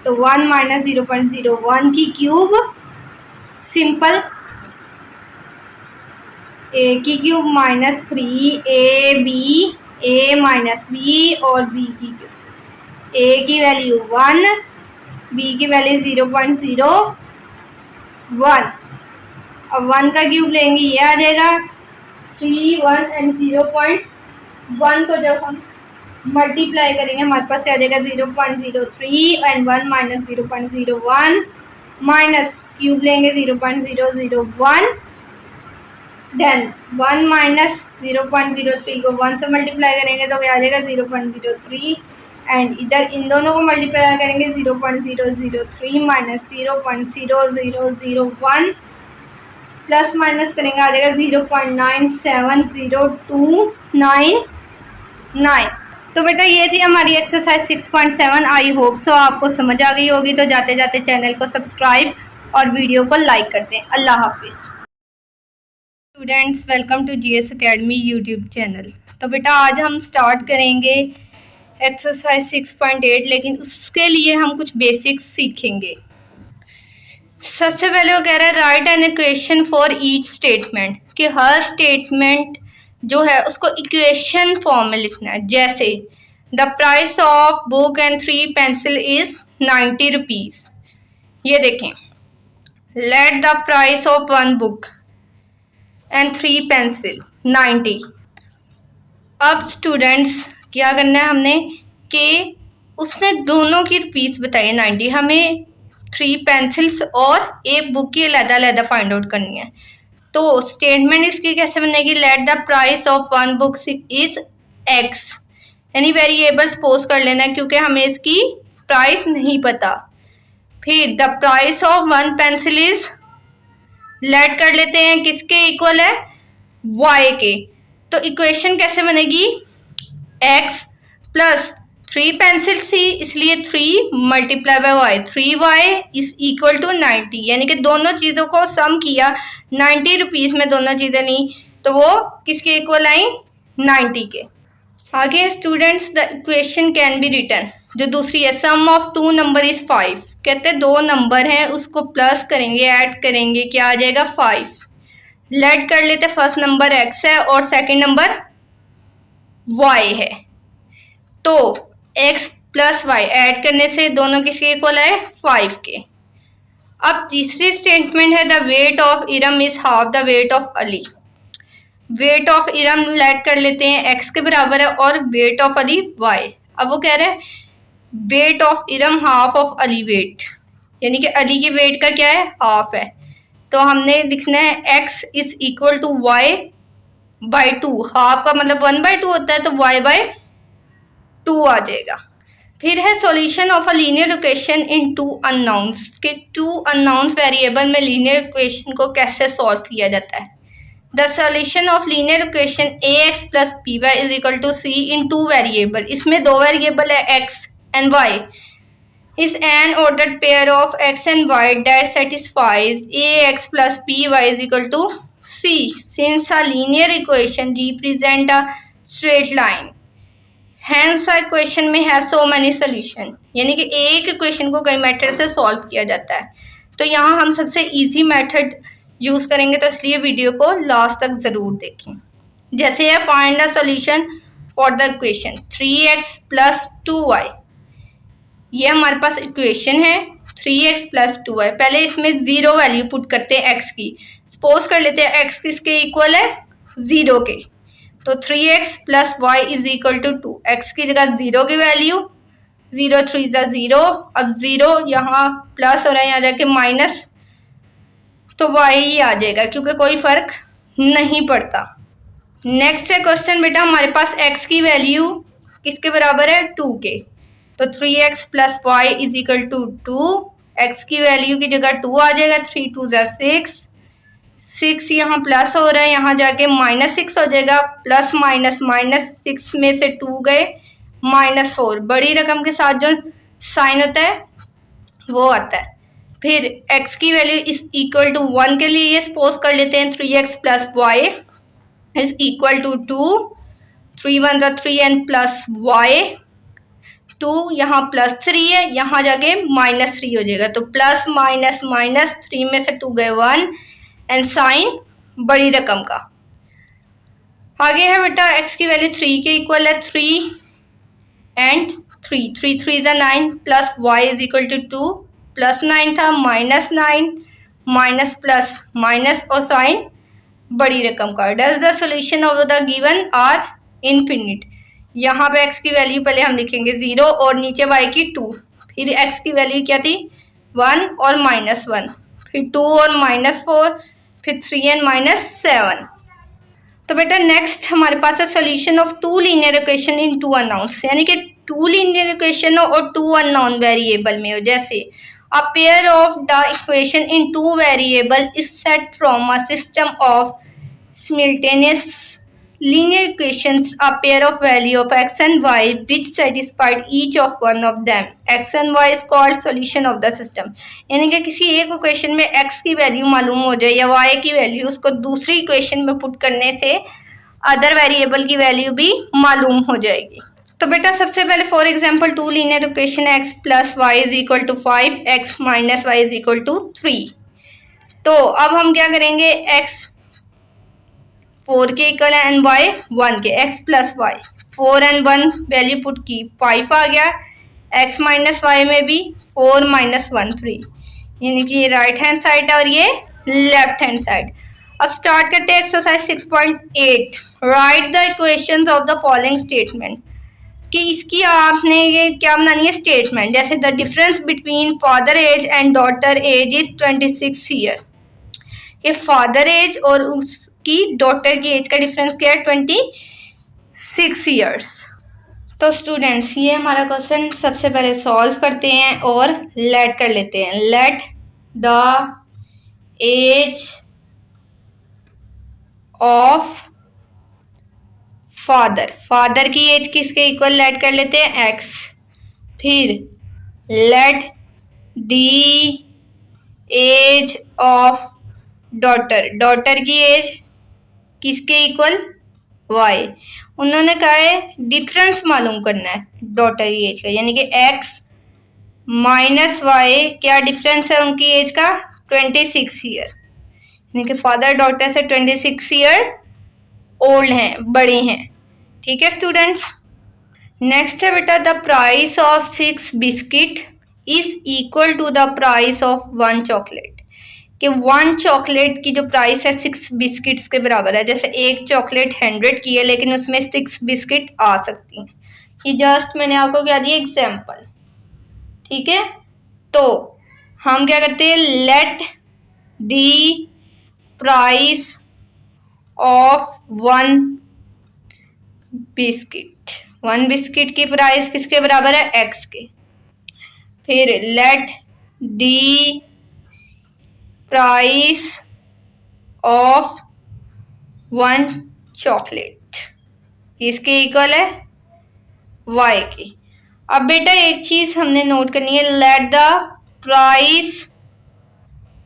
तो 1 - 0.01 की क्यूब सिंपल, a की क्यूब -3ab a - b और b की क्यूब, a की वैल्यू 1, b की वैल्यू 0.01। अब 1 का क्यूब लेंगे ये आ जाएगा 3 1 एंड 0.1 को जब हम मल्टीप्लाई करेंगे हमारे पास क्या आ जाएगा 0.03 एंड 1 - 0.01 माइनस क्यूब लेंगे 0.001, देन 1 - 0.03 को 1 से मल्टीप्लाई करेंगे तो क्या आ जाएगा 0.03 एंड इधर इन दोनों को मल्टीप्लाई करेंगे 0.003 माइनस 0.0001 प्लस माइनस करेंगे आ जाएगा 0.970299। तो बेटा ये थी हमारी एक्सरसाइज 6.7। आई होप सो आपको समझ आ गई होगी। तो जाते जाते चैनल को सब्सक्राइब और वीडियो को लाइक कर दें। अल्लाह हाफिज़। Students, welcome to GS academy YouTube channel. तो बेटा आज हम स्टार्ट करेंगे एक्सरसाइज 6.8, लेकिन उसके लिए हम कुछ बेसिक्स सीखेंगे। सबसे पहले वो कह रहा है right an equation for each statement, कि हर स्टेटमेंट जो है उसको इक्वेशन फॉर्म में लिखना है। जैसे the price of book and 3 pencil is 90 rupees. ये देखें, let the price of 1 book and 3 pencil 90। अब स्टूडेंट्स क्या करना है हमने कि उसने दोनों की रुपीस बताई 90, हमें 3 पेंसिल्स और एक बुक की अलग-अलग फाइंड आउट करनी है। तो स्टेटमेंट इसकी कैसे बनेगी, let the price of 1 book is x, यानी वेरिएबल सपोज कर लेना है क्योंकि हमें इसकी प्राइस नहीं पता। फिर the price of 1 pencil is, let कर लेते हैं किसके इक्वल है, y के। तो इक्वेशन कैसे बनेगी, x प्लस 3 पेंसिल सी, इसलिए 3 multiply by y, 3y is equal to 90, यानी कि दोनों चीज़ों को सम किया, 90 रुपीज़ में दोनों चीज़ें ली तो वो किसके इक्वल आई, 90 के। आगे students the equation can be written, जो दूसरी है सम ऑफ 2 नंबर इज 5, कहते हैं 2 नंबर हैं उसको प्लस करेंगे ऐड करेंगे क्या आ जाएगा 5। लेट कर लेते, फर्स्ट नंबर x है और सेकंड नंबर y है। तो x प्लस वाई ऐड करने से दोनों किसके इक्वल है 5 के। अब तीसरी स्टेटमेंट है the weight of Iram is half the weight of Ali. Weight of Iram let कर लेते हैं x के बराबर है और वेट ऑफ अली y। अब वो कह रहे हैं weight of Iram half of Ali weight, यानी कि अली के वेट का क्या है हाफ है, तो हमने लिखना है x is equal to y by 2। Half का मतलब 1/2 होता है तो y बाई 2 आ जाएगा। फिर है solution of a linear equation in two unknowns कि टू अननोन्स वेरिएबल में लीनियर इक्वेशन को कैसे सॉल्व किया जाता है। The solution of linear equation ax plus by is equal to c in two variable, इसमें दो वेरिएबल है x and y, is an ordered pair of x and y that satisfies ax plus by is equal to c since a linear equation represent a straight line hence a equation may have so many solution, यानी कि एक equation को कई method से solve किया जाता है। तो यहाँ हम सबसे इजी मेथड यूज करेंगे, तो इसलिए वीडियो को लास्ट तक जरूर देखें। जैसे है find the solution for the equation 3x plus 2y, ये हमारे पास इक्वेशन है 3x प्लस 2y। पहले इसमें 0 वैल्यू पुट करते हैं x की, सपोज कर लेते हैं x किसके इक्वल है 0 के, तो 3x plus y is equal to 2। x की जगह 0 की वैल्यू 0 3 0, अब 0 यहाँ प्लस हो रहा है यहाँ जाके माइनस, तो y ही आ जाएगा क्योंकि कोई फर्क नहीं पड़ता। नेक्स्ट है क्वेश्चन बेटा हमारे पास x की वैल्यू किसके बराबर है 2 के, तो 3x plus y is equal to 2। x की वैल्यू की जगह 2 आ जाएगा, 3 2 6, 6 यहाँ प्लस हो रहा है यहाँ जाके -6 हो जाएगा, प्लस माइनस माइनस 6 में से 2 गए -4, बड़ी रकम के साथ जो साइन होता है वो आता है। फिर x की वैल्यू इज इक्वल टू 1 के लिए ये सपोज कर लेते हैं 3x plus y is equal to 2, 3 1 3 and plus y 2, यहाँ प्लस 3 है यहाँ जाके -3 हो जाएगा, तो प्लस माइनस माइनस 3 में से 2 गए 1 एंड साइन बड़ी रकम का। आगे है बेटा x की वैल्यू 3 के इक्वल है 3 and 3 3 3 9 plus y is equal to 2, plus 9 था -9 माइनस प्लस माइनस और साइन बड़ी रकम का। Does the solution of the given are infinite, यहाँ पे x की वैल्यू पहले हम लिखेंगे 0 और नीचे y की 2, फिर x की वैल्यू क्या थी 1 और -1, फिर 2 और -4, फिर 3 एंड -7। तो बेटा नेक्स्ट हमारे पास है solution of two linear equation in two unknowns, यानी कि टू लीनियर इक्वेशन हो और टू अननोन वेरिएबल में हो। जैसे a pair of the equation in two variable is set from a system of simultaneous linear equations, a pair of value of x and y which satisfied each of one of them, x and y is called solution of the system। यानी कि किसी एक equation में x की value मालूम हो जाए या y की वैल्यू, उसको दूसरी इक्वेशन में पुट करने से अदर वेरिएबल की वैल्यू भी मालूम हो जाएगी। तो बेटा सबसे पहले for example two linear equation x plus y is equal to 5, x minus y is equal to 3। तो अब हम क्या करेंगे, x 4 के इक्वल है एंड y 1 के, x plus y 4 and 1 value put की 5 आ गया, x माइनस वाई में भी 4 माइनस 1 3, यानी कि ये राइट हैंड साइड है और ये लेफ्ट हैंड साइड। अब स्टार्ट करते हैं exercise 6.8, write the equations of the following statement, कि इसकी आपने ये क्या बनानी है स्टेटमेंट। जैसे the difference between father age and daughter age is 26 year, ये फादर एज और उसकी डॉटर की एज का डिफरेंस क्या है 26 ईयर्स। तो स्टूडेंट्स ये हमारा क्वेश्चन सबसे पहले सॉल्व करते हैं और लेट कर लेते हैं। Let the age of father, father की एज किसके इक्वल लेट कर लेते हैं x, फिर let the age of daughter, daughter की एज किसके इक्वल y, उन्होंने कहा है डिफरेंस मालूम करना है डॉटर की एज का, यानी कि x माइनस वाई क्या डिफरेंस है उनकी एज का 26 ईयर, यानी कि फादर डॉटर से 26 ईयर ओल्ड हैं, बड़े हैं। ठीक है स्टूडेंट्स, नेक्स्ट है बेटा, the price of 6 biscuit is equal to the price of 1 chocolate, कि 1 चॉकलेट की जो प्राइस है 6 बिस्किट्स के बराबर है। जैसे एक चॉकलेट 100 की है लेकिन उसमें 6 बिस्किट आ सकती हैं। ये जस्ट मैंने आपको क्या दिया, एग्जाम्पल, ठीक है। तो हम क्या करते हैं, let the price of 1 biscuit, 1 biscuit की प्राइस किसके बराबर है, एक्स के। फिर let the price of 1 chocolate इसके इक्वल है वाई की। अब बेटा एक चीज हमने नोट करनी है, let the price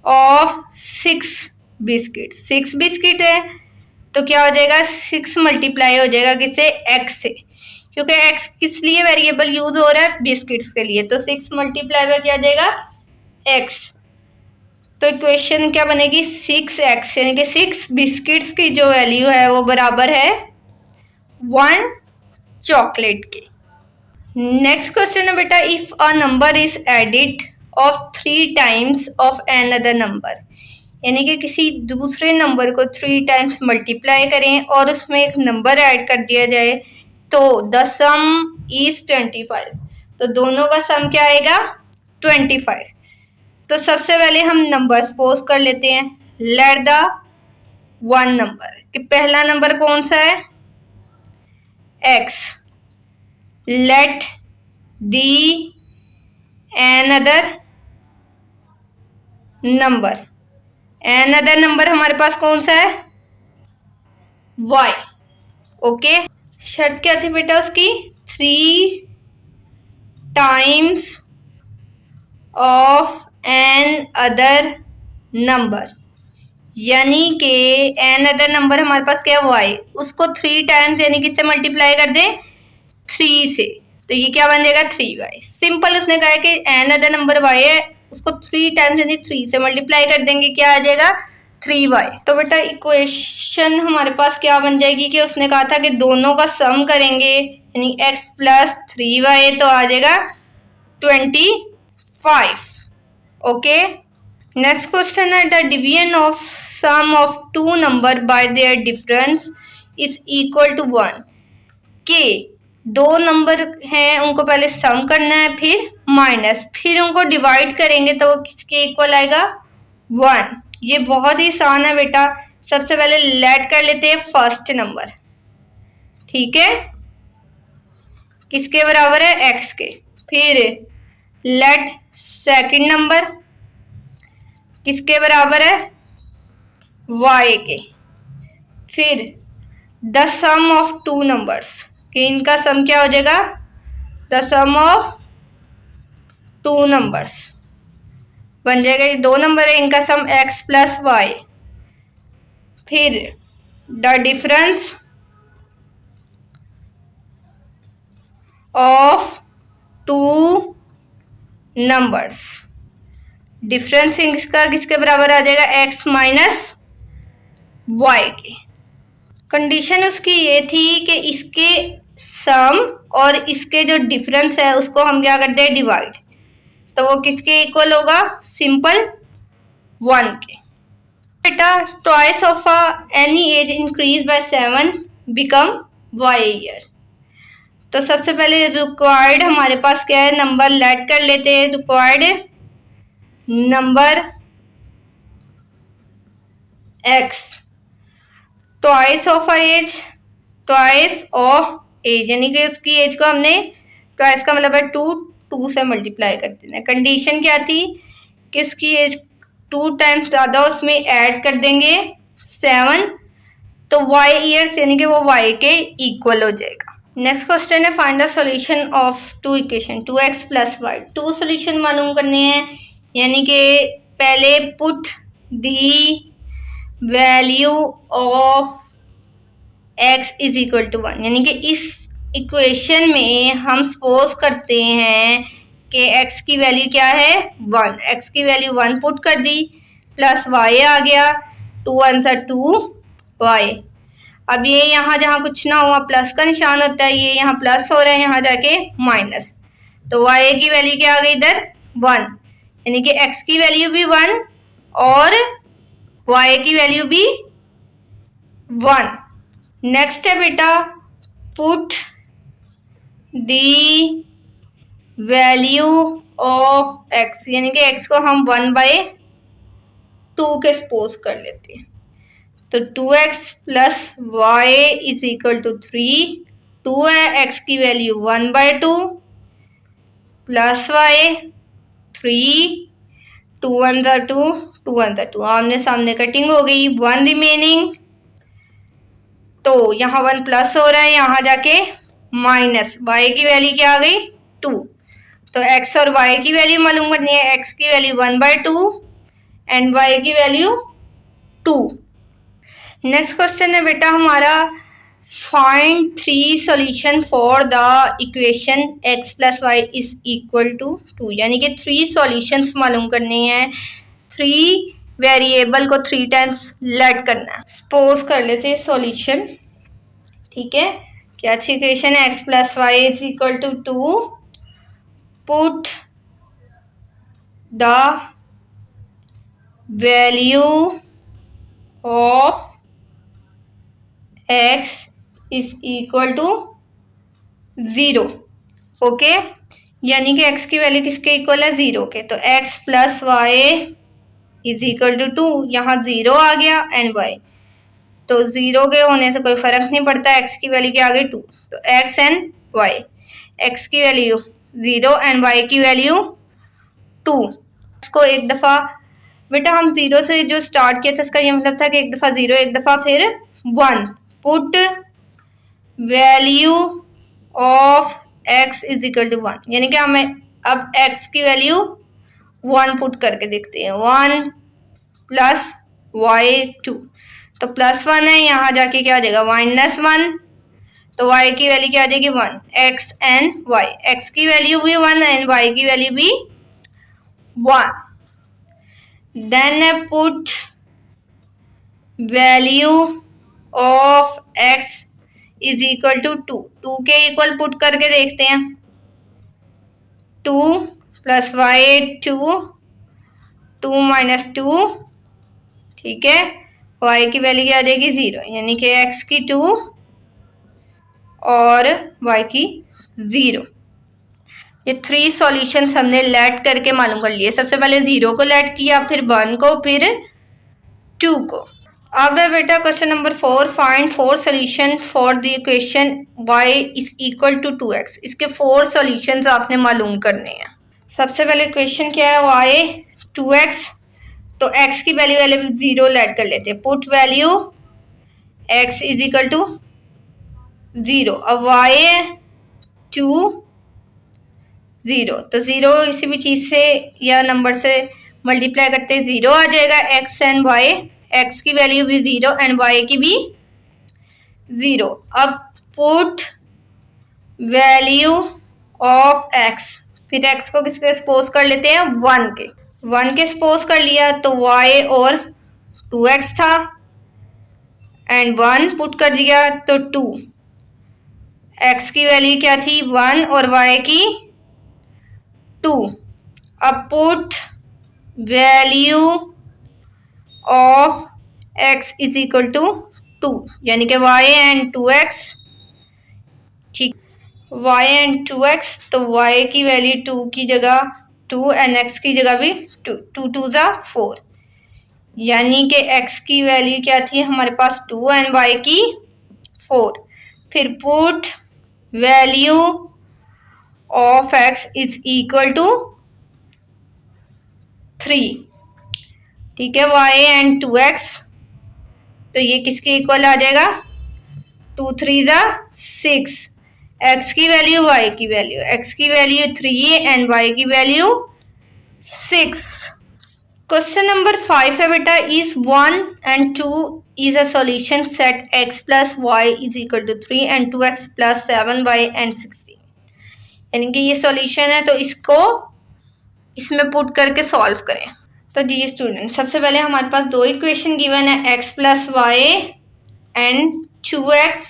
of 6 biscuit, 6 biscuit है तो क्या हो जाएगा, 6 मल्टीप्लाई हो जाएगा किससे, एक्स से, क्योंकि एक्स किस लिए वेरिएबल यूज हो रहा है, बिस्किट्स के लिए। तो 6 मल्टीप्लाई में क्या जाएगा, एक्स। तो इक्वेशन क्या बनेगी, 6x, यानी कि 6 बिस्किट्स की जो वैल्यू है वो बराबर है 1 चॉकलेट के। नेक्स्ट क्वेश्चन है बेटा, if a number is added of 3 times of another number, यानी कि किसी दूसरे नंबर को 3 टाइम्स मल्टीप्लाई करें और उसमें एक नंबर ऐड कर दिया जाए, तो द सम इज 25। तो दोनों का सम क्या आएगा, 25। तो सबसे पहले हम नंबर सपोज कर लेते हैं, लेट द 1 नंबर, कि पहला नंबर कौन सा है, x, let the another number, another number हमारे पास कौन सा है, y, ओके। शर्त क्या थी बेटा उसकी, 3 times of another number, यानी कि एन अदर नंबर हमारे पास क्या है, y, उसको 3 टाइम्स यानी किससे मल्टीप्लाई कर दें, 3 से, तो ये क्या बन जाएगा, 3y। सिंपल, उसने कहा है कि एन अदर नंबर y है, उसको 3 टाइम्स यानी 3 से मल्टीप्लाई कर देंगे, क्या आ जाएगा, 3y। तो बेटा इक्वेशन हमारे पास क्या बन जाएगी, कि उसने कहा था कि दोनों का सम करेंगे यानी x प्लस 3y, तो आ जाएगा 25, ओके। नेक्स्ट क्वेश्चन है, the division of sum of 2 number by their difference is equal to 1, के 2 नंबर हैं उनको पहले सम करना है, फिर माइनस, फिर उनको डिवाइड करेंगे तो वो किसके इक्वल आएगा, 1। ये बहुत ही आसान है बेटा। सबसे पहले लेट कर लेते हैं फर्स्ट नंबर, ठीक है, किसके बराबर है, x के। फिर लेट सेकंड नंबर, किसके बराबर है, y के। फिर द सम ऑफ 2 नंबर्स, कि इनका सम क्या हो जाएगा, द सम ऑफ 2 नंबर्स बन जाएगा, ये 2 नंबर है इनका सम x प्लस वाई। फिर the difference of 2 numbers, difference इसका किसके बराबर आ जाएगा, x माइनस वाई के। कंडीशन उसकी ये थी कि इसके सम और इसके जो डिफरेंस है उसको हम क्या करते हैं, डिवाइड, तो वो किसके इक्वल होगा, सिंपल 1 के। बेटा twice of any as increase by 7 become y year, तो सबसे पहले रिक्वायर्ड हमारे पास क्या है, नंबर लेट कर लेते हैं, required number x, twice of age, twice of age, यानी कि उसकी एज को हमने ट्वाइस का मतलब है 2 से मल्टीप्लाई कर देना। कंडीशन क्या थी कि उसकी एज 2 टाइम्स ज़्यादा, उसमें ऐड कर देंगे 7, तो y ईयर्स यानी कि वो y के इक्वल हो जाएगा। नेक्स्ट क्वेश्चन है, find the solution of 2 equation 2x plus y. 2 solution मालूम करने हैं, यानी कि पहले put the value of x is equal to 1, यानी कि इस इक्वेशन में हम सपोज करते हैं कि x की वैल्यू क्या है, 1, x की वैल्यू 1 पुट कर दी, प्लस y आ गया, 2 1 2 y। अब ये यहाँ जहाँ कुछ ना हुआ प्लस का निशान होता है, ये यहाँ प्लस हो रहा है, यहाँ जाके माइनस, तो y की वैल्यू क्या आ गई इधर 1, यानी कि x की वैल्यू भी 1 और y की वैल्यू भी 1। नेक्स्ट है बेटा put the value of x, यानी कि x को हम 1/2 के सपोज कर लेते हैं, तो 2x plus y is equal to 3, 2 है, x की वैल्यू 1/2 प्लस वाई 3, 2 1 ज़ा 2, 2 1 ज़ा 2, आमने सामने कटिंग हो गई, 1 रिमेनिंग, तो यहाँ 1 प्लस हो रहा है, यहाँ जाके माइनस, y की वैल्यू क्या आ गई 2, तो x और y की वैल्यू मालूम करनी है, x की वैल्यू 1/2 एंड y की वैल्यू 2। नेक्स्ट क्वेश्चन है बेटा हमारा find 3 solution for the equation x plus y is equal to 2, यानी कि 3 सॉल्यूशंस मालूम करने हैं, 3 वेरिएबल को 3 टाइम्स लेट करना है। सपोज कर लेते हैं सॉल्यूशन, ठीक है, क्या अच्छी इक्वेशन है x plus y is equal to 2, put the value of x is equal to 0, okay, यानी कि x की वैल्यू किसके इक्वल है 0 के, तो x plus y is equal to 2, यहाँ 0 आ गया एंड y, तो 0 के होने से कोई फर्क नहीं पड़ता, x की वैल्यू क्या आ गई 2, तो x एंड y, x की वैल्यू 0 एंड y की वैल्यू 2। इसको एक दफ़ा बेटा हम 0 से जो स्टार्ट किया था इसका ये मतलब था कि एक दफ़ा 0, एक दफ़ा फिर 1, put value of x is equal to 1, यानी कि हमें अब x की वैल्यू 1 पुट करके देखते हैं, 1 प्लस वाई 2, तो प्लस 1 है, यहाँ जाके क्या आ जाएगा -1, तो y की वैल्यू क्या आ जाएगी 1, x एंड y, x की वैल्यू भी 1 एंड y की वैल्यू भी 1, then put value of x is equal to 2, 2 के इक्वल पुट करके देखते हैं, 2 प्लस वाई 2, 2 माइनस 2, ठीक है, y की वैल्यू क्या आ जाएगी 0, यानी कि x की 2 और y की 0। ये 3 सॉल्यूशंस हमने लेट करके मालूम कर लिए, सबसे पहले 0 को लेट किया, फिर 1 को, फिर 2 को। अब है बेटा question number 4, find 4 solution for the equation y is equal to 2x, इसके 4 सॉल्यूशंस आपने मालूम करने हैं। सबसे पहले क्वेश्चन क्या है y 2x, तो x की वैल्यू 0 लेट कर लेते हैं, put value x is equal to 0, अब y 2 0, तो 0 किसी भी चीज़ से या नंबर से मल्टीप्लाई करते 0 आ जाएगा, x एंड y, x की वैल्यू भी 0 एंड y की भी 0। अब पुट वैल्यू ऑफ x, फिर x को किसके सपोज कर लेते हैं 1 के सपोज कर लिया, तो y और 2x था एंड 1 पुट कर दिया तो 2, x की वैल्यू क्या थी 1 और y की 2। अब put value of x is equal to 2, यानी कि y एंड 2x, ठीक, y एंड 2x, तो y की वैल्यू 2 की जगह 2 एंड x की जगह भी 2, 2 2 ज़ा 4, यानी कि x की वैल्यू क्या थी हमारे पास 2 एंड y की 4। फिर put value of x is equal to 3, ठीक है, y एंड 2x, तो ये किसके इक्वल आ जाएगा 2 3 ज़ा 6, x की वैल्यू y की वैल्यू, x की वैल्यू 3 एंड y की वैल्यू 6। क्वेश्चन नंबर 5 है बेटा, is 1 and 2 is a solution set x plus y is equal to 3 and 2x plus 7y and 16, यानी कि ये सॉल्यूशन है, तो इसको इसमें पुट करके सॉल्व करें। तो जी स्टूडेंट, सबसे पहले हमारे पास 2 इक्वेशन गिवन है, x plus y and 2x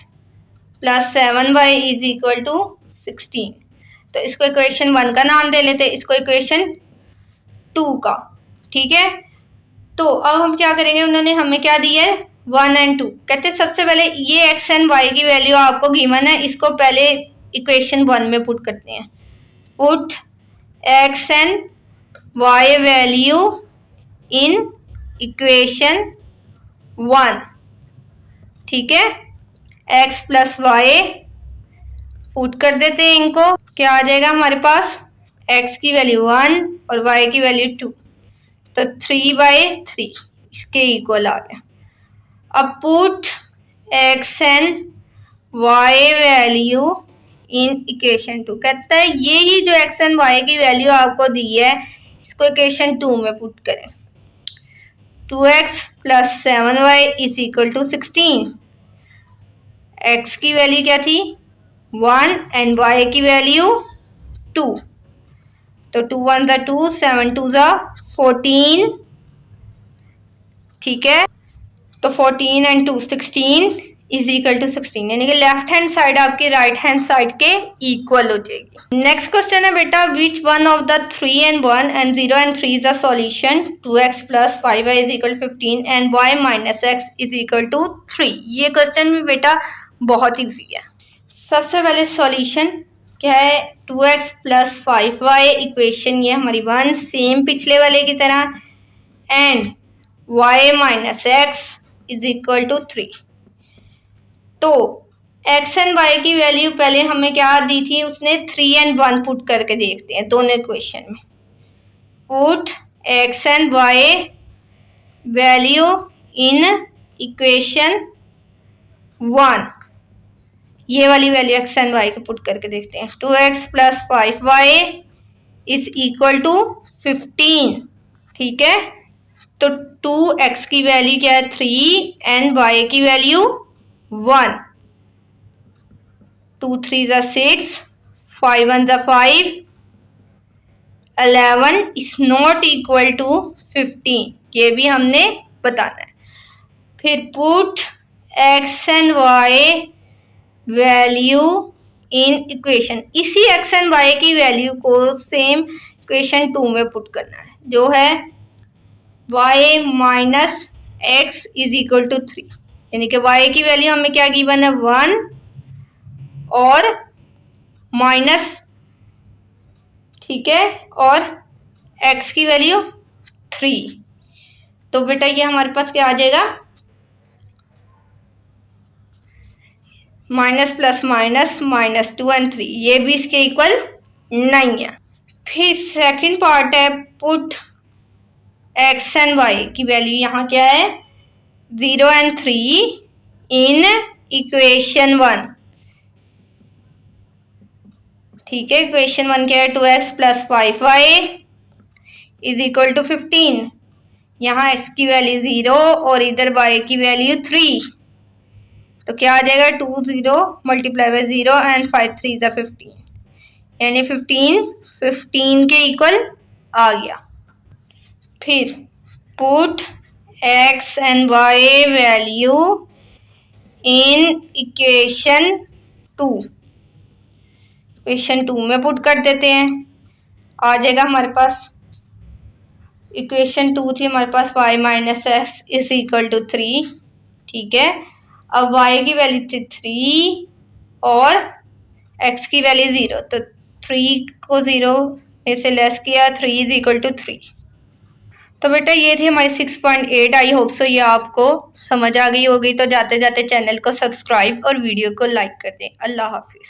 plus 7y is equal to 16। तो इसको इक्वेशन 1 का नाम दे लेते हैं, इसको इक्वेशन 2 का। ठीक है, तो अब हम क्या करेंगे, उन्होंने हमें क्या दिया है 1 और 2। कहते हैं सबसे पहले ये x एंड y की वैल्यू आपको गिवन है, इसको पहले इक्वेशन 1 में पुट करते हैं। Put x and y value in equation 1। ठीक है, x प्लस वाई पुट कर देते हैं इनको, क्या आ जाएगा हमारे पास, x की वैल्यू 1 और y की वैल्यू 2, तो 3/3 इसके इक्वल आ गया। अब put x and y value in equation 2। कहता है ये ही जो x एंड y की वैल्यू आपको दी है इसको इक्वेशन 2 में पुट करें। 2x plus 7y is equal to 16। x की वैल्यू क्या थी 1 एंड y की वैल्यू 2, तो 2 1 ज़ा 2, 7 2 ज़ा 14। ठीक है, तो 14 एंड 2 16 इज इक्वल टू 16, यानी कि लेफ्ट हैंड साइड आपकी राइट हैंड साइड के इक्वल हो जाएगी। नेक्स्ट क्वेश्चन है बेटा, which one of the 3 and 1 and 0 and 3 is a solution 2x plus 5y is equal 15 and y minus x is equal to 3। ये question भी बेटा बहुत ईजी है। सबसे पहले सॉल्यूशन क्या है, 2x प्लस 5y इक्वेशन ये हमारी 1 सेम पिछले वाले की तरह, and y minus x is equal to 3। तो x एंड y की वैल्यू पहले हमें क्या दी थी उसने, 3 and 1 पुट करके देखते हैं दोनों इक्वेशन में। Put x and y value in equation 1, ये वाली वैल्यू x एंड y को पुट करके देखते हैं। 2x plus 5y is equal to 15। ठीक है, तो 2x की वैल्यू क्या है 3 एंड y की वैल्यू 1। 2 3 ज़ा 6, 5 1 ज़ा 5, 11 इज नॉट इक्वल टू 15, ये भी हमने बताना है। फिर put x and y value in equation, इसी x एंड y की वैल्यू को सेम इक्वेशन 2 में पुट करना है, जो है y minus x is equal to 3, यानी कि y की वैल्यू हमें क्या गिवन है 1 और माइनस, ठीक है, और x की वैल्यू 3। तो बेटा ये हमारे पास क्या आ जाएगा, minus plus minus minus 2 and 3, ये भी इसके इक्वल नहीं है। फिर सेकंड पार्ट है, पुट x एंड y की वैल्यू यहाँ क्या है 0 and 3 इन इक्वेशन 1। ठीक है, इक्वेशन 1 क्या है 2x plus 5y is equal to 15। यहाँ x की वैल्यू 0 और इधर y की वैल्यू 3, तो क्या आ जाएगा 2 0 मल्टीप्लाई बाय 0 एंड 5 3 ज़ा 15, यानी 15 के इक्वल आ गया। फिर put x and y value in equation 2, equation 2 में पुट कर देते हैं, आ जाएगा हमारे पास, इक्वेशन 2 थी हमारे पास y minus x is equal to 3। ठीक है, अब y की वैल्यू थी 3 और x की वैल्यू 0, तो 3 को 0 में से लेस किया, 3 इज इक्वल टू 3। तो बेटा ये थी हमारी 6.8। आई होप सो ये आपको समझ आ गई होगी। तो जाते जाते चैनल को सब्सक्राइब और वीडियो को लाइक कर दें। अल्लाह हाफिज़।